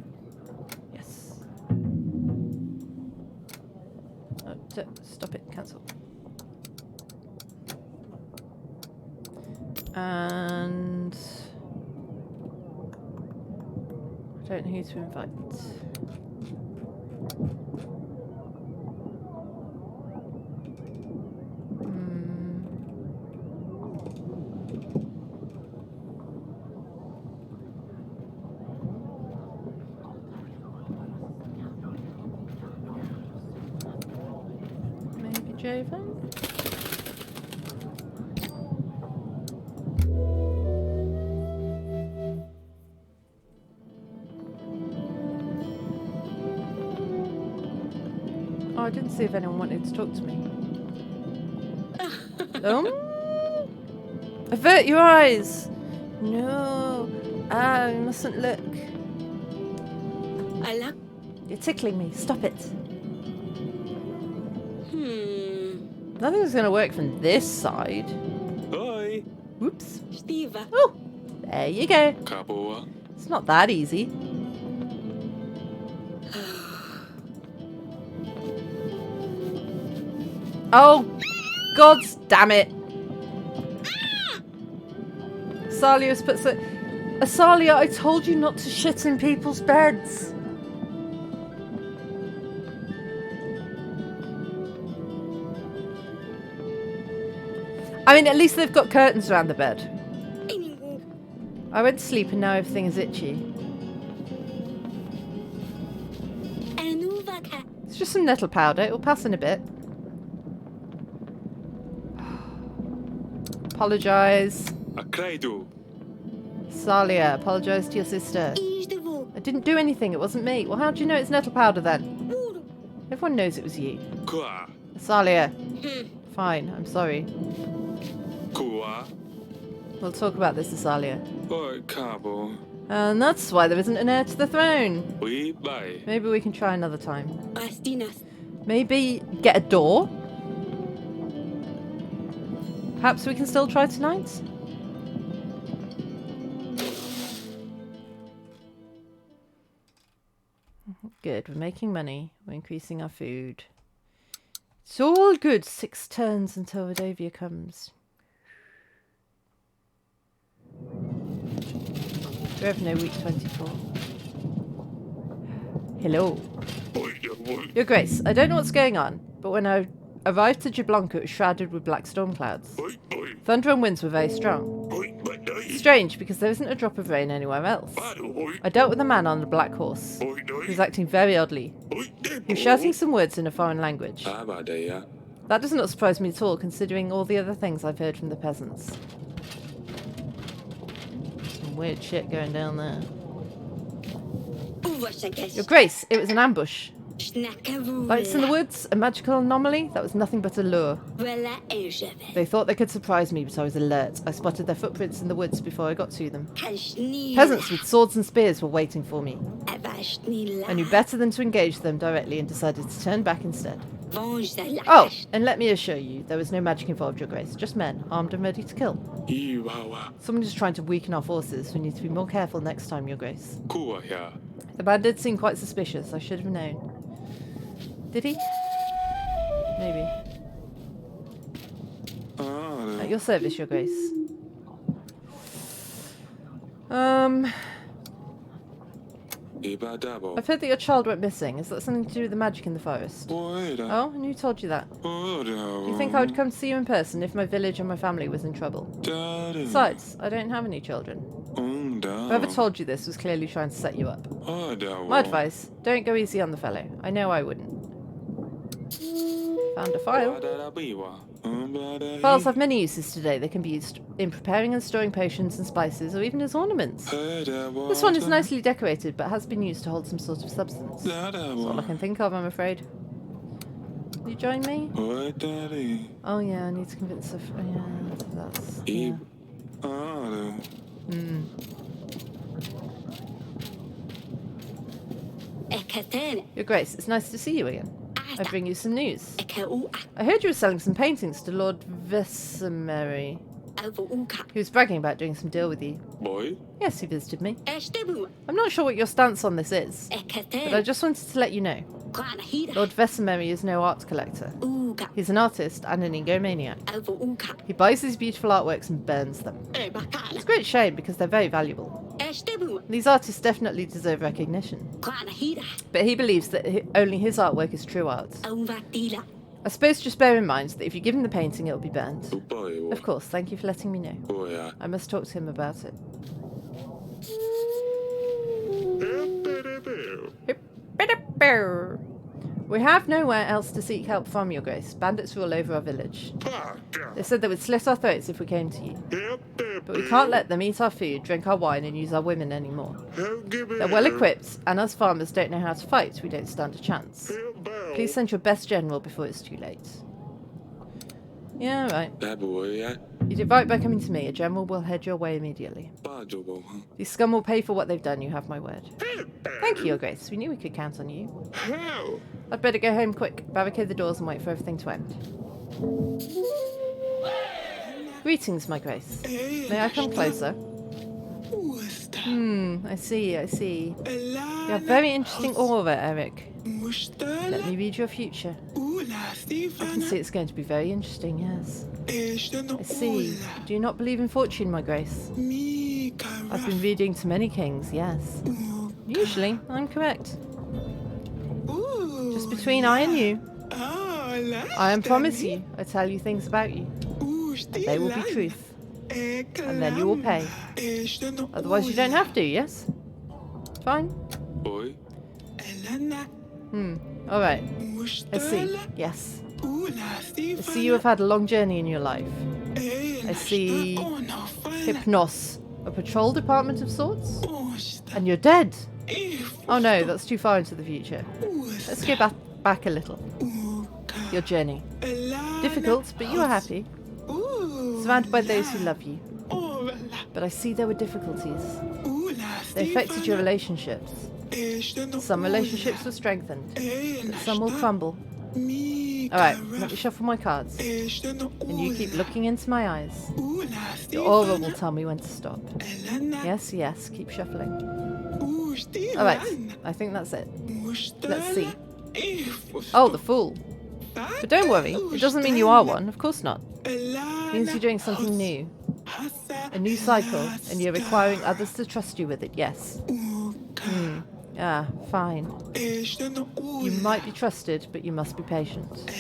Yes. Oh, stop it. Cancel. And I don't know who to invite. Maybe Javen? Oh, I didn't see if anyone wanted to talk to me. Avert your eyes! No. Ah, you mustn't look. Alak. You're tickling me. Stop it. Hmm. Nothing's going to work from this side. Oi. Whoops. Stiva. Oh, there you go. Kaboa. It's not that easy. Oh, God damn it. Asalia's put so... Asalia, I told you not to shit in people's beds. I mean, at least they've got curtains around the bed. Inigu. I went to sleep and now everything is itchy. Anuvaka. It's just some nettle powder. It will pass in a bit. Apologise. Akraidu. Salia, apologise to your sister. Ijdevu. I didn't do anything. It wasn't me. Well, how do you know it's nettle powder then? Uru. Everyone knows it was you. Kua. Salia. Hmm. Fine. I'm sorry. Kua. We'll talk about this, Asalia. Oi Kabo. And that's why there isn't an heir to the throne. We bye. Maybe we can try another time. Astinas. Maybe get a door? Perhaps we can still try tonight? Good, we're making money. We're increasing our food. It's all good. 6 turns until Rodovia comes. We have no week 24. Hello. Your Grace, I don't know what's going on, but when I arrived to Jablonka, it was shrouded with black storm clouds. Thunder and winds were very strong. Strange, because there isn't a drop of rain anywhere else. I dealt with a man on a black horse. He was acting very oddly. He was shouting some words in a foreign language. That does not surprise me at all, considering all the other things I've heard from the peasants. some weird shit going down there. Uwashagesh. Your Grace, it was an ambush. Snakavu. Lights in the woods, a magical anomaly, that was nothing but a lure. Vela Ejave. They thought they could surprise me, but I was alert. I spotted their footprints in the woods before I got to them. Kashnila. Peasants with swords and spears were waiting for me. Avashnila. I knew better than to engage them directly and decided to turn back instead. Vonjala. Oh, and let me assure you, there was no magic involved, Your Grace. Just men, armed and ready to kill. Iwawa. Someone is trying to weaken our forces. We need to be more careful next time, Your Grace. Kuwaya. The man did seem quite suspicious. I should have known. Did he? Maybe. At your service, Your Grace. Ibadabo. I've heard that your child went missing. Is that something to do with the magic in the forest? Boyda. Oh, and who told you that? Do you think I would come to see you in person if my village and my family was in trouble? Besides, I don't have any children. Whoever told you this was clearly trying to set you up. My advice, don't go easy on the fellow. I know I wouldn't. Found a file. Files have many uses today. They can be used in preparing and storing potions and spices, or even as ornaments. This one is nicely decorated, but has been used to hold some sort of substance. That's all I can think of, I'm afraid. Will you join me? Oh yeah, I need to convince her. Yeah, that's... Yeah. Ekatene. Your Grace, it's nice to see you again. I bring you some news. Ekau. I heard you were selling some paintings to Lord Vesemary. Avuka. He was bragging about doing some deal with you. Boy. Yes, he visited me. Estebu. I'm not sure what your stance on this is, but I Ekatene. just wanted to let you know. Kwanahira. Lord Vesemary is no art collector. Uka. He's an artist and an egomaniac. Avuka. He buys these beautiful artworks and burns them. Ebakala. It's a great shame because they're very valuable. Estebu. These artists definitely deserve recognition. Kwanahira. But he believes that only his artwork is true art. Auvatila. I suppose just bear in mind that if you give him the painting, it'll be burned. Boy. Of course, thank you for letting me know. Boya. I must talk to him about it. We have nowhere else to seek help from, Your Grace. Bandits rule over our village. They said they would slit our throats if we came to you. But we can't let them eat our food, drink our wine, and use our women anymore. They're well equipped, and us farmers don't know how to fight. We don't stand a chance. Please send your best general before it's too late. Yeah, right. That boy, yeah. You did right by coming to me. A general will head your way immediately. Bajobo. These scum will pay for what they've done, you have my word. Thank you, Your Grace. We knew we could count on you. How? I'd better go home quick, barricade the doors and wait for everything to end. Greetings, my Grace. May I come closer? I see. You have very interesting aura, Eric. Let me read your future. I can see it's going to be very interesting, yes. I see. Do you not believe in fortune, my Grace? I've been reading to many kings, yes. Usually, I'm correct. Just between I and you, I promise you, I tell you things about you. And they will be truth. And then you will pay. Otherwise you don't have to, yes? Fine. Boy. Alright. I see. Yes. I see you have had a long journey in your life. I see Hypnos, a patrol department of sorts? And you're dead. Oh no, that's too far into the future. Let's go back a little. Your journey. Difficult, but you are happy. Surrounded by those who love you. But I see there were difficulties. They affected your relationships. Some relationships were strengthened, but some will crumble. Alright, let me shuffle my cards. And you keep looking into my eyes. Your aura will tell me when to stop. Yes, keep shuffling. Alright, I think that's it. Let's see. Oh, the Fool. But don't worry, it doesn't mean you are one, of course not. It means you're doing something new. A new cycle, and you're requiring others to trust you with it, yes. Ah, fine. You might be trusted, but you must be patient.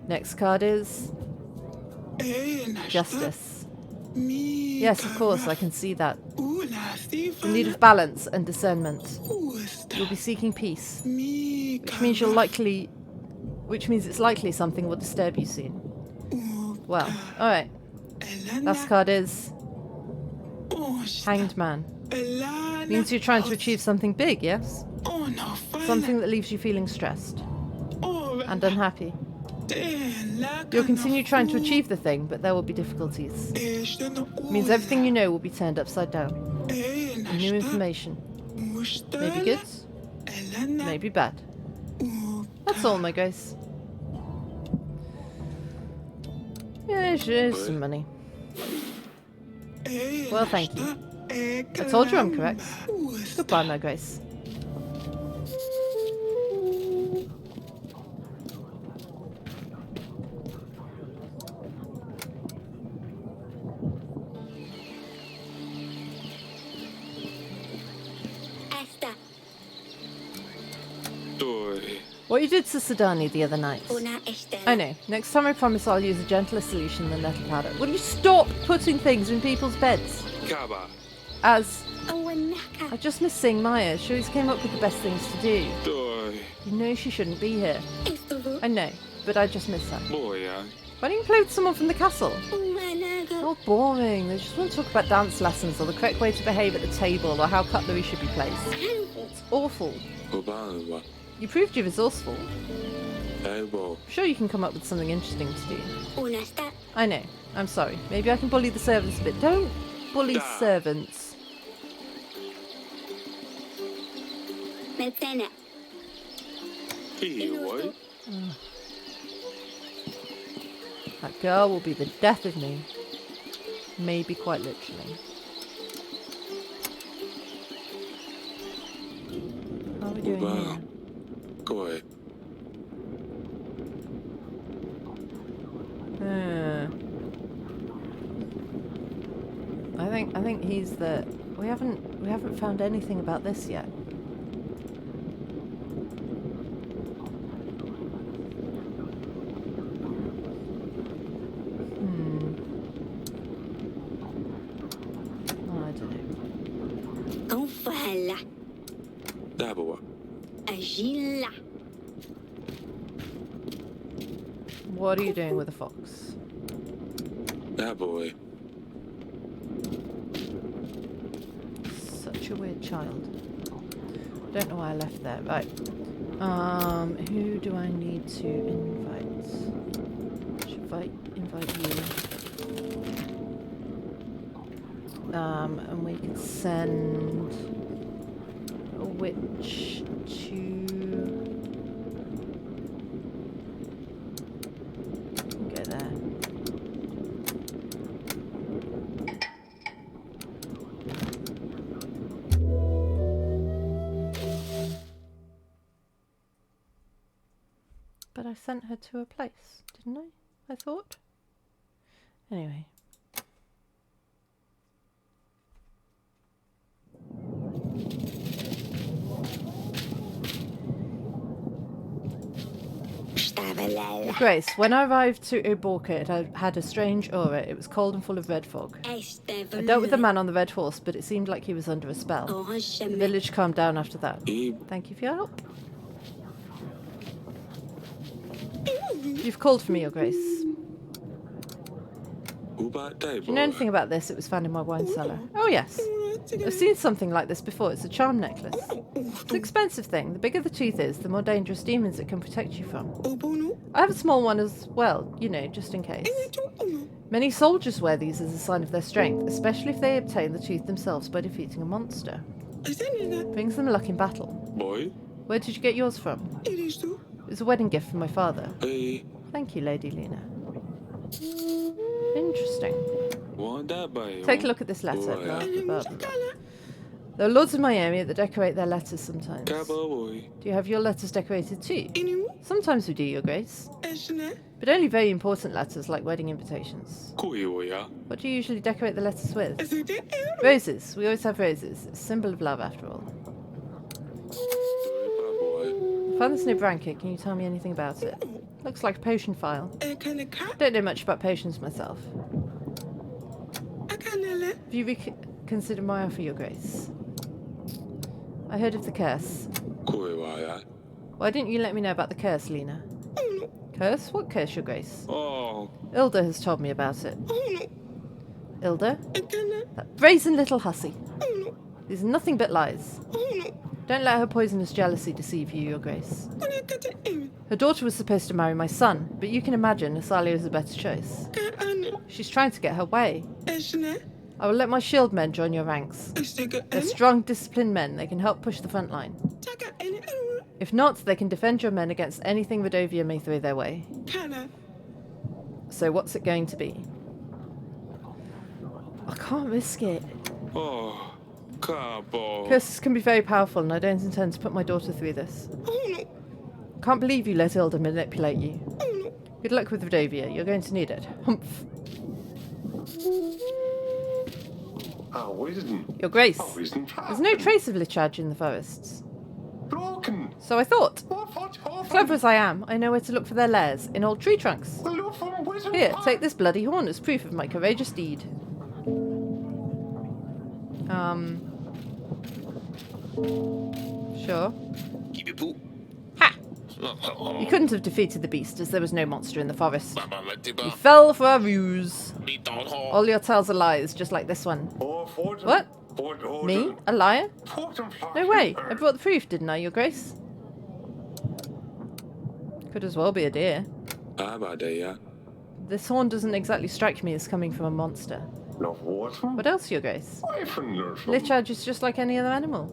Next card is... Justice. Yes, of course, I can see that. In need of balance and discernment. You'll be seeking peace. Which means it's likely something will disturb you soon. Well, alright. Last card is... Hanged man. Means you're trying to achieve something big, yes? Something that leaves you feeling stressed and unhappy. You'll continue trying to achieve the thing, but there will be difficulties. Means everything you know will be turned upside down. New information. Maybe good, maybe bad. That's all, my grace. Yeah, here's some money. Well, thank you. I told you I'm correct. Goodbye, my grace. Esta. What you did to Sidani the other night. Una Estela. I know. Next time I promise I'll use a gentler solution than nettle powder. Will you stop putting things in people's beds? Kaba. As Awanaka. I just miss seeing Maya. She always came up with the best things to do. Doi. You know she shouldn't be here. Estuvo. I know, but I just miss her. Boya. Why don't you play with someone from the castle? Umanaga. Oh, boring. They just want to talk about dance lessons or the correct way to behave at the table or how cutlery should be placed. It's awful. Obanwa. You proved you're resourceful. Elbow. Sure you can come up with something interesting to do. Una sta. I know. I'm sorry. Maybe I can bully the servants a bit. Don't bully Da. servants. Mecena. Iwoi. That girl will be the death of me. Maybe quite literally. How are we doing Uba. here? Koi. I think he's the. We haven't found anything about this yet. Oh, I don't know. Confala. Dabawa. Agila. What are you doing with a fox? Daboy. Such a weird child. Don't know why I left there. Right. Who do I need to invite? Should invite you. And we could send a witch to go there. But I sent her to a place, didn't I? I thought. Anyway. Stavalala. Grace, when I arrived to Uborka, it had a strange aura. It was cold and full of red fog. I dealt with the man on the red horse, but it seemed like he was under a spell. The village calmed down after that. Thank you for your help. You've called for me, Your Grace. Uba Do you know anything about this? It was found in my wine cellar. Oh, yes. I've seen something like this before. It's a charm necklace. It's an expensive thing. The bigger the tooth is, the more dangerous demons it can protect you from. I have a small one as well, you know, just in case. Many soldiers wear these as a sign of their strength, especially if they obtain the tooth themselves by defeating a monster. Brings them luck in battle. Boy. Where did you get yours from? It was a wedding gift from my father. Hey. Thank you, Lady Lena. Interesting. Want that by Take a look at this letter. Blah, blah, blah, blah. There are lords in my area that decorate their letters sometimes. Cowboy. Do you have your letters decorated too? Sometimes we do, Your Grace. But only very important letters like wedding invitations. Kuyoya. What do you usually decorate the letters with? Roses. We always have roses. It's a symbol of love, after all. I found this near Branca. Can you tell me anything about it? Looks like a potion file. Don't know much about potions myself. Have you considered my offer, Your Grace? I heard of the curse. Kuyoya. Why didn't you let me know about the curse, Lena? Curse? What curse, Your Grace? Oh. Ilda has told me about it. Ilda? That brazen little hussy. These are nothing but lies. Don't let her poisonous jealousy deceive you, Your Grace. Her daughter was supposed to marry my son, but you can imagine Asalia is a better choice. She's trying to get her way. I will let my shield men join your ranks. They're strong, disciplined men. They can help push the front line. If not, they can defend your men against anything Rodovia may throw their way. So what's it going to be? I can't risk it. Oh, Cabo. Curses can be very powerful, and I don't intend to put my daughter through this. Can't believe you let Ilda manipulate you. Good luck with Rodovia. You're going to need it. Humph. Your Grace, there's no trace of Lichaj in the forests. So I thought. Clever as I am, I know where to look for their lairs, in old tree trunks. Here, take this bloody horn as proof of my courageous deed. Sure. Ha! You couldn't have defeated the beast, as there was no monster in the forest. You fell for a ruse. All your tales are lies, just like this one. What? Me? A liar? No way. I brought the proof, didn't I, Your Grace? Could as well be a deer. This horn doesn't exactly strike me as coming from a monster. What else, Your Grace? Lichaj is just like any other animal.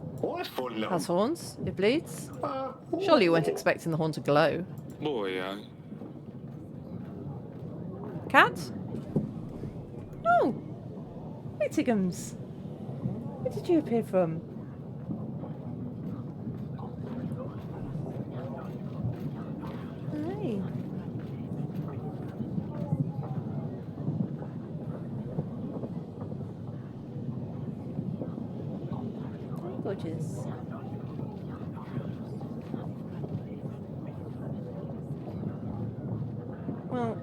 Has horns. It bleeds. Surely you weren't expecting the horn to glow. Cat? Oh! Hey, Tiggums. Where did you appear from? Hi. Hi, gorgeous. Well,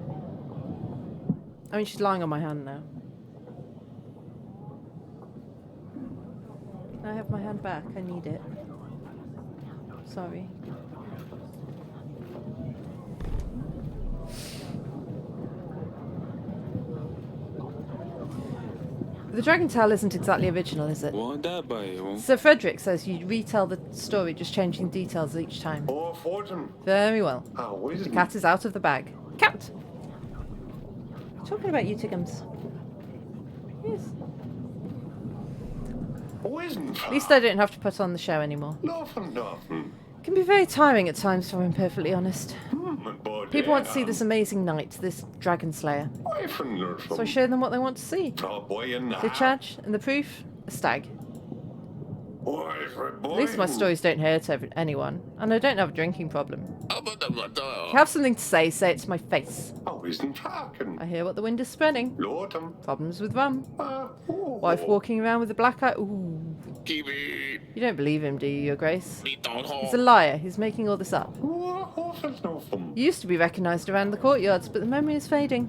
I mean, she's lying on my hand now. I have my hand back. I need it. Sorry. The Dragon Tale isn't exactly original, is it? Sir Frederick says you retell the story, just changing details each time. Very well. The cat is out of the bag. Cat! Talking about you, Tiggums. Yes. At least I don't have to put on the show anymore. It can be very tiring at times, if I'm perfectly honest. People want to see this amazing knight, this dragon slayer. So I show them what they want to see. Lichaj, and the proof, a stag. At least my stories don't hurt anyone, and I don't have a drinking problem. If you have something to say, say it to my face. I hear what the wind is spreading. Problems with rum. Wife walking around with a black eye. Ooh. You don't believe him, do you, Your Grace? He's a liar. He's making all this up. You used to be recognised around the courtyards, but the memory is fading.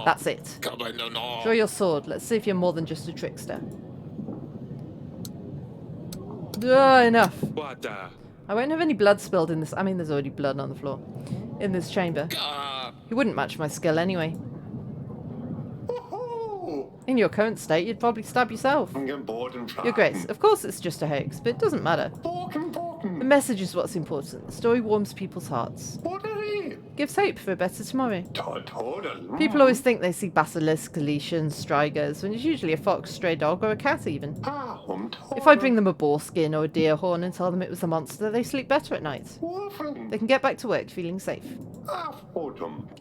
That's it. Draw your sword. Let's see if you're more than just a trickster. Enough. I won't have any blood spilled in this. I mean, there's already blood on the floor. In this chamber. You wouldn't match my skill anyway. In your current state, you'd probably stab yourself. Your Grace, of course it's just a hoax, but it doesn't matter. The message is what's important. The story warms people's hearts. Gives hope for a better tomorrow. People always think they see basilisks, Galicians, strigers, when it's usually a fox, stray dog, or a cat even. If I bring them a boar skin or a deer horn and tell them it was a monster, they sleep better at night. They can get back to work feeling safe.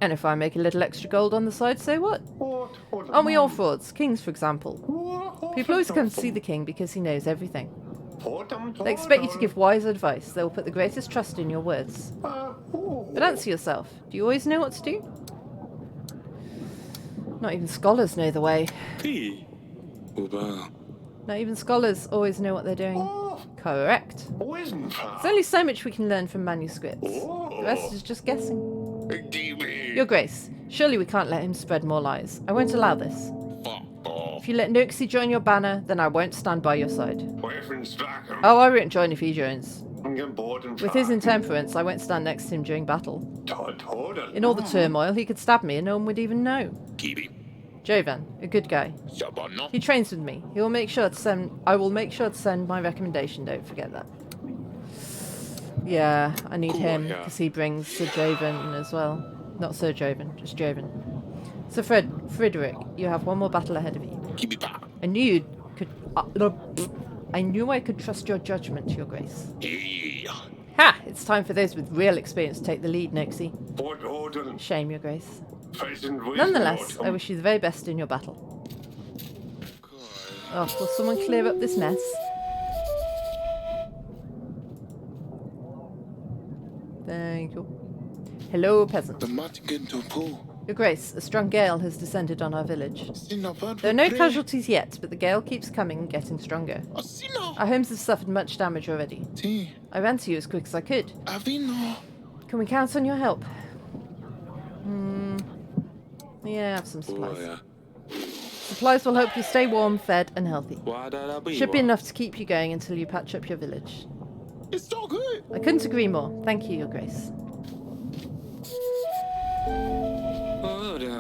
And if I make a little extra gold on the side, so what? Aren't we all frauds? Kings, for example. People always come to see the king because he knows everything. They expect you to give wise advice. They will put the greatest trust in your words. But answer yourself. Do you always know what to do? Not even scholars know the way. Not even scholars always know what they're doing. Correct. There's only so much we can learn from manuscripts. The rest is just guessing. Your Grace, surely we can't let him spread more lies. I won't allow this. If you let Noxie join your banner, then I won't stand by your side. Oh, I won't join if he joins. With his intemperance, I won't stand next to him during battle. In all the turmoil, he could stab me and no one would even know. Jovan, a good guy. He trains with me. He will make sure to send. I will make sure to send my recommendation. Don't forget that. Yeah, I need him because he brings Sir Jovan as well. Not Sir Jovan, just Jovan. So Frederick, you have one more battle ahead of you. I knew I could trust your judgment, Your Grace. Ha! It's time for those with real experience to take the lead, Noxie. Shame, Your Grace. Nonetheless, I wish you the very best in your battle. Oh, will someone clear up this mess? Thank you. Hello, peasant. Your Grace, a strong gale has descended on our village. There are no casualties yet, but the gale keeps coming and getting stronger. Our homes have suffered much damage already. I ran to you as quick as I could. Can we count on your help? Yeah, I have some supplies. Supplies will help you stay warm, fed, and healthy. Should be enough to keep you going until you patch up your village. It's so good. I couldn't agree more. Thank you, Your Grace.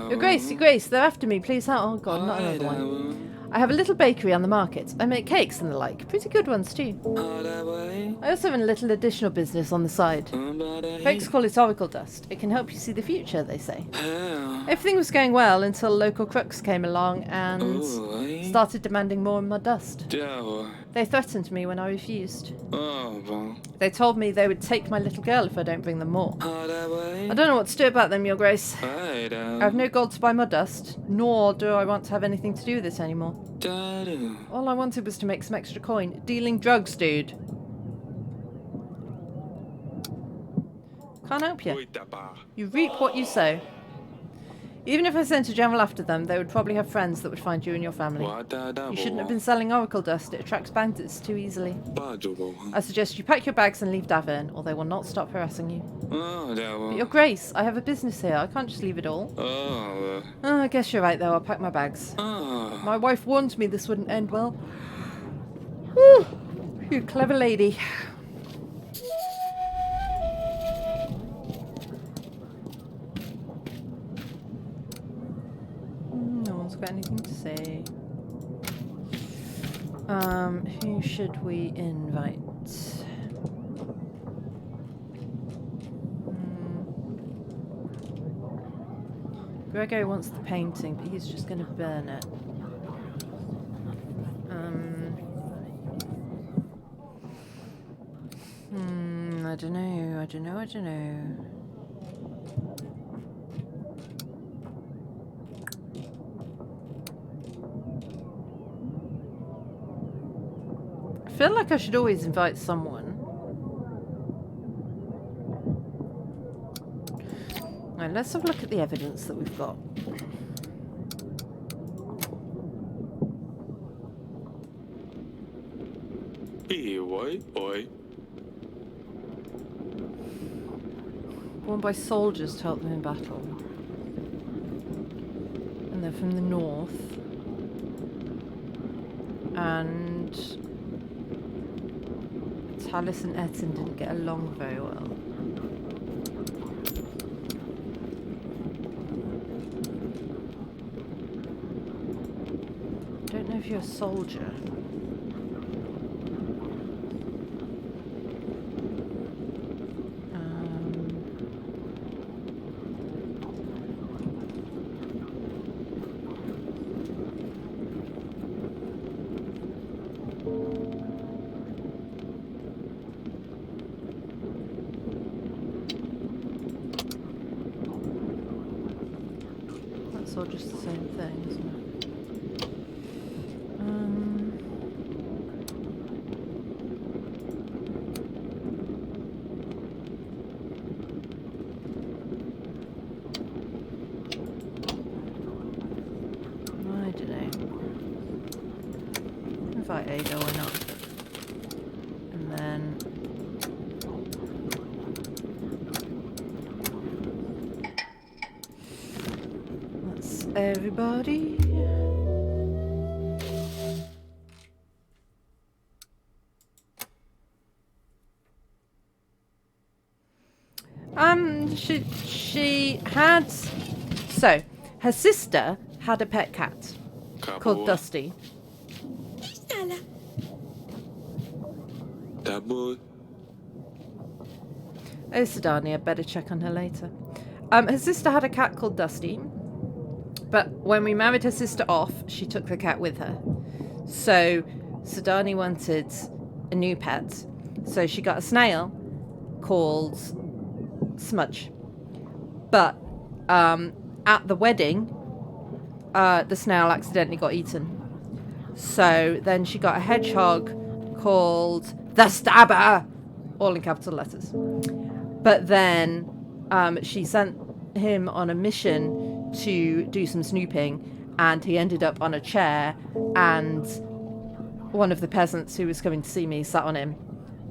Your Grace, they're after me. Please help. Oh God, not another one. I have a little bakery on the market. I make cakes and the like. Pretty good ones too. I also run a little additional business on the side. Folks call it oracle dust. It can help you see the future, they say. Everything was going well until local crooks came along and started demanding more and more dust. They threatened me when I refused. They told me they would take my little girl if I don't bring them more. I don't know what to do about them, Your Grace. I have no gold to buy more dust, nor do I want to have anything to do with it anymore. All I wanted was to make some extra coin. Dealing drugs, dude. Can't help you. You reap what you sow. Even if I sent a general after them, they would probably have friends that would find you and your family. You shouldn't have been selling oracle dust. It attracts bandits too easily. I suggest you pack your bags and leave Davern, or they will not stop harassing you. But Your Grace, I have a business here. I can't just leave it all. I guess you're right, though. I'll pack my bags. My wife warned me this wouldn't end well. Whew. You clever lady. Got anything to say? Who should we invite? Grego wants the painting, but he's just going to burn it. I don't know. I feel like I should always invite someone. Right, let's have a look at the evidence that we've got. Born by soldiers to help them in battle. And they're from the north. And Talis and Etten didn't get along very well. I don't know if you're a soldier. That's all just the same thing, isn't it? I don't know. Invite Ada or not. And then that's everybody. She had, so her sister had a pet cat Cowboy. called Dusty. Stella. That boy. Oh, Sidani, I'd better check on her later. Her sister had a cat called Dusty, but when we married her sister off, she took the cat with her. So Sidani wanted a new pet, so she got a snail called Smudge. But at the wedding, the snail accidentally got eaten. So then she got a hedgehog called the Stabber, all in capital letters. But then she sent him on a mission to do some snooping, and he ended up on a chair, and one of the peasants who was coming to see me sat on him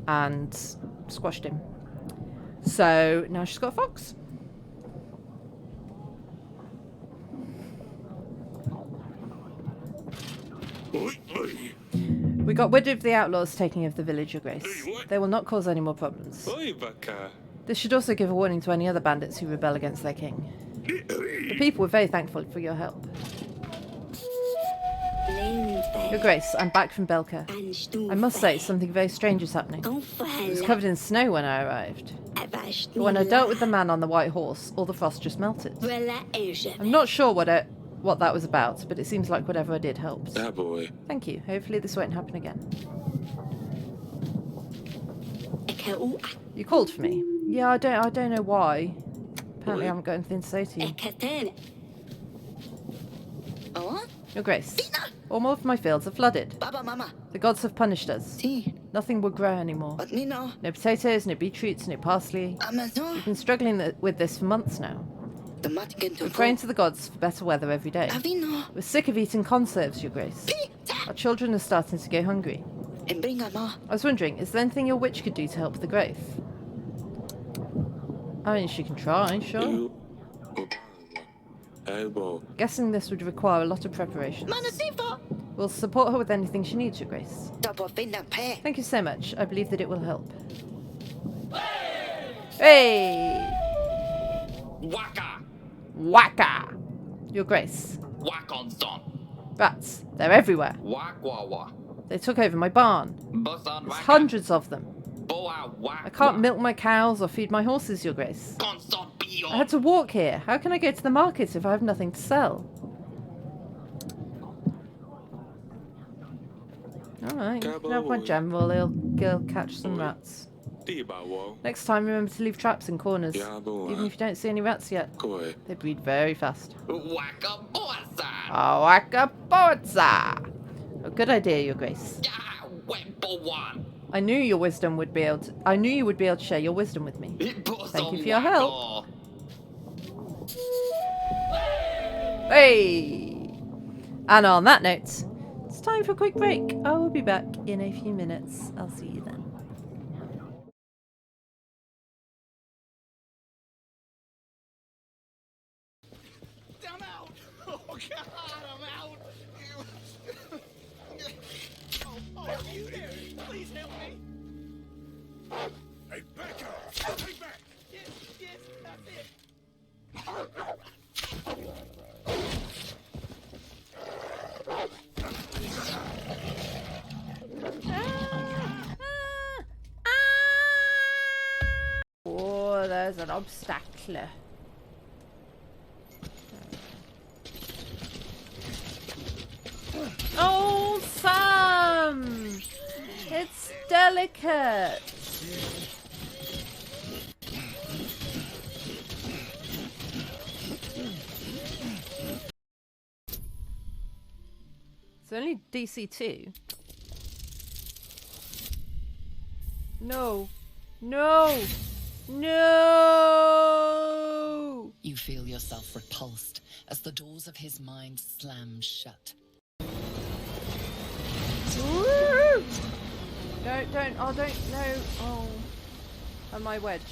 and squashed him. So now she's got a fox. Oi, oi. We got rid of the outlaws taking over the village, Your Grace. Hey, what? They will not cause any more problems. Oi, baka. This should also give a warning to any other bandits who rebel against their king. The people were very thankful for your help. Your Grace, I'm back from Belka. I must say, something very strange is happening. It was covered in snow when I arrived. But when I dealt with the man on the white horse, all the frost just melted. I'm not sure what that was about, but it seems like whatever I did helped. That boy. Thank you. Hopefully this won't happen again. You called for me? Yeah, I don't know why. Apparently I haven't got anything to say to you. Your Grace, all more of my fields are flooded. The gods have punished us. Nothing will grow anymore. No potatoes, no beetroots, no parsley. We've been struggling with this for months now. We're praying to the gods for better weather every day. We're sick of eating conserves, Your Grace. Our children are starting to go hungry. I was wondering, is there anything your witch could do to help the growth? I mean, she can try, sure. You. Elbow. Guessing this would require a lot of preparation. We'll support her with anything she needs, Your Grace. Thank you so much. I believe that it will help. Hey! Waka! Waka! Your Grace. Wakonson! Rats. They're everywhere. Wakwawa! They took over my barn. Busan There's Waka! hundreds of them. Boa Waka! I can't milk my cows or feed my horses, Your Grace. Konson Pio! I had to walk here. How can I go to the market if I have nothing to sell? Alright, you can have my general. He'll catch some rats. Next time, remember to leave traps in corners. Even if you don't see any rats yet. Koi. They breed very fast. Waka Boasa! Waka-Boza! A good idea, Your Grace. Ya Wempowan! I knew you would be able to share your wisdom with me. Thank you for your help. Hey! And on that note, it's time for a quick break. I will be back in a few minutes. I'll see you then. I'm out! Oh God, I'm out! Oh, you there! Please help me! Hey, back up! Hey, back! Yes, that's it! Oh, there's an obstacle. Oh, Sam! It's delicate. It's only DC 2. No. No! No! You feel yourself repulsed as the doors of his mind slam shut. Woo! Don't, oh, don't, no, oh. Am I wedged?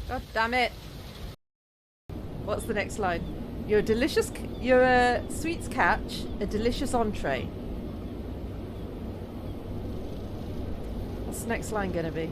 God damn it. What's the next line? You're a sweets catch, a delicious entree. What's the next line gonna be?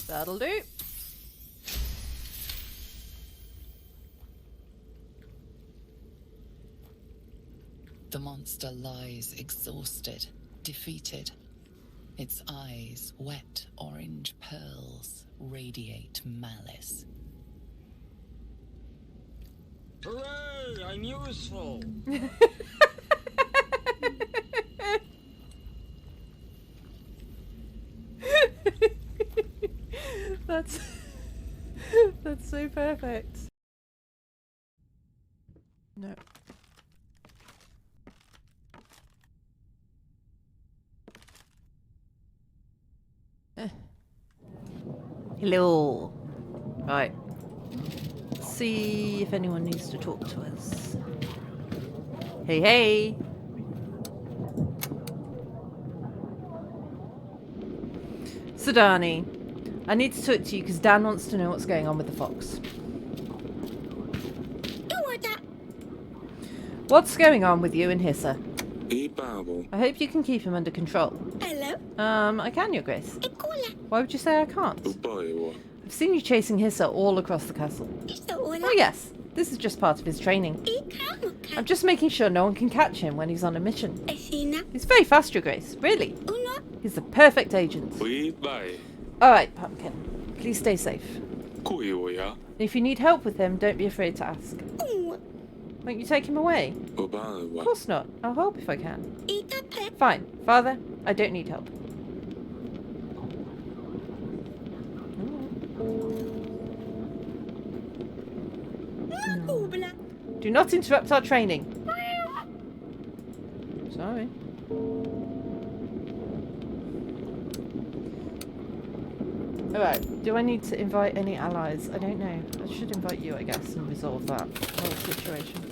That'll do. The monster lies exhausted, defeated. Its eyes, wet orange pearls, radiate malice. Hooray! I'm useful. That's that's so perfect. No. Hello. Right. Let's see if anyone needs to talk to us. Hey, hey. Sudani, I need to talk to you because Dan wants to know what's going on with the fox. Don't want that. What's going on with you and Hissa? Ibabo. I hope you can keep him under control. Hello. I can, Your Grace. Ecola. Why would you say I can't? Ubaewa. I've seen you chasing Hissa all across the castle. Isto ola. Oh yes, this is just part of his training. Ikamuka. I'm just making sure no one can catch him when he's on a mission. Asina. He's very fast, Your Grace. Really. Uno. He's the perfect agent. Uibai. Alright, Pumpkin. Please stay safe. Kuioya. If you need help with him, don't be afraid to ask. Uno. Won't you take him away? Of Ubaewa. course not. I'll help if I can. Itape. Fine. Father, I don't need help. Nakubla. Do not interrupt our training. Sorry. Alright, do I need to invite any allies? I don't know. I should invite you, I guess, and resolve that whole situation.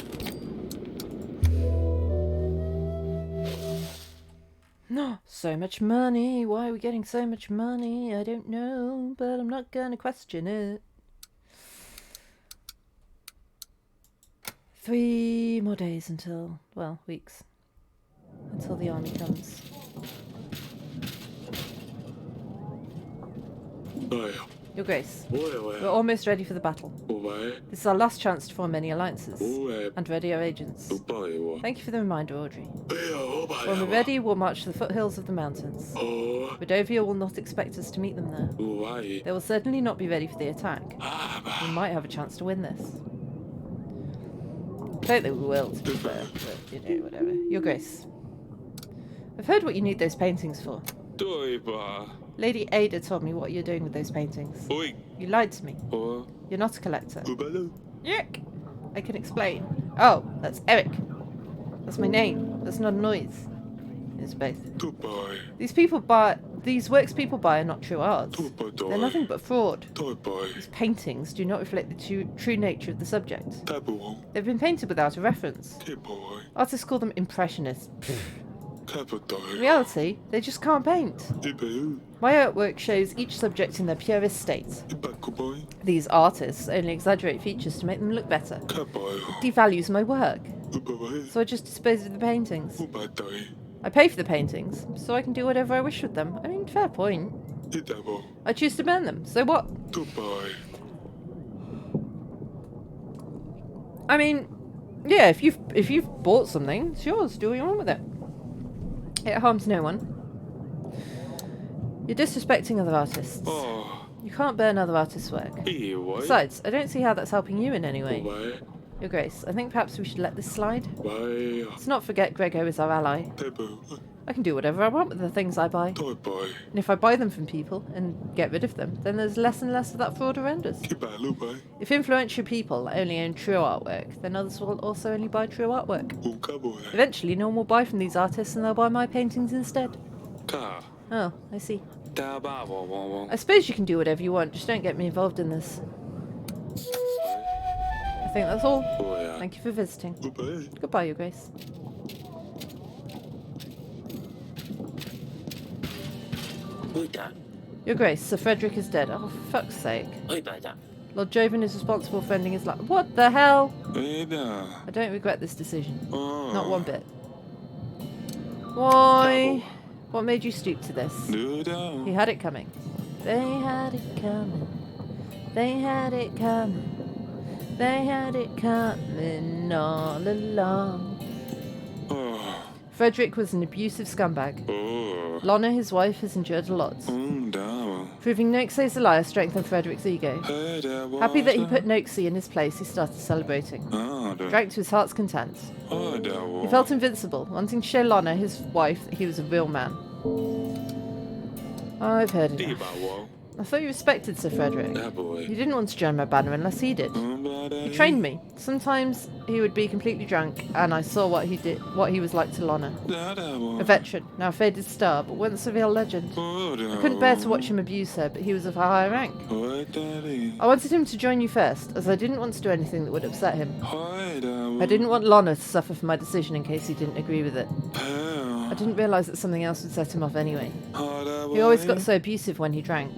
No, so much money. Why are we getting so much money? I don't know, but I'm not gonna question it. 3 more days until, well, weeks. Until the army comes. Ubaewa. Your Grace, Uewa. we're almost ready for the battle. Ubae. This is our last chance to form any alliances. Ue. And ready our agents. Ubaewa. Thank you for the reminder, Audrey. Ea When we're Ubaewa. ready, we'll march to the foothills of the mountains. Oh. Rodovia will not expect us to meet them there. Uai. They will certainly not be ready for the attack. We Aba. might have a chance to win this. I don't think we will, to be fair, but, you know, whatever. Your Grace, I've heard what you need those paintings for. Toiba. Lady Ada told me what you're doing with those paintings. Oi. You lied to me. Oh. You're not a collector. Ubalu. Yuck! I can explain. Oh, that's Eric. That's my name. That's not a noise. It's both. Tubai. These works people buy are not true art. Tupadoi. They're nothing but fraud. Toibai. These paintings do not reflect the true nature of the subject. Tabu. They've been painted without a reference. Tipoi. Artists call them impressionists. In Kapatoi. reality, they just can't paint. Ibu. My artwork shows each subject in their purest state. Ibakubai. These artists only exaggerate features to make them look better. Kabai. Devalues my work. Ubabai. So I just dispose of the paintings. Ubadai. I pay for the paintings, so I can do whatever I wish with them. I mean, fair point. Idabo. I choose to burn them, so what? Tubai. I mean, yeah, if you've bought something, it's yours. Do what you want with it. It harms no one. You're disrespecting other artists. Oh. You can't burn other artists' work. Iwai. Besides, I don't see how that's helping you in any way. Ubai. Your Grace, I think perhaps we should let this slide. Bye. Let's not forget Grego is our ally. Pebble. I can do whatever I want with the things I buy. Toy boy. And if I buy them from people and get rid of them, then there's less and less of that fraud around us. Kibalu boy. If influential people only own true artwork, then others will also only buy true artwork. Ukabo. Eventually, no one will buy from these artists and they'll buy my paintings instead. Ka. Oh, I see. Da ba wa wa wa. I suppose you can do whatever you want, just don't get me involved in this. I think that's all. Oh yeah. Thank you for visiting. Goodbye. Goodbye, Your Grace. Your Grace, Sir Frederick is dead. Oh, for fuck's sake. Lord Jovan is responsible for ending his life. What the hell? Ada. I don't regret this decision. Oh. Not one bit. Why? What made you stoop to this? Do down. He had it coming. They had it coming. They had it coming. They had it coming all along. Oh. Frederick was an abusive scumbag. Oh. Lorna, his wife, has endured a lot. Down. Proving Noxie's a liar strengthened Frederick's ego. Happy that he put Noxie in his place, he started celebrating. Drank to his heart's content. He felt invincible, wanting to show Lorna, his wife, that he was a real man. I've heard enough. I thought you respected Sir Frederick. You didn't want to join my banner unless he did. He trained me. Sometimes he would be completely drunk, and I saw what he was like to Lorna. A veteran, now a faded star, but once a real legend. I couldn't bear to watch him abuse her, but he was of a higher rank. I wanted him to join you first, as I didn't want to do anything that would upset him. I didn't want Lorna to suffer for my decision in case he didn't agree with it. I didn't realise that something else would set him off anyway. He always got so abusive when he drank.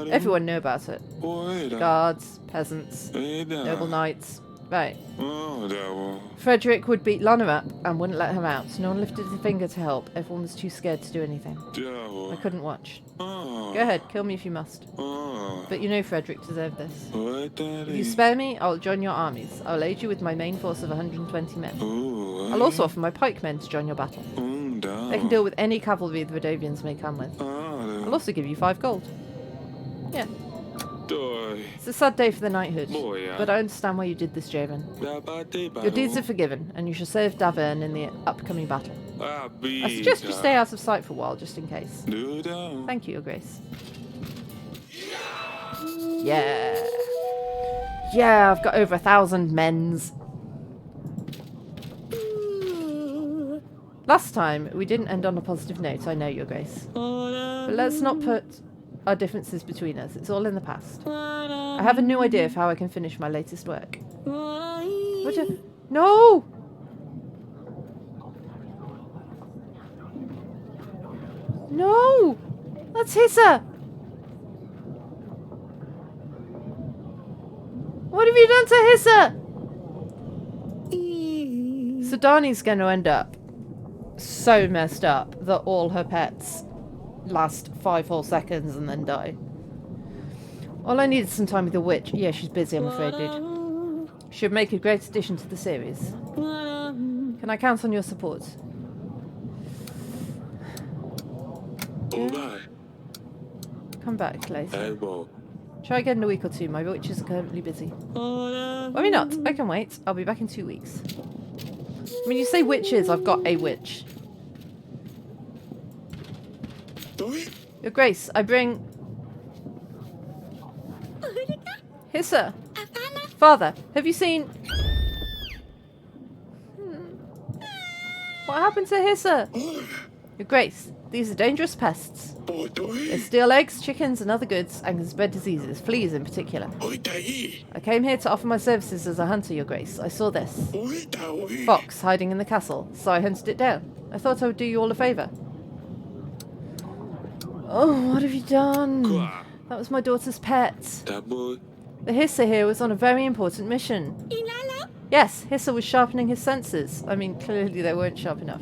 Everyone knew about it. Guards, peasants, noble knights. Right. Frederick would beat Lorna up and wouldn't let her out. No one lifted a finger to help. Everyone was too scared to do anything. I couldn't watch. Go ahead, kill me if you must. But you know Frederick deserved this. If you spare me, I'll join your armies. I'll aid you with my main force of 120 men. I'll also offer my pikemen to join your battle. They can deal with any cavalry the Rodovians may come with. I'll also give you 5 gold. Yeah. It's a sad day for the knighthood, but I understand why you did this, Jovan. Your deeds are forgiven, and you shall serve Davern in the upcoming battle. I suggest you stay out of sight for a while, just in case. Thank you, Your Grace. Yeah. Yeah, I've got over 1,000 men's. Last time, we didn't end on a positive note, I know, Your Grace. But let's not put our differences between us. It's all in the past. I have a new idea of how I can finish my latest work. No! No! That's Hissa! What have you done to Hissa? Sudani's going to end up so messed up that all her pets last 5 whole seconds and then die. All I need is some time with the witch. Yeah, she's busy, I'm afraid, dude. Should make a great addition to the series. Can I count on your support? Yeah. Come back later. Try again in a week or 2. My witches are currently busy. Why not? I can wait. I'll be back in 2 weeks. When you say witches, I've got a witch. Your Grace, I bring... Hissa. Father, have you seen... What happened to Hissa? Your Grace, these are dangerous pests. They steal eggs, chickens and other goods and can spread diseases, fleas in particular. I came here to offer my services as a hunter, Your Grace. I saw this fox hiding in the castle, so I hunted it down. I thought I would do you all a favour. Oh, what have you done? That was my daughter's pet. The Hissa here was on a very important mission. Yes, Hissa was sharpening his senses. I mean, clearly they weren't sharp enough.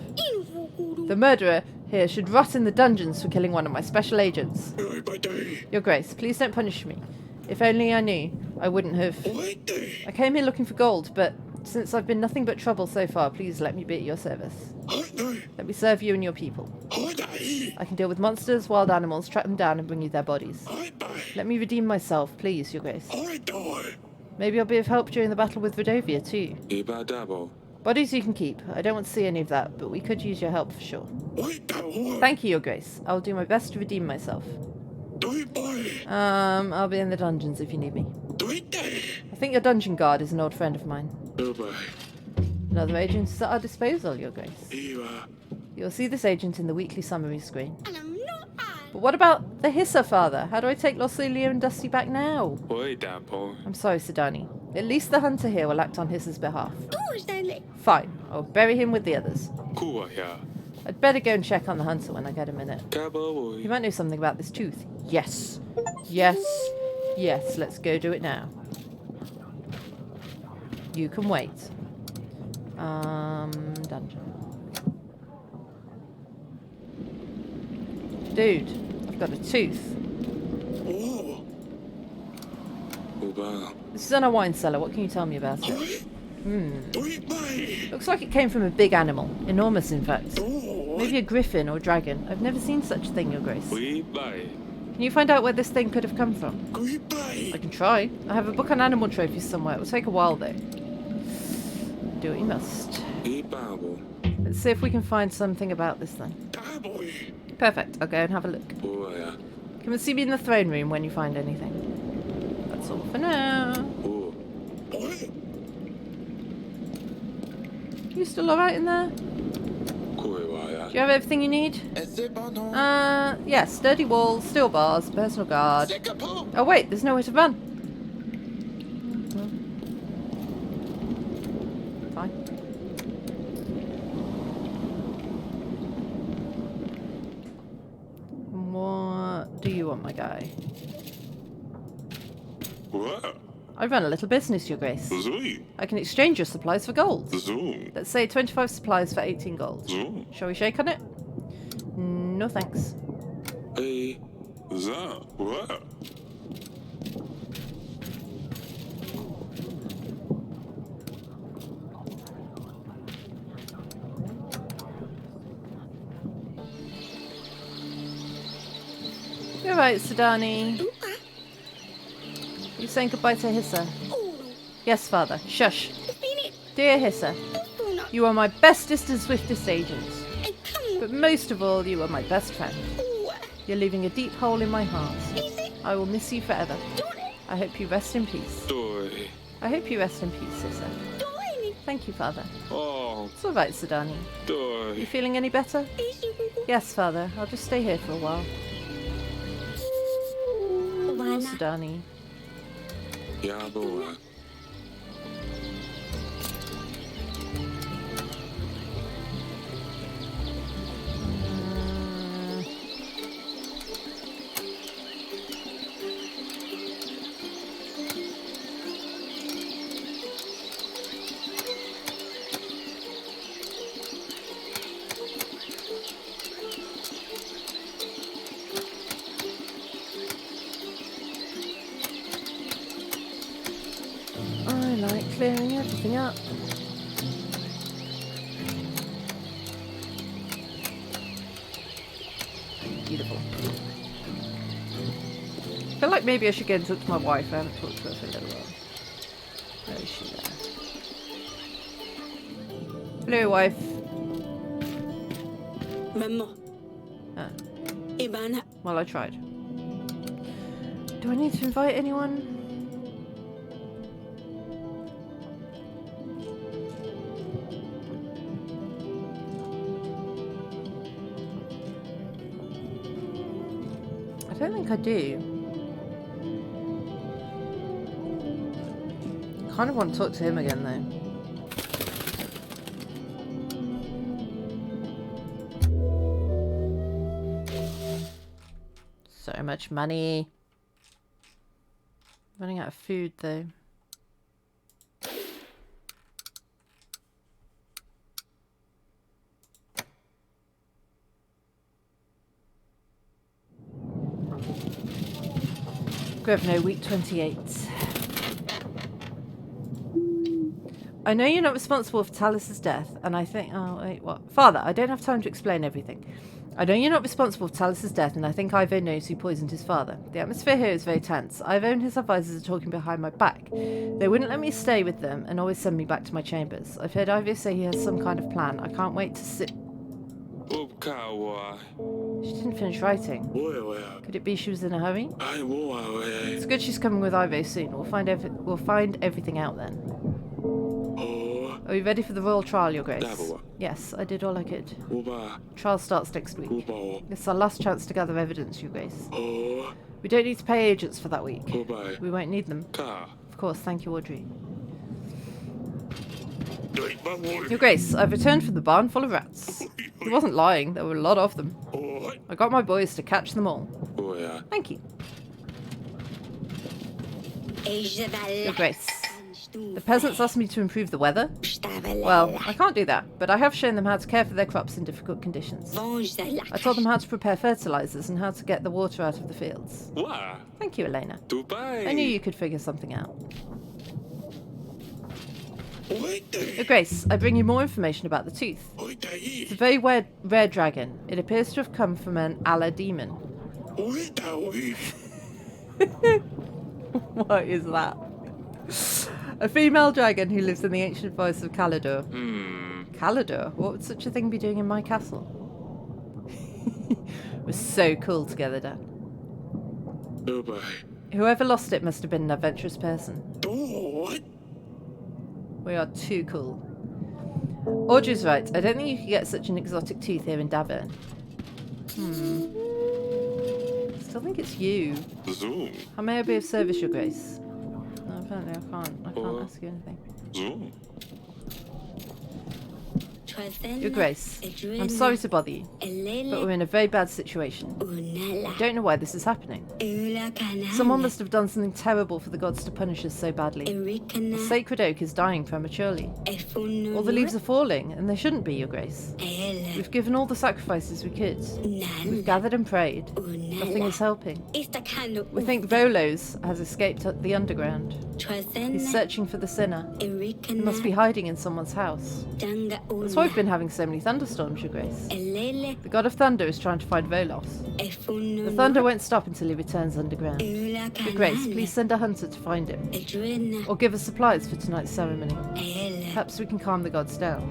The murderer here should rot in the dungeons for killing one of my special agents. Your Grace, please don't punish me. If only I knew, I wouldn't have... I came here looking for gold, but since I've been nothing but trouble so far, please let me be at your service. Let me serve you and your people. I can deal with monsters, wild animals, track them down and bring you their bodies. Let me redeem myself, please, Your Grace. Maybe I'll be of help during the battle with Rodovia too. Iba dabo. Bodies you can keep. I don't want to see any of that, but we could use your help for sure. Oi dabo. Thank you, Your Grace. I'll do my best to redeem myself. Doi boy. I'll be in the dungeons if you need me. Doi day. I think your dungeon guard is an old friend of mine. Dubai. Another agent is at our disposal, Your Grace. Iba. You'll see this agent in the weekly summary screen. And I'm not I. But what about the Hissa, Father? How do I take Losilia and Dusty back now? Oi dabo. I'm sorry, Sidani. At least the hunter here will act on Hissa's behalf. Oh, Stanley. Fine, I'll bury him with the others. Kuwa ya. I'd better go and check on the hunter when I get a minute. Kabo He boy. might know something about this tooth. Yes. Yes. Yes, let's go do it now. You can wait. Dungeon. Dude, I've got a tooth. Oh. Uba. This is in a wine cellar. What can you tell me about it? Oi. Doi boy. Looks like it came from a big animal. Enormous, in fact. Oh. Maybe a griffin or dragon. I've never seen such a thing, Your Grace. Oi bye. Can you find out where this thing could have come from? Oi bye. I can try. I have a book on animal trophies somewhere. It will take a while, though. Do what you must. Ibabo. Let's see if we can find something about this then. Daboy. Perfect. I'll go and have a look. Oh yeah. Come and see me in the throne room when you find anything. That's all for now. Oh. Oi. You still alright in there? Kuwa Do you have everything you need? Yes. Sturdy walls, steel bars, personal guard. Oh wait, there's nowhere to run. Fine. What do you want, my guy? What? I run a little business, Your Grace. Zui. I can exchange your supplies for gold. Zoom. Let's say 25 supplies for 18 gold. Zoom. Shall we shake on it? No thanks. Hey. Za. What? You're right, Sidani. Oh, I. You saying goodbye to Hissa? Oh, Yes, Father. Shush. it's been it. Dear Hissa, Oh, no. you are my bestest and swiftest agent. And come. But most of all, you are my best friend. Oh, You're leaving a deep hole in my heart. is it? I will miss you forever. Don't it? I hope you rest in peace. Doi. I hope you rest in peace, Hissa. Don't it? Thank you, Father. Oh. It's all right, Sidani. Doi. You feeling any better? Is it? Yes, Father. I'll just stay here for a while. Oh, why not? Sidani. Yaboa. I like clearing everything up. Beautiful. I feel like maybe I should go and talk to my wife. I haven't talked to her for a little while. Where is she there? Hello, wife. Maman. Ah, Ibana. well, I tried. Do I need to invite anyone? I don't think I do. Kind of want to talk to him again though. So much money. Running out of food though. Grevno, week 28. I know you're not responsible for Talus's death, and I think... Oh, wait, what? Father, I don't have time to explain everything. I know you're not responsible for Talus's death, and I think Ivo knows who poisoned his father. The atmosphere here is very tense. Ivo and his advisors are talking behind my back. They wouldn't let me stay with them and always send me back to my chambers. I've heard Ivo say he has some kind of plan. I can't wait to sit... She didn't finish writing. Could it be she was in a hurry? It's good she's coming with Ivo soon. We'll find everything out then. Are you ready for the royal trial, Your Grace? Yes, I did all I could. Trial starts next week. It's our last chance to gather evidence, Your Grace. We don't need to pay agents for that week. We won't need them. Of course, thank you, Audrey. Your Grace, I've returned from the barn full of rats. He wasn't lying, there were a lot of them. I got my boys to catch them all. Thank you. Your Grace, the peasants asked me to improve the weather. Well, I can't do that, but I have shown them how to care for their crops in difficult conditions. I told them how to prepare fertilizers and how to get the water out of the fields. Thank you, Elena. I knew you could figure something out. Your Grace, I bring you more information about the tooth. It's a very rare dragon. It appears to have come from an Allah demon. What is that? A female dragon who lives in the ancient forests of Calidor. Calidor? What would such a thing be doing in my castle? We're so cool together, Dan. Whoever lost it must have been an adventurous person. We are too cool. Audrey's right. I don't think you could get such an exotic tooth here in Davern. Still think it's you. How may I be of service, Your Grace? No, apparently I can't ask you anything. Your Grace, I'm sorry to bother you, but we're in a very bad situation. I don't know why this is happening. Someone must have done something terrible for the gods to punish us so badly. The sacred oak is dying prematurely. All the leaves are falling, and they shouldn't be, Your Grace. We've given all the sacrifices we could. We've gathered and prayed. Nothing is helping. We think Volos has escaped the underground. He's searching for the sinner. He must be hiding in someone's house. That's why we've been having so many thunderstorms, Your Grace. The god of thunder is trying to find Volos. The thunder won't stop until he returns underground. Your Grace, please send a hunter to find him. Or give us supplies for tonight's ceremony. Perhaps we can calm the gods down.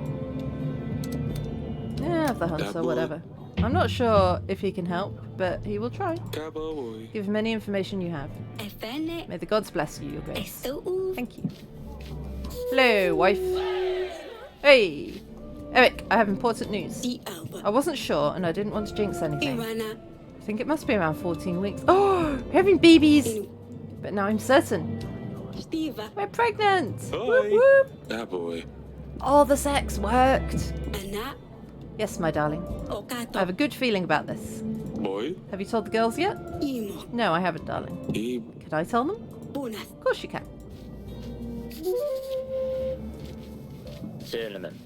Yeah, have the hunter, whatever. I'm not sure if he can help, but he will try. Give him any information you have. May the gods bless you, Your Grace. Thank you. Hello, wife. Hey! Eric, I have important news. I wasn't sure, and I didn't want to jinx anything. I think it must be around 14 weeks. Oh! We're having babies! But now I'm certain. We're pregnant! Whoop whoop! Oh, the sex worked! Yes, my darling. I have a good feeling about this. Have you told the girls yet? No, I haven't, darling. Can I tell them? Of course you can.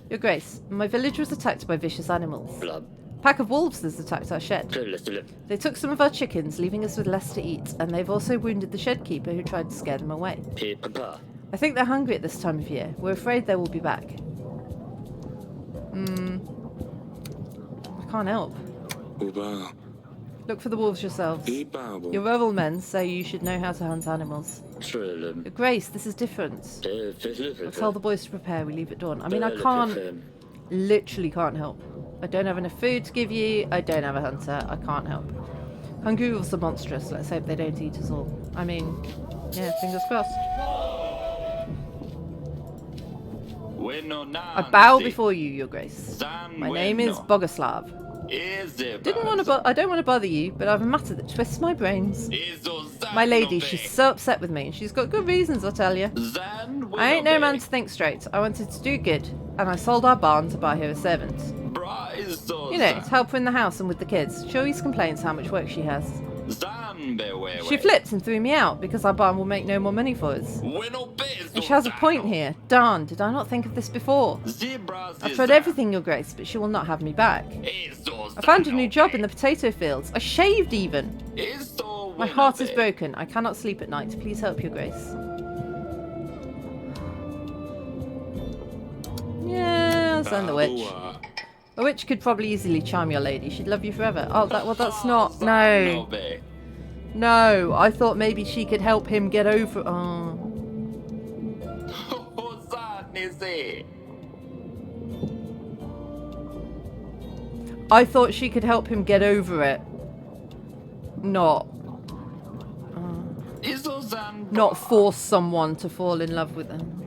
Your Grace, my village was attacked by vicious animals. A pack of wolves has attacked our shed. They took some of our chickens, leaving us with less to eat, and they've also wounded the shed keeper who tried to scare them away. I think they're hungry at this time of year. We're afraid they will be back. I can't help. Look for the wolves yourselves. Your rural men say you should know how to hunt animals. Your Grace, this is different. I'll tell the boys to prepare. We leave at dawn. I mean, I can't... Literally can't help. I don't have enough food to give you. I don't have a hunter. I can't help. Hungry wolves are monstrous. Let's hope they don't eat us all. I mean, yeah, fingers crossed. I bow before you, Your Grace. My name is Bogoslav. I don't want to bother you, but I have a matter that twists my brains. My lady, she's so upset with me, and she's got good reasons, I'll tell you. I ain't no man to think straight. I wanted to do good, and I sold our barn to buy her a servant. You know, to help her in the house and with the kids. She always complains how much work she has. She flipped and threw me out because our barn will make no more money for us. And she has a point here. Darn, did I not think of this before? I've tried everything, Your Grace, but she will not have me back. I found a new job in the potato fields. I shaved even. My heart is broken. I cannot sleep at night. Please help, Your Grace. Yeah, I'll send the witch. A witch could probably easily charm your lady. She'd love you forever. Oh, that's not. No. No, I thought maybe she could help him get over. Oh. I thought she could help him get over it. Not force someone to fall in love with them.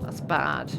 That's bad.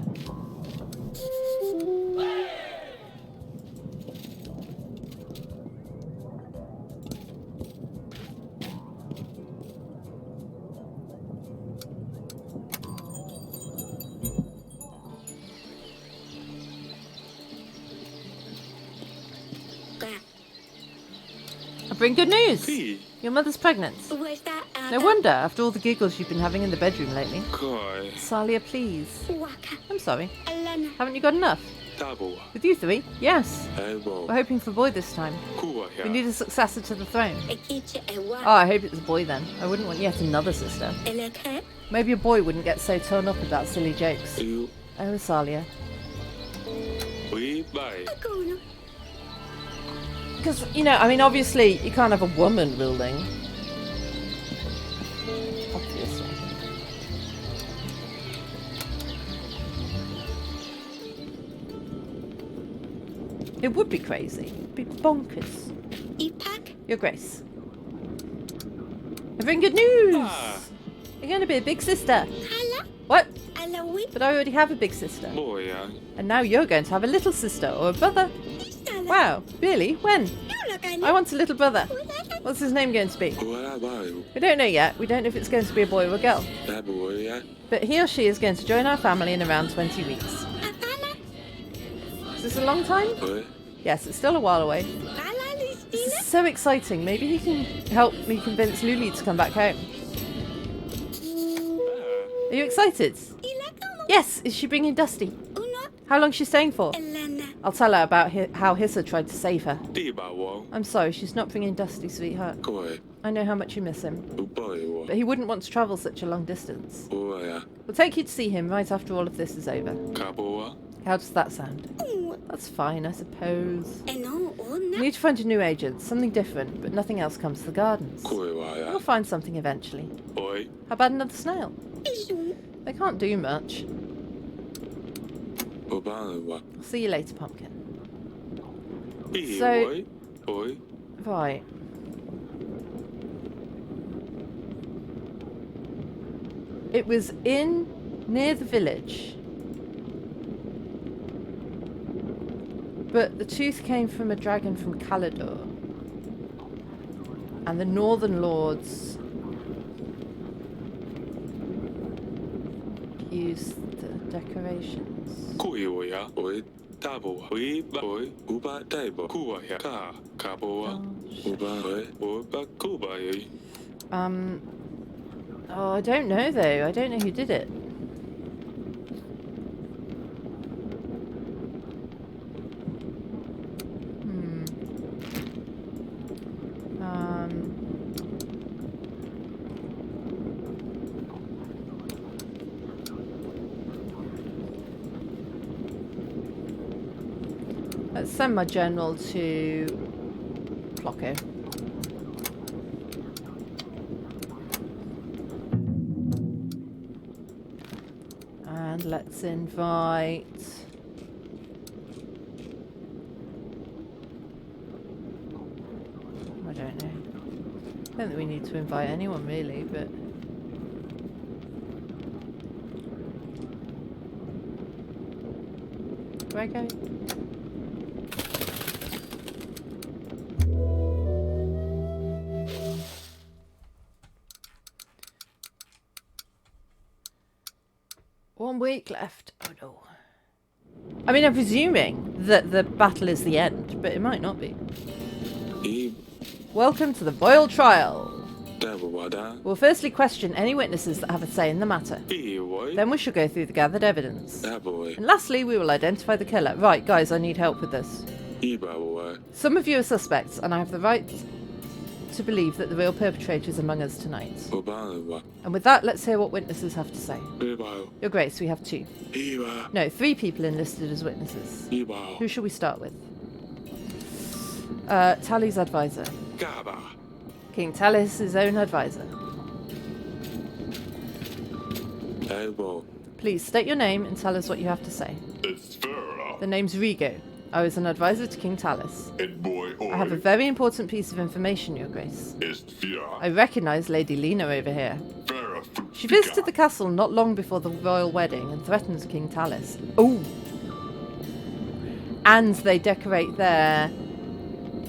I bring good news. Hey. Your mother's pregnant. Was that No wonder, after all the giggles you've been having in the bedroom lately. Kai. Salia, please. Waka. I'm sorry. Alana. Haven't you got enough? Tabo. With you three? Yes. Ebo. We're hoping for a boy this time. Kuwa We need a successor to the throne. Ekiche Oh, ewa. I hope it's a boy then. I wouldn't want yet another sister. Eleke. Maybe a boy wouldn't get so torn up about silly jokes. You. Oh, Salia. We bye. Akuno. Because, you know, I mean, obviously, you can't have a woman ruling. Obviously. It would be crazy. It'd be bonkers. Ipak. Your Grace. I bring good news! Ah. You're going to be a big sister. Hala. What? Alawit. But I already have a big sister. Boy, And now you're going to have a little sister or a brother. Isala. Wow, really? When? Yulagani. I want a little brother. What's his name going to be? Kuwa bye. We don't know yet. We don't know if it's going to be a boy or a girl. That boy, yeah. But he or she is going to join our family in around 20 weeks. Apana. Is this a long time? Boy. Yes, it's still a while away. Hala This Listina. is so exciting. Maybe he can help me convince Luli to come back home. Are you excited? Ilakamu. Yes. Is she bringing Dusty? Uno. How long's she staying for? Elana. I'll tell her about how Hissa tried to save her. Tiba wo. I'm sorry, she's not bringing Dusty, sweetheart. Koi. I know how much you miss him. Boy wo. But he wouldn't want to travel such a long distance. Kuwa ya. We'll take you to see him right after all of this is over. Kaboa. How does that sound? Uno. That's fine, I suppose. Eno. We Una. need to find a new agent, something different, but nothing else comes to the gardens. Kuwa ya. We'll find something eventually. Boy. How about another snail? Isu. They can't do much. Obana wa. I'll see you later, Pumpkin. Hey, So- boy. Boy. Right. It was near the village. But the tooth came from a dragon from Calador. And the Northern Lords used the decorations. Kuwa ya. Boy. Tabo. We boy. Uba tabo. Kuwa ya. Ka. Kaboa. Uba. Boy. Uba kuba ya. Oh, I don't know though. I don't know who did it. Let's send my general to Plocko. And let's invite... I don't know. I don't think we need to invite anyone really, but... Where I go? One week left. Oh no. I mean, I'm presuming that the battle is the end, but it might not be. E. Welcome to the Royal Trial. Tabo wa da. We'll firstly question any witnesses that have a say in the matter. Hey, boy. Then we shall go through the gathered evidence. That boy. And lastly, we will identify the killer. Right, guys, I need help with this. Iba boy. Some of you are suspects, and I have the right to believe that the real perpetrator is among us tonight. 我爸了吧？ And with that, let's hear what witnesses have to say. 对吧？ Your Grace, we have 2. 一吧， No, 3 people enlisted as witnesses. 一吧， Who shall we start with? Tally's advisor. 干吧？ King Talis' own advisor. 大宝， Please state your name and tell us what you have to say. It's Farah. The name's Rigo. I was an advisor to King Talis. And boy, I have a very important piece of information, Your Grace. It's Farah. I recognise Lady Lena over here. Farah She visited the castle not long before the royal wedding and threatened King Talis. Oh! And they decorate their...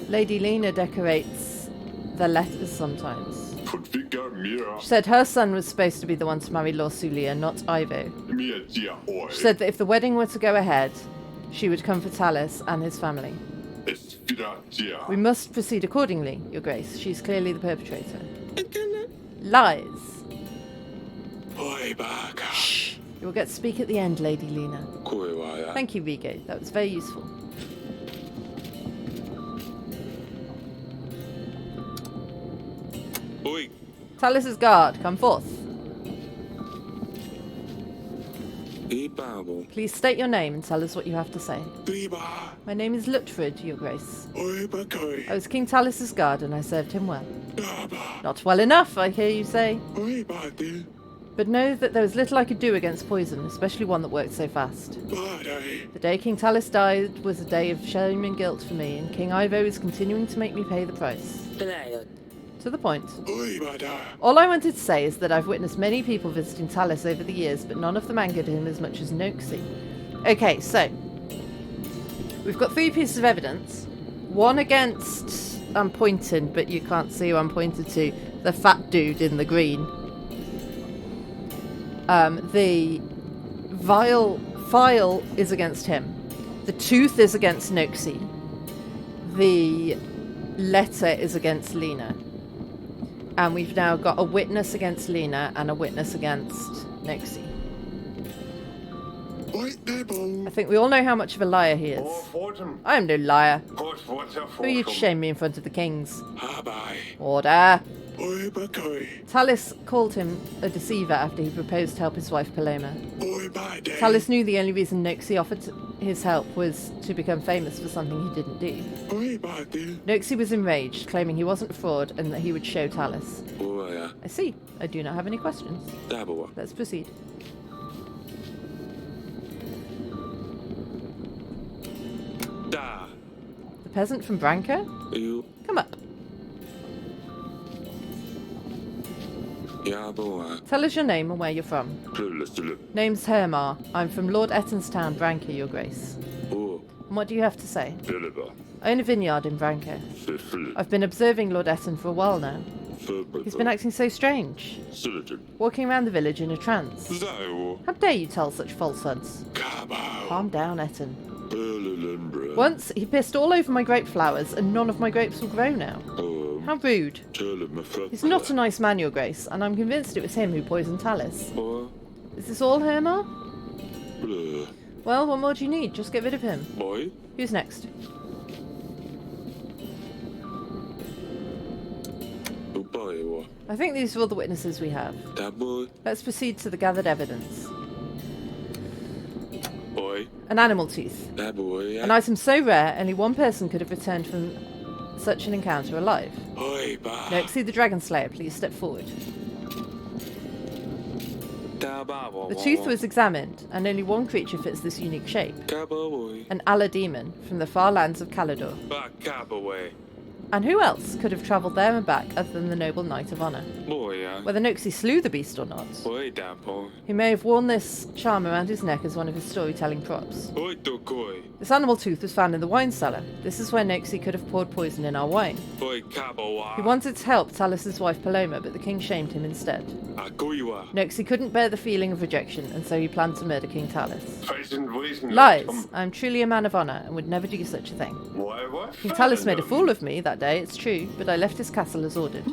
Lady Lena decorates their letters sometimes. Fika Mira. She said her son was supposed to be the one to marry Lorsulia, not Ivo. Mia Jia Oi. She said that if the wedding were to go ahead, she would come for Talis and his family. It's Fira Jia. We must proceed accordingly, Your Grace. She's clearly the perpetrator. だから Lies. おいバカ。 You will get to speak at the end, Lady Lena. 声はや。 Thank you, Rigo. That was very useful. Oi, Talis' guard, come forth. 一吧我， Please state your name and tell us what you have to say. 对吧？ My name is Lutfrid, Your Grace. おいバカ。 I was King Talis' guard and I served him well. 干吧？ Not well enough, I hear you say. おいバカ。 But know that there was little I could do against poison, especially one that worked so fast. バダイ。 The day King Talis died was a day of shame and guilt for me, and King Ivo is continuing to make me pay the price. To the point. おいバダ。 All I wanted to say is that I've witnessed many people visiting Talis over the years, but none of them angered him as much as Noxie. Okay, so we've got 3 pieces of evidence. One against, I'm pointing, but you can't see who I'm pointed to, the fat dude in the green. The file is against him. The tooth is against Noxie. The letter is against Lena. And we've now got a witness against Lena and a witness against Noxie. おい大宝。 I think we all know how much of a liar he is. Fortune. I am no liar. Court water Who are you to shame me in front of the kings? はばい。 Order. おいバカ。 Talis called him a deceiver after he proposed to help his wife Paloma. おいバダイ。 Talis knew the only reason Noxie offered his help was to become famous for something he didn't do. おいバダイ。 Noxie was enraged, claiming he wasn't a fraud and that he would show Talis. おわや。 I see. I do not have any questions. 大宝は。 Let's proceed. Da. The peasant from Branca? You. Come up. Ya boa. Tell us your name and where you're from. Name's Hermar. I'm from Lord Ettonstown, Branca, Your Grace. Oh. And what do you have to say? I own a vineyard in Branca. I've been observing Lord Etton for a while now. He's been acting so strange. Walking around the village in a trance. How dare you tell such falsehoods? Calm down, Etton. Once, he pissed all over my grape flowers and none of my grapes will grow now. How rude. He's not a nice man, Your Grace, and I'm convinced it was him who poisoned Talis. Is this all, Hermar? Well, what more do you need? Just get rid of him. Boy. Who's next? Boy. I think these are all the witnesses we have. That boy. Let's proceed to the gathered evidence. Boy. An animal tooth. That boy. An item so rare, only one person could have returned from such an encounter alive. Oi, ba. Noxie the Dragon Slayer, please step forward. The tooth was examined, and only one creature fits this unique shape. An Ala demon from the far lands of Calador. And who else could have travelled there and back other than the noble Knight of Honour? Whether Noxie slew the beast or not, he may have worn this charm around his neck as one of his storytelling props. This animal tooth was found in the wine cellar. This is where Noxie could have poured poison in our wine. He wanted to help Talis' wife Paloma, but the king shamed him instead. Noxie couldn't bear the feeling of rejection, and so he planned to murder King Talis. Lies! I am truly a man of honour, and would never do such a thing. King Talis made a fool of me that day, it's true, but I left his castle as ordered.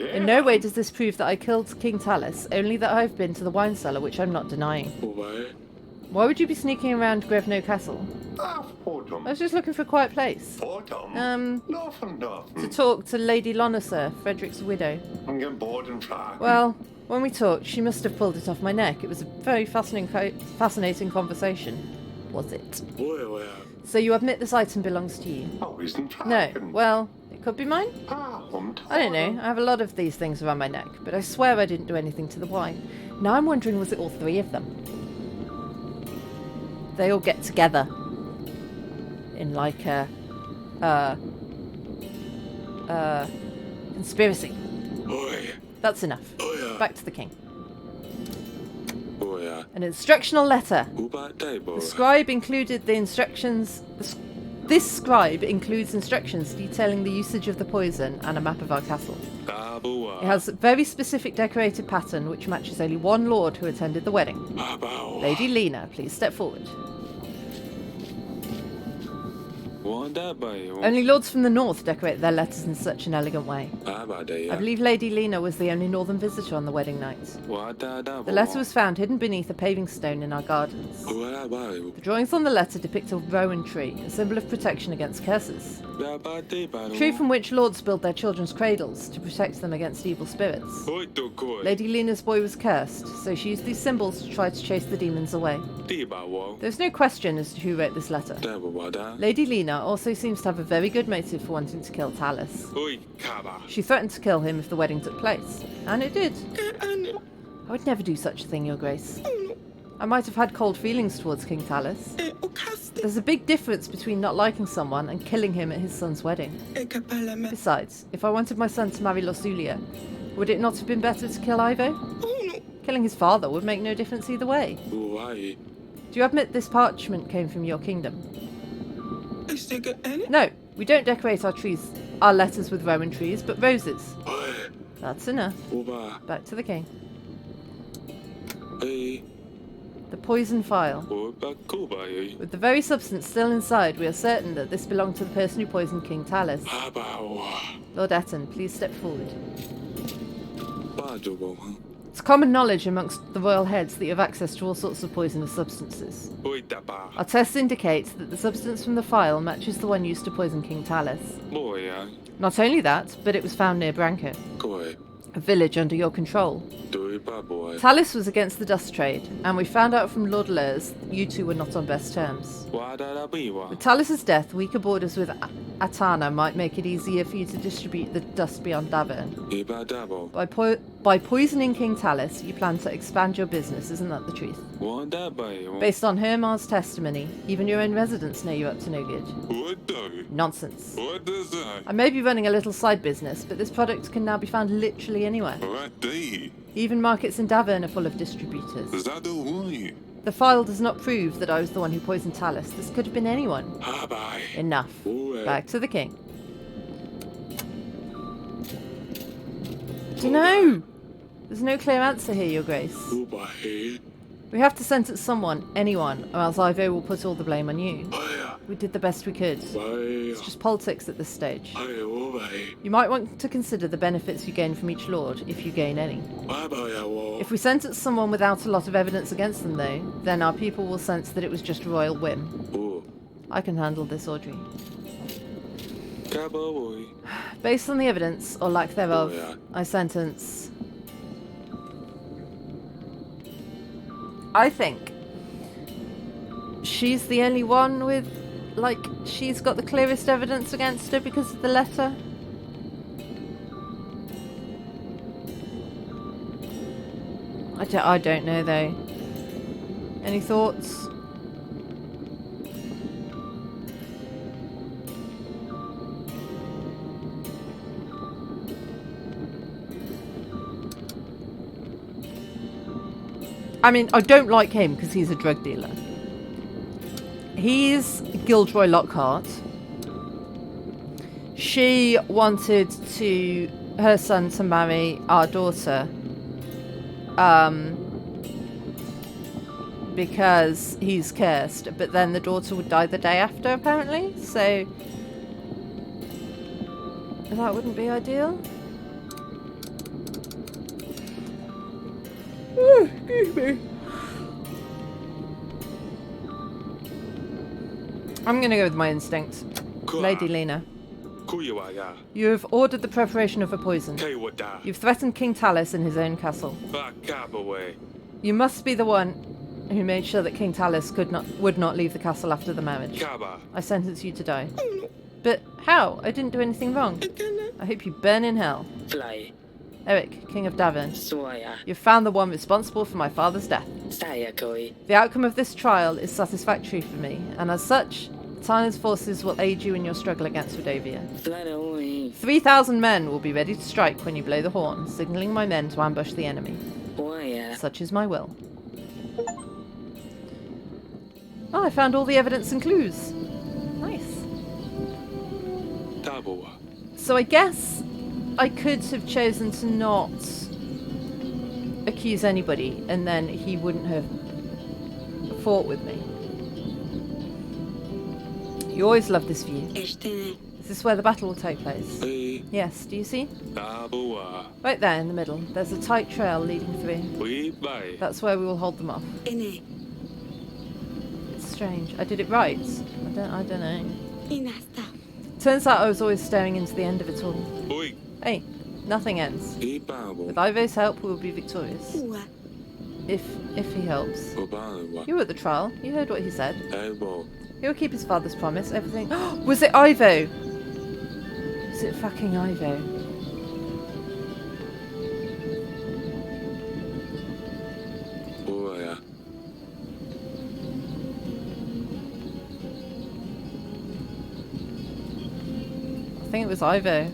In no way does this prove that I killed King Talis, only that I have been to the wine cellar, which I'm not denying. Why would you be sneaking around Grevno Castle? Ah, I was just looking for a quiet place. Nothing. To talk to Lady Lonaser, Frederick's widow. I'm getting bored and frightened. Well, when we talked, she must have pulled it off my neck. It was a very fascinating conversation. Was it? Well, So you admit this item belongs to you? Oh, isn't No. frightened. Well, it could be mine. I'm I don't know. I have a lot of these things around my neck, but I swear I didn't do anything to the wine. Now I'm wondering, was it all three of them? They all get together in like a conspiracy. Oi. That's enough. Oh, yeah. Back to the king. Oh, yeah. An instructional letter. Uba Daibo. The scribe included the instructions. This scribe includes instructions detailing the usage of the poison and a map of our castle. Daboa. It has a very specific decorated pattern which matches only one lord who attended the wedding. Abao. Lady Lena, please step forward. Only lords from the north decorate their letters in such an elegant way. I believe Lady Lena was the only northern visitor on the wedding night. The letter was found hidden beneath a paving stone in our gardens. The drawings on the letter depict a rowan tree, a symbol of protection against curses. A tree from which lords build their children's cradles to protect them against evil spirits. Lady Lena's boy was cursed, so she used these symbols to try to chase the demons away. There's no question as to who wrote this letter. Lady Lena also seems to have a very good motive for wanting to kill Talus. She threatened to kill him if the wedding took place, and it did. I would never do such a thing, Your Grace. I might have had cold feelings towards King Talus. There's a big difference between not liking someone and killing him at his son's wedding. Besides, if I wanted my son to marry Losulia, would it not have been better to kill Ivo? Killing his father would make no difference either way. Do you admit this parchment came from your kingdom? No, we don't decorate our letters with rowan trees, but roses. That's enough. Back to the king. The poison phial. With the very substance still inside, we are certain that this belonged to the person who poisoned King Talus. Lord Etten, please step forward. It's common knowledge amongst the royal heads that you have access to all sorts of poisonous substances. Our tests indicate that the substance from the phial matches the one used to poison King Talus. Not only that, but it was found near Branco, a village under your control. Talus was against the dust trade, and we found out from Lord Lurs you two were not on best terms. With Talus's death, weaker borders with Atana might make it easier for you to distribute the dust beyond Davern. By poisoning King Talus, you plan to expand your business, isn't that the truth? Based on Hermar's testimony, even your own residents know you're up to no good. Nonsense. I may be running a little side business, but this product can now be found literally anywhere. Even markets in Davern are full of distributors. The file does not prove that I was the one who poisoned Talus. This could have been anyone. Enough. Back to the king. Dunno! There's no clear answer here, Your Grace. We have to sentence someone, anyone, or else Ivo will put all the blame on you. We did the best we could. It's just politics at this stage. You might want to consider the benefits you gain from each lord, if you gain any. If we sentence someone without a lot of evidence against them, though, then our people will sense that it was just a royal whim. I can handle this, Audrey. Based on the evidence, or lack thereof, I sentence... I think she's the only one with, like, she's got the clearest evidence against her because of the letter. I don't know, though. Any thoughts? I mean, I don't like him because he's a drug dealer. He's Gilderoy Lockhart. She wanted her son to marry our daughter. Because he's cursed. But then the daughter would die the day after, apparently. So that wouldn't be ideal. Excuse me. I'm gonna go with my instinct. Lady Lena. Kuiwa ya. You have ordered the preparation of a poison. Kei wada. You've threatened King Talus in his own castle. Bakabawe. You must be the one who made sure that King Talus would not leave the castle after the marriage. Kaba. I sentence you to die. But how? I didn't do anything wrong. I hope you burn in hell. Fly. Eric, King of Davin, Swaya. you've found the one responsible for my father's death. Sayakoi. The outcome of this trial is satisfactory for me, and as such, Tana's forces will aid you in your struggle against Rodovia. Flanoi. 3,000 men will be ready to strike when you blow the horn, signaling my men to ambush the enemy. Waya. Such is my will. Oh, I found all the evidence and clues. Nice. Tabawa. So I guess I could have chosen to not accuse anybody, and then he wouldn't have fought with me. You always love this view. Estene. Is this where the battle will take place? Hey. Yes, do you see? Tabawa. Right there in the middle. There's a tight trail leading through. We bye. That's where we will hold them off. Ene. It's strange. I did it right. I don't know. Inasta. Turns out I was always staring into the end of it all. Oi. Hey, nothing ends. Ibabo. With Ivo's help, we will be victorious. Ua. If he helps. Obawa. You were at the trial. You heard what he said. Ebo. He will keep his father's promise. Everything. Was it Ivo? Was it fucking Ivo? Oya. I think it was Ivo.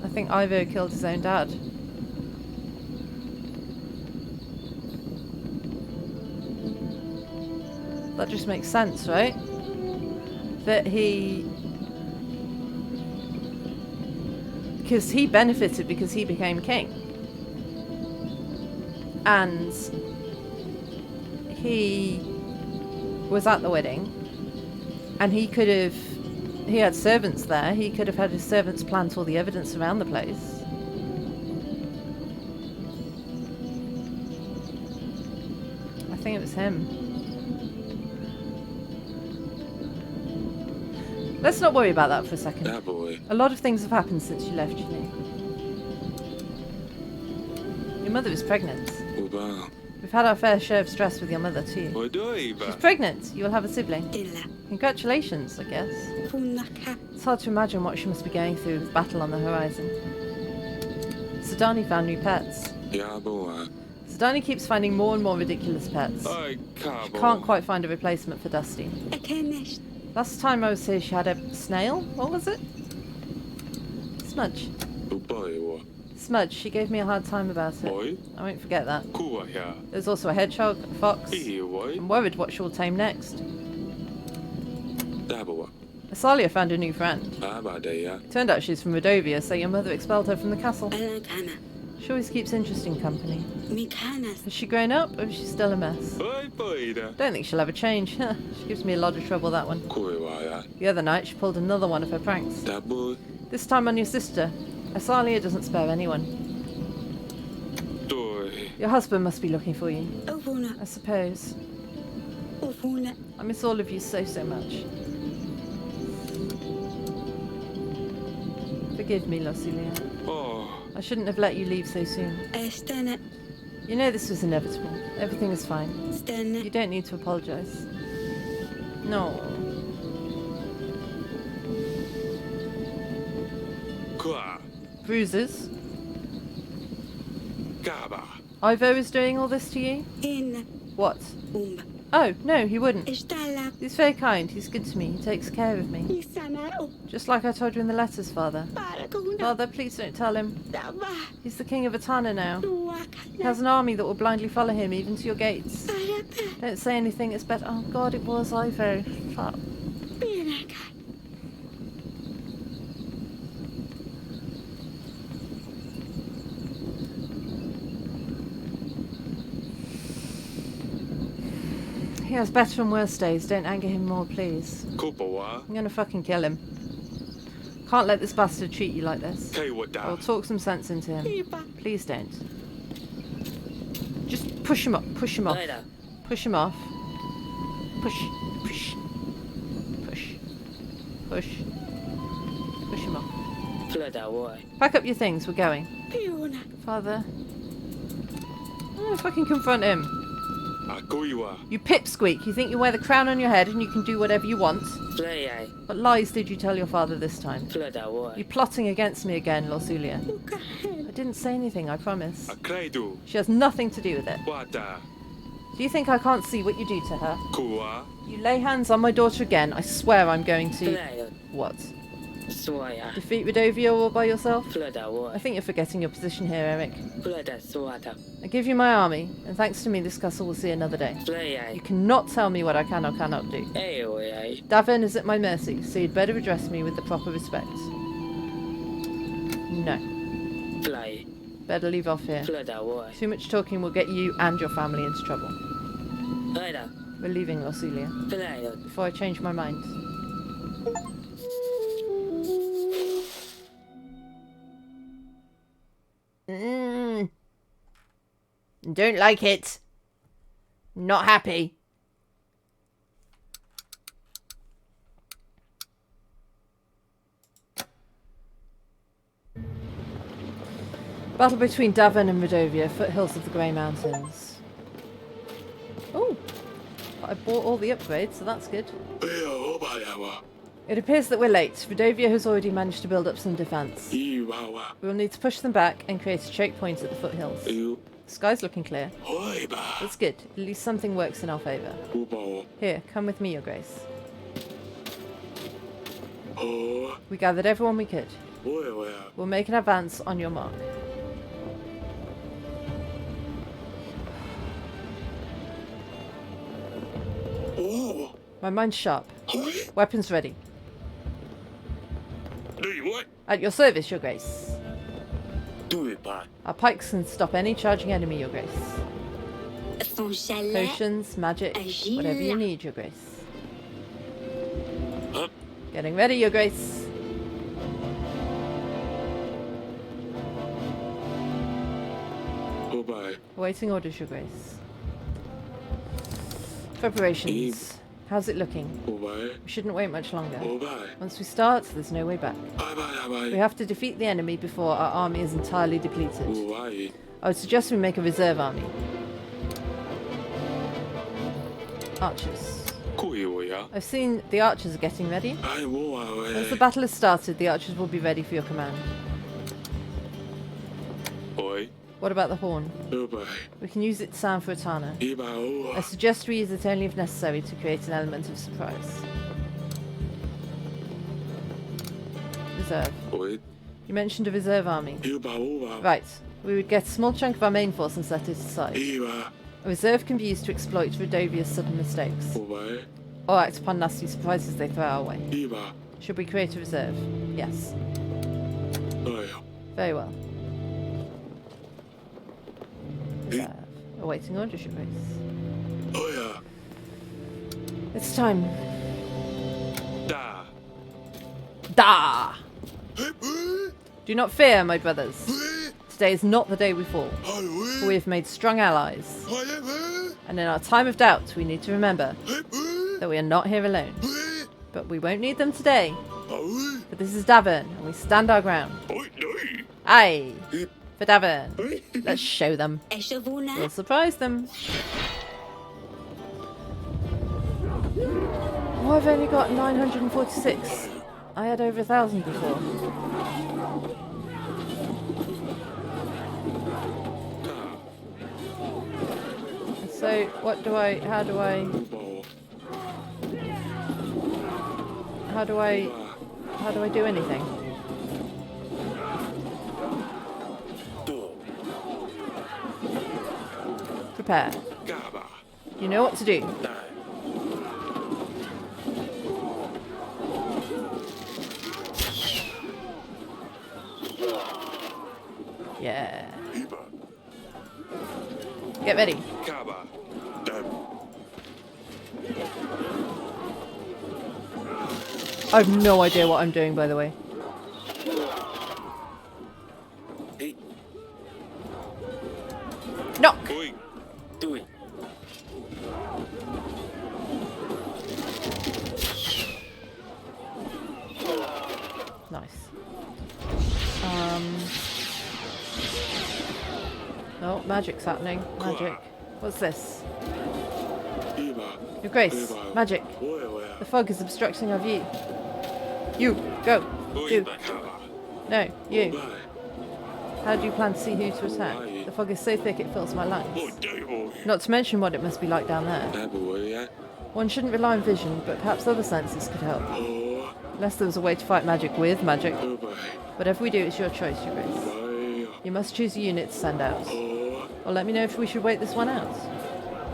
I think Ivo killed his own dad. That just makes sense, right? That he... Because he benefited because he became king. And he was at the wedding. And he could have... He had servants there. He could have had his servants plant all the evidence around the place. I think it was him. Let's not worry about that for a second. Tabawa. A lot of things have happened since you left, Ginny. Your mother is pregnant. Oba. We've had our fair share of stress with your mother too. She's Odoiba. pregnant. You will have a sibling. Dilla. Congratulations, I guess. Funaka. It's hard to imagine what she must be going through with battle on the horizon. Sadani found new pets. Yaboa. Sadani keeps finding more and more ridiculous pets. I She Cabo. can't quite find a replacement for Dusty. Ekenesh. Last time I was here, she had a snail. What was it? Smudge. Uboiwa. Smudge. She gave me a hard time about it. Boy. I won't forget that. Kuwaya. There's also a hedgehog, a fox. Iwoi. I'm worried what she will tame next. Tabawa. Asalia found a new friend. Abadaya. Turned out she's from Rodovia, so your mother expelled her from the castle. Alankana. She always keeps interesting company. Mikanas. Has she grown up, or is she still a mess? Oi boida. Don't think she'll ever change. She gives me a lot of trouble, that one. Kuiwaya. The other night, she pulled another one of her pranks. Tabu. This time on your sister. Asalia doesn't spare anyone. Doi. Your husband must be looking for you, Ovuna. I suppose. Ovuna. I miss all of you so, so much. Forgive me, Lucilia. Oh. I shouldn't have let you leave so soon. Estene. You know this was inevitable. Everything is fine. You Stene. don't need to apologize. No. Kwa. Bruises. Gaba. Ivo is doing all this to you? In. What? Umba. Oh, no, he wouldn't. Estala. He's very kind. He's good to me. He takes care of me. Isanao. Just like I told you in the letters, Father. Paraguna. Father, please don't tell him. Dava. He's the king of Atana now. He Tuakana. has an army that will blindly follow him even to your gates. Parata. Don't say anything. It's better. Oh, God, it was Ivo. Fuck. Pinaka. He has better and worse days. Don't anger him more, please. Kupawa. I'm gonna fucking kill him. Can't let this bastard treat you like this. I'll Kaiwada. talk some sense into him. Iba. Please don't. Just push him up. Push him off. Push him off. Push. Push. Push. Push. Push him off. Fleda boy. Pack up your things, we're going. Fiona. Father. I don't know if I can confront him. Akoiwa. You pipsqueak, you think you wear the crown on your head and you can do whatever you want? Flea. What lies did you tell your father this time? Fleda boy. You're plotting against me again, Lorsulia. Ukahel. I didn't say anything, I promise. Akraidu. She has nothing to do with it. Wata. Do you think I can't see what you do to her? Kua. You lay hands on my daughter again, I swear I'm going to... Flea. What? Swaya. Defeat Rodovia all by yourself? Fleda I boy. think you're forgetting your position here, Eric. Fleda swata. I give you my army, and thanks to me this castle will see another day. Flea. You cannot tell me what I can or cannot do. Aoi. Davin is at my mercy, so you'd better address me with the proper respect. No. Fly. Better leave off here. Fleda boy. Too much talking will get you and your family into trouble. Fleda. We're leaving, Lorsulia, Flea. before I change my mind. Don't like it. Not happy. Battle between Davin and Rodovia, foothills of the Grey Mountains. Oh, I bought all the upgrades, so that's good. It appears that we're late. Rodovia has already managed to build up some defense. We will need to push them back and create a choke point at the foothills. The sky's looking clear. That's good. At least something works in our favour. Here, come with me, Your Grace. We gathered everyone we could. We'll make an advance on your mark. My mind's sharp. Weapons ready. At your service, Your Grace. Our pikes can stop any charging enemy, Your Grace. Son chalet. Potions, magic, Agile. whatever you need, Your Grace. Getting ready, Your Grace. Awaiting orders, Your Grace. Preparations. How's it looking? We shouldn't wait much longer. Once we start, there's no way back. We have to defeat the enemy before our army is entirely depleted. I would suggest we make a reserve army. Archers. I've seen the archers are getting ready. Once the battle has started, the archers will be ready for your command. What about the horn? We can use it to sound for Etana. I suggest we use it only if necessary to create an element of surprise. Reserve. You mentioned a reserve army. Right. We would get a small chunk of our main force and set it aside. A reserve can be used to exploit Rodovia's sudden mistakes, or act upon nasty surprises they throw our way. Should we create a reserve? Yes. Very well. Reserve. Awaiting orders, Your Grace. It's time. Da! Do not fear, my brothers. Today is not the day we fall, for we have made strong allies. And in our time of doubt, we need to remember that we are not here alone. But we won't need them today. But this is Davin, and we stand our ground. Aye, for Davin. Let's show them. Echavuna. We'll surprise them. Oh, I've only got 946. I had over 1,000 before. So, how do I do anything? Prepare. You know what to do. Yeah. Get ready. I have no idea what I'm doing, by the way. Knock! magic's happening. Magic. What's this? 伊吧 Your Grace. Magic. 我也会啊 The fog is obstructing our view. You, go. 我也 Do. 卡吧 No, 我 you. 吧 How do you plan to see who to attack? The fog is so thick it fills my 我 lungs. 对不 Not to mention what it must be like down there. 那不会呀 One shouldn't rely on vision, but perhaps other senses could help. 哦 Unless there was a way to fight magic with magic. 我吧 Whatever we do, it's your choice, Your Grace. 哎呀 You must choose a unit to send out. 哦 Or let me know if we should wait this one out.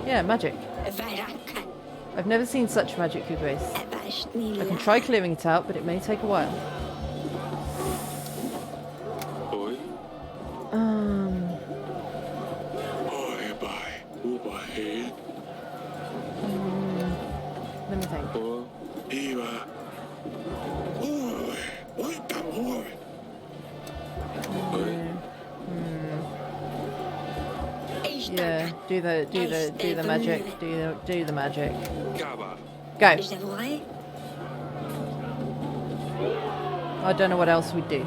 Yeah, magic. Varakan. I've never seen such magic, Your Grace. I Avashnila. can try clearing it out, but it may take a while. โอ้ย โอ้ยไปกูไป Let me think. โอ้伊吧โอ้ยโอ้ยตาโอ้ยโอ้ย Yeah, do the magic. Do the magic. กล้าป่ะ Go. J'avouerai, I don't know what else we'd do.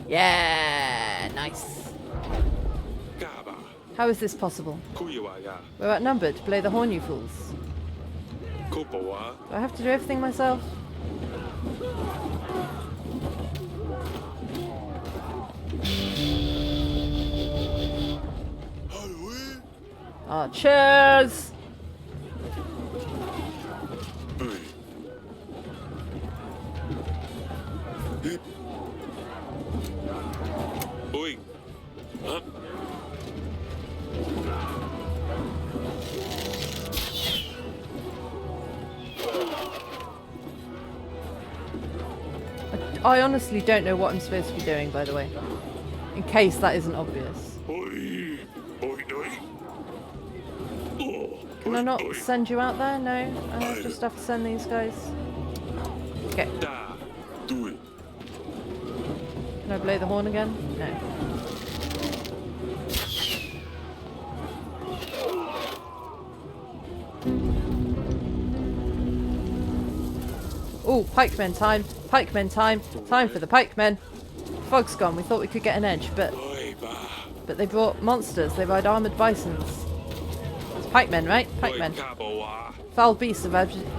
Yeah, nice. กล้าป่ะ How is this possible? กูอยู่ว่ะยา We're outnumbered. Play the horn, you fools. กูบอกว่า Do I have to do everything myself? Archers! เฮ้ยโอ้ยฮะ I honestly don't know what I'm supposed to be doing, by the way. In case that isn't obvious. โอ้ยโอ้ยโอ้ยโอ้ Can I not โอ้ย send you out there? No? I just have to send these guys. Okay. ตาดุย Can I blow the horn again? No. Oh, pikemen time! Pikemen time! Time for the pikemen! Fog's gone. We thought we could get an edge, โอ้ยบ้า but they brought monsters. They ride armored bisons. It's pikemen, right? โอ้ย Pikemen. กล้าบอกว่า Foul beasts are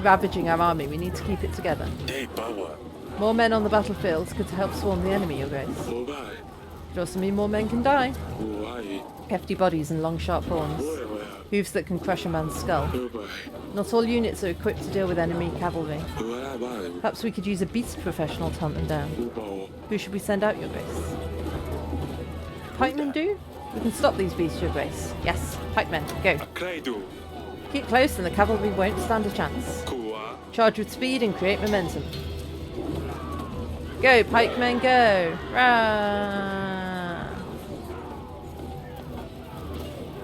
ravaging our army. We need to keep it together. ได้ป่าวะ More men on the battlefield could help swarm the enemy, Your Grace. โอ้บ้า It also mean more men can die. โอ้ย Hefty bodies and long sharp horns. โอ้ยโอ้ย Hooves that can crush a man's skull. โอ้ย Not all units are equipped to deal with enemy cavalry. โอ้ยบ้า Perhaps we could use a beast professional to hunt them down. กูบอก Who should we send out, Your Grace? Pikemen do? We can stop these beasts, Your Grace. Yes, pikemen, go. ใครดู Keep close and the cavalry won't stand a chance. กูว่า Charge with speed and create momentum. Go, pikemen, go! Rah!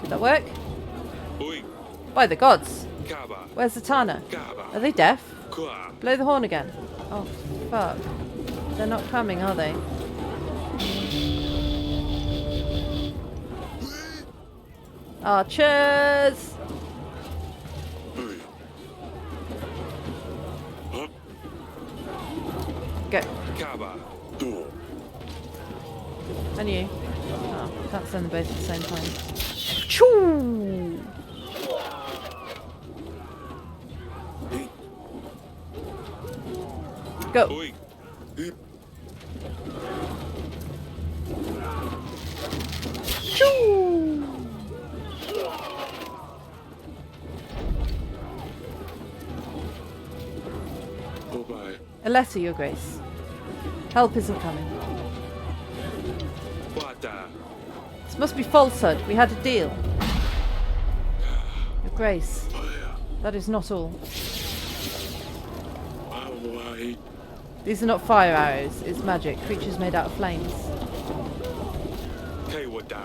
Did that work? โอ้ย By the gods! กล้าป่ะ Where's Zatanna? กล้าป่ะ Are they deaf? กูว่า Blow the horn again. Oh, fuck. They're not coming, are they? Archers! เฮ้ยฮะ Go. กล้าป่ะดู And you. Oh, can't send them both at the same time. Choo! Go. โอ้ย Choo! Go by. A letter, Your Grace. Help isn't coming. What the? This must be falsehood. We had a deal. Your Grace, that is not all. Why? These are not fire arrows. It's magic. Creatures made out of flames. Hey, what the?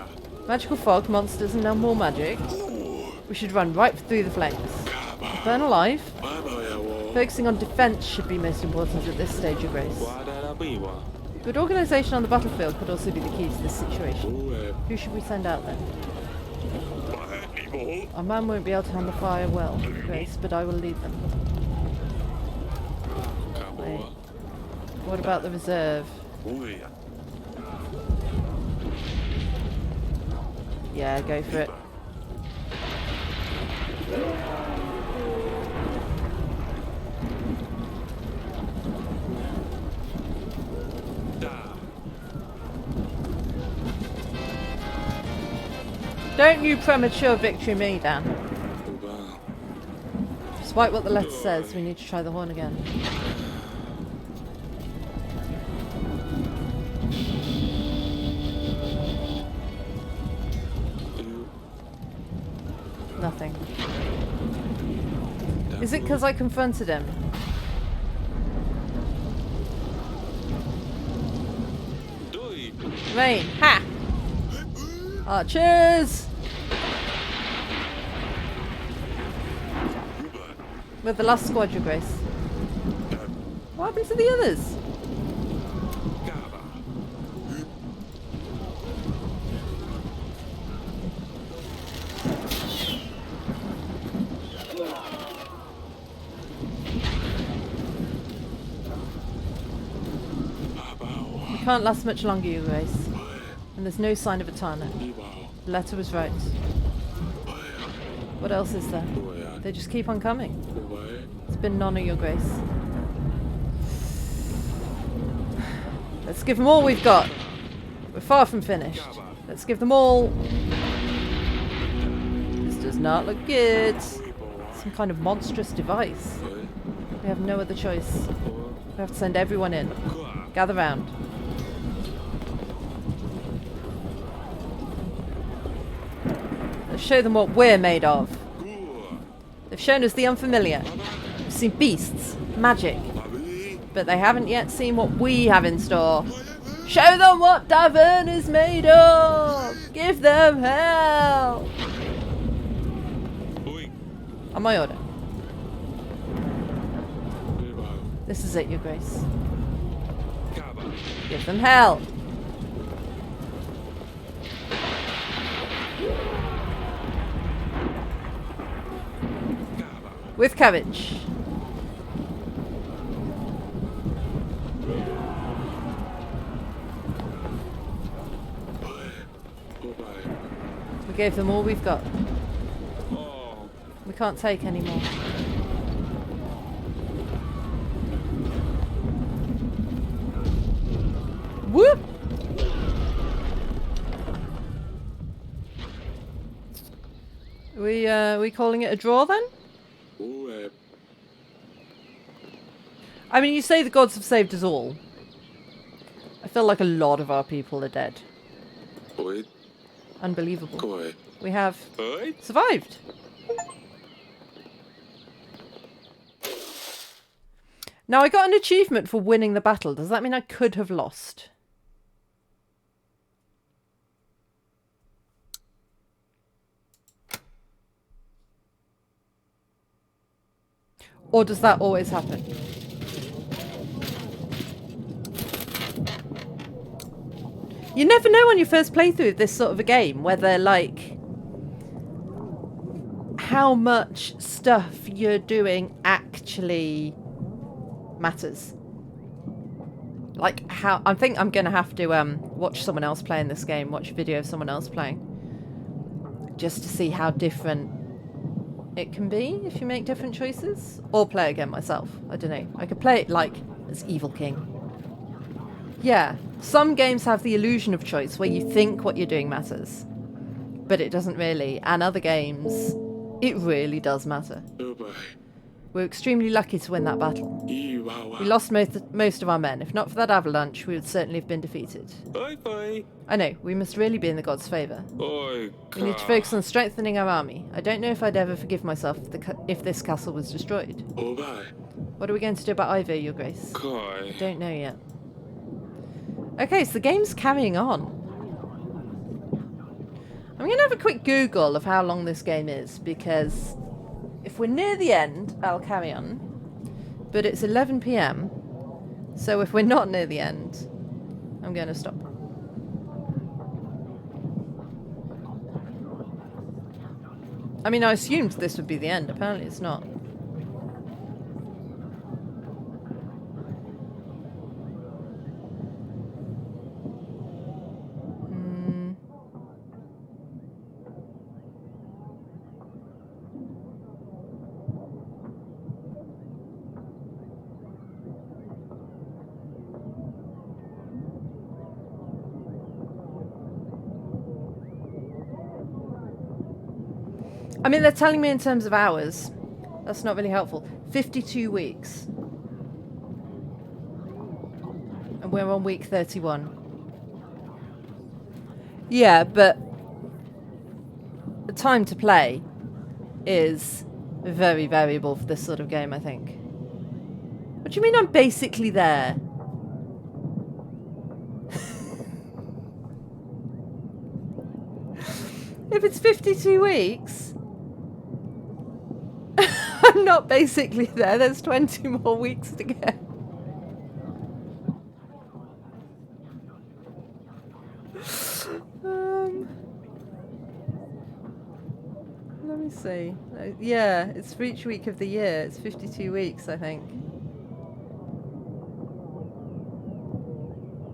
Magical fog, monsters, and now more magic. We should run right through the flames. Burn alive. Focusing on defense should be most important at this stage, Your Grace. Good organization on the battlefield could also be the key to this situation. Who should we send out then? Our man won't be able to handle fire well, Your Grace, but I will lead them. Wait. What about the reserve? Yeah, go for it. Da. Don't you premature victory me, Dan. Uba. Despite what the letter says, we need to try the horn again. U. Nothing. Is it because I confronted him? Doi. Rain. Ha! Archers! Uba. With the last squad, your grace. What happened to the others? Gaba. Abao. We can't last much longer, your grace. And there's no sign of Atana. Ibao. The letter was right. What else is there? Uya. They just keep on coming. Uba. It's been none of your grace. Let's give them all we've got. We're far from finished. Let's give them all. This does not look good. Some kind of monstrous device. We have no other choice. We have to send everyone in. Gather round. Let's show them what we're made of. They've shown us the unfamiliar. We've seen beasts, magic, but they haven't yet seen what we have in store. Show them what Davern is made of! Give them hell! On my order. This is it, your grace. Give them hell! With cabbage. We gave them all we've got. We can't take any more. Whoop! We calling it a draw then? I mean, you say the gods have saved us all. I feel like a lot of our people are dead. Unbelievable. We have survived. Now, I got an achievement for winning the battle. Does that mean I could have lost? Or does that always happen? You never know on your first playthrough of this sort of a game whether, like, how much stuff you're doing actually matters. Like, how... I think I'm going to have to watch someone else playing this game, watch a video of someone else playing, just to see how different it can be if you make different choices. Or play again myself. I don't know. I could play it, like, as Evil King. Yeah, some games have the illusion of choice where you think what you're doing matters, but it doesn't really. And other games, it really does matter. We're extremely lucky to win that battle. We lost most of our men. If not for that avalanche, we would certainly have been defeated. I know, we must really be in the gods' favour. We need to focus on strengthening our army. I don't know if I'd ever forgive myself if this castle was destroyed. What are we going to do about Ivor, your grace? I don't know yet. Okay, so the game's carrying on. I'm going to have a quick Google of how long this game is, because if we're near the end, I'll carry on. But it's 11 PM, so if we're not near the end, I'm going to stop. I mean, I assumed this would be the end. Apparently it's not. I mean, they're telling me in terms of hours. That's not really helpful. 52 weeks. And we're on week 31. Yeah, but the time to play is very variable for this sort of game, I think. What do you mean I'm basically there? If it's 52 weeks, I'm not basically there. There's 20 more weeks to go. Let me see. Yeah, it's for each week of the year. It's 52 weeks, I think.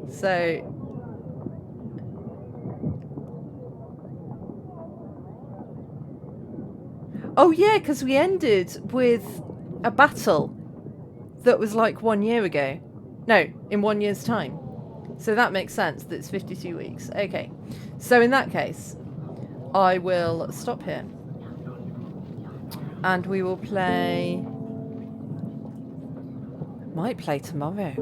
So... Oh yeah, because we ended with a battle that was like 1 year ago. No, in 1 year's time. So that makes sense that it's 52 weeks. Okay. So in that case, I will stop here. And we will play... Might play tomorrow.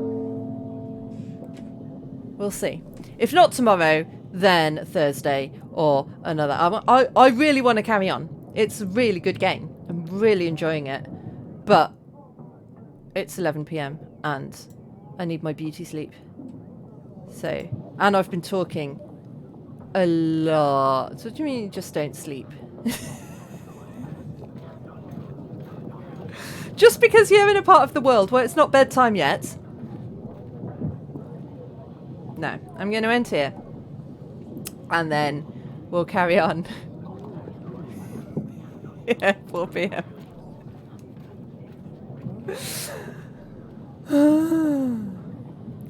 We'll see. If not tomorrow, then Thursday or another. I really want to carry on. It's a really good game. I'm really enjoying it. But it's 11 PM and I need my beauty sleep. So, and I've been talking a lot. So what do you mean you just don't sleep? Just because you're in a part of the world where it's not bedtime yet. No, I'm going to end here. And then we'll carry on. Yeah, 4 PM.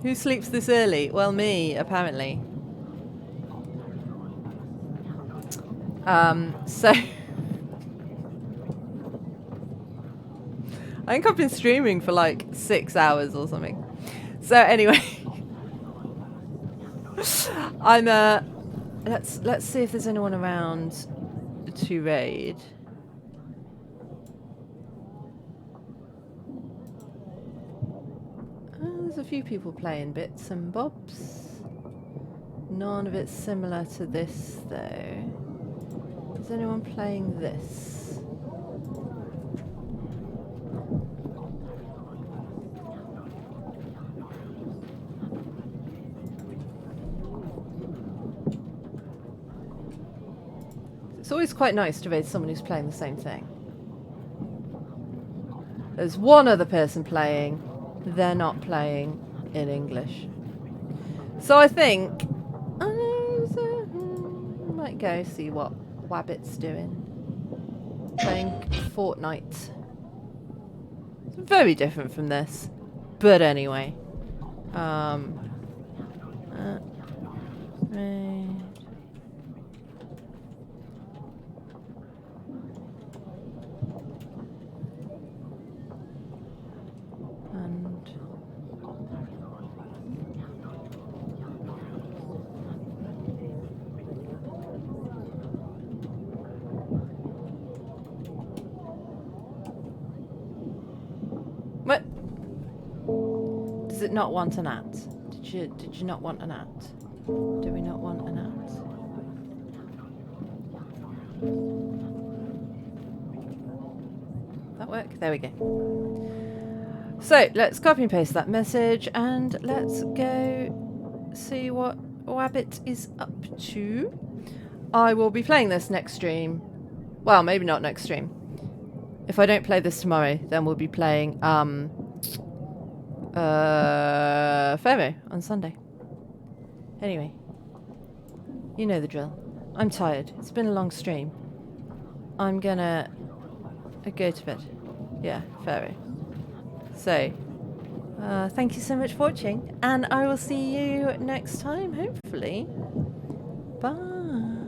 Who sleeps this early? Well, me, apparently. So... I think I've been streaming for like 6 hours or something. So anyway... I'm, let's see if there's anyone around to raid. There's a few people playing bits and bobs. None of it's similar to this, though. Is anyone playing this? It's always quite nice to raid someone who's playing the same thing. There's one other person playing. They're not playing in English. So I think I might go see what Wabbit's doing. Playing Fortnite. It's very different from this. But anyway. Right. What? Does it not want an at? Did you not want an at? Do we not want an at? That work? There we go. So let's copy and paste that message and let's go see what Wabbit is up to. I will be playing this next stream. Well, maybe not next stream. If I don't play this tomorrow, then we'll be playing Pharaoh on Sunday. Anyway, you know the drill. I'm tired. It's been a long stream. I'm gonna go to bed. Yeah, Pharaoh. So, thank you so much for watching, and I will see you next time, hopefully. Bye.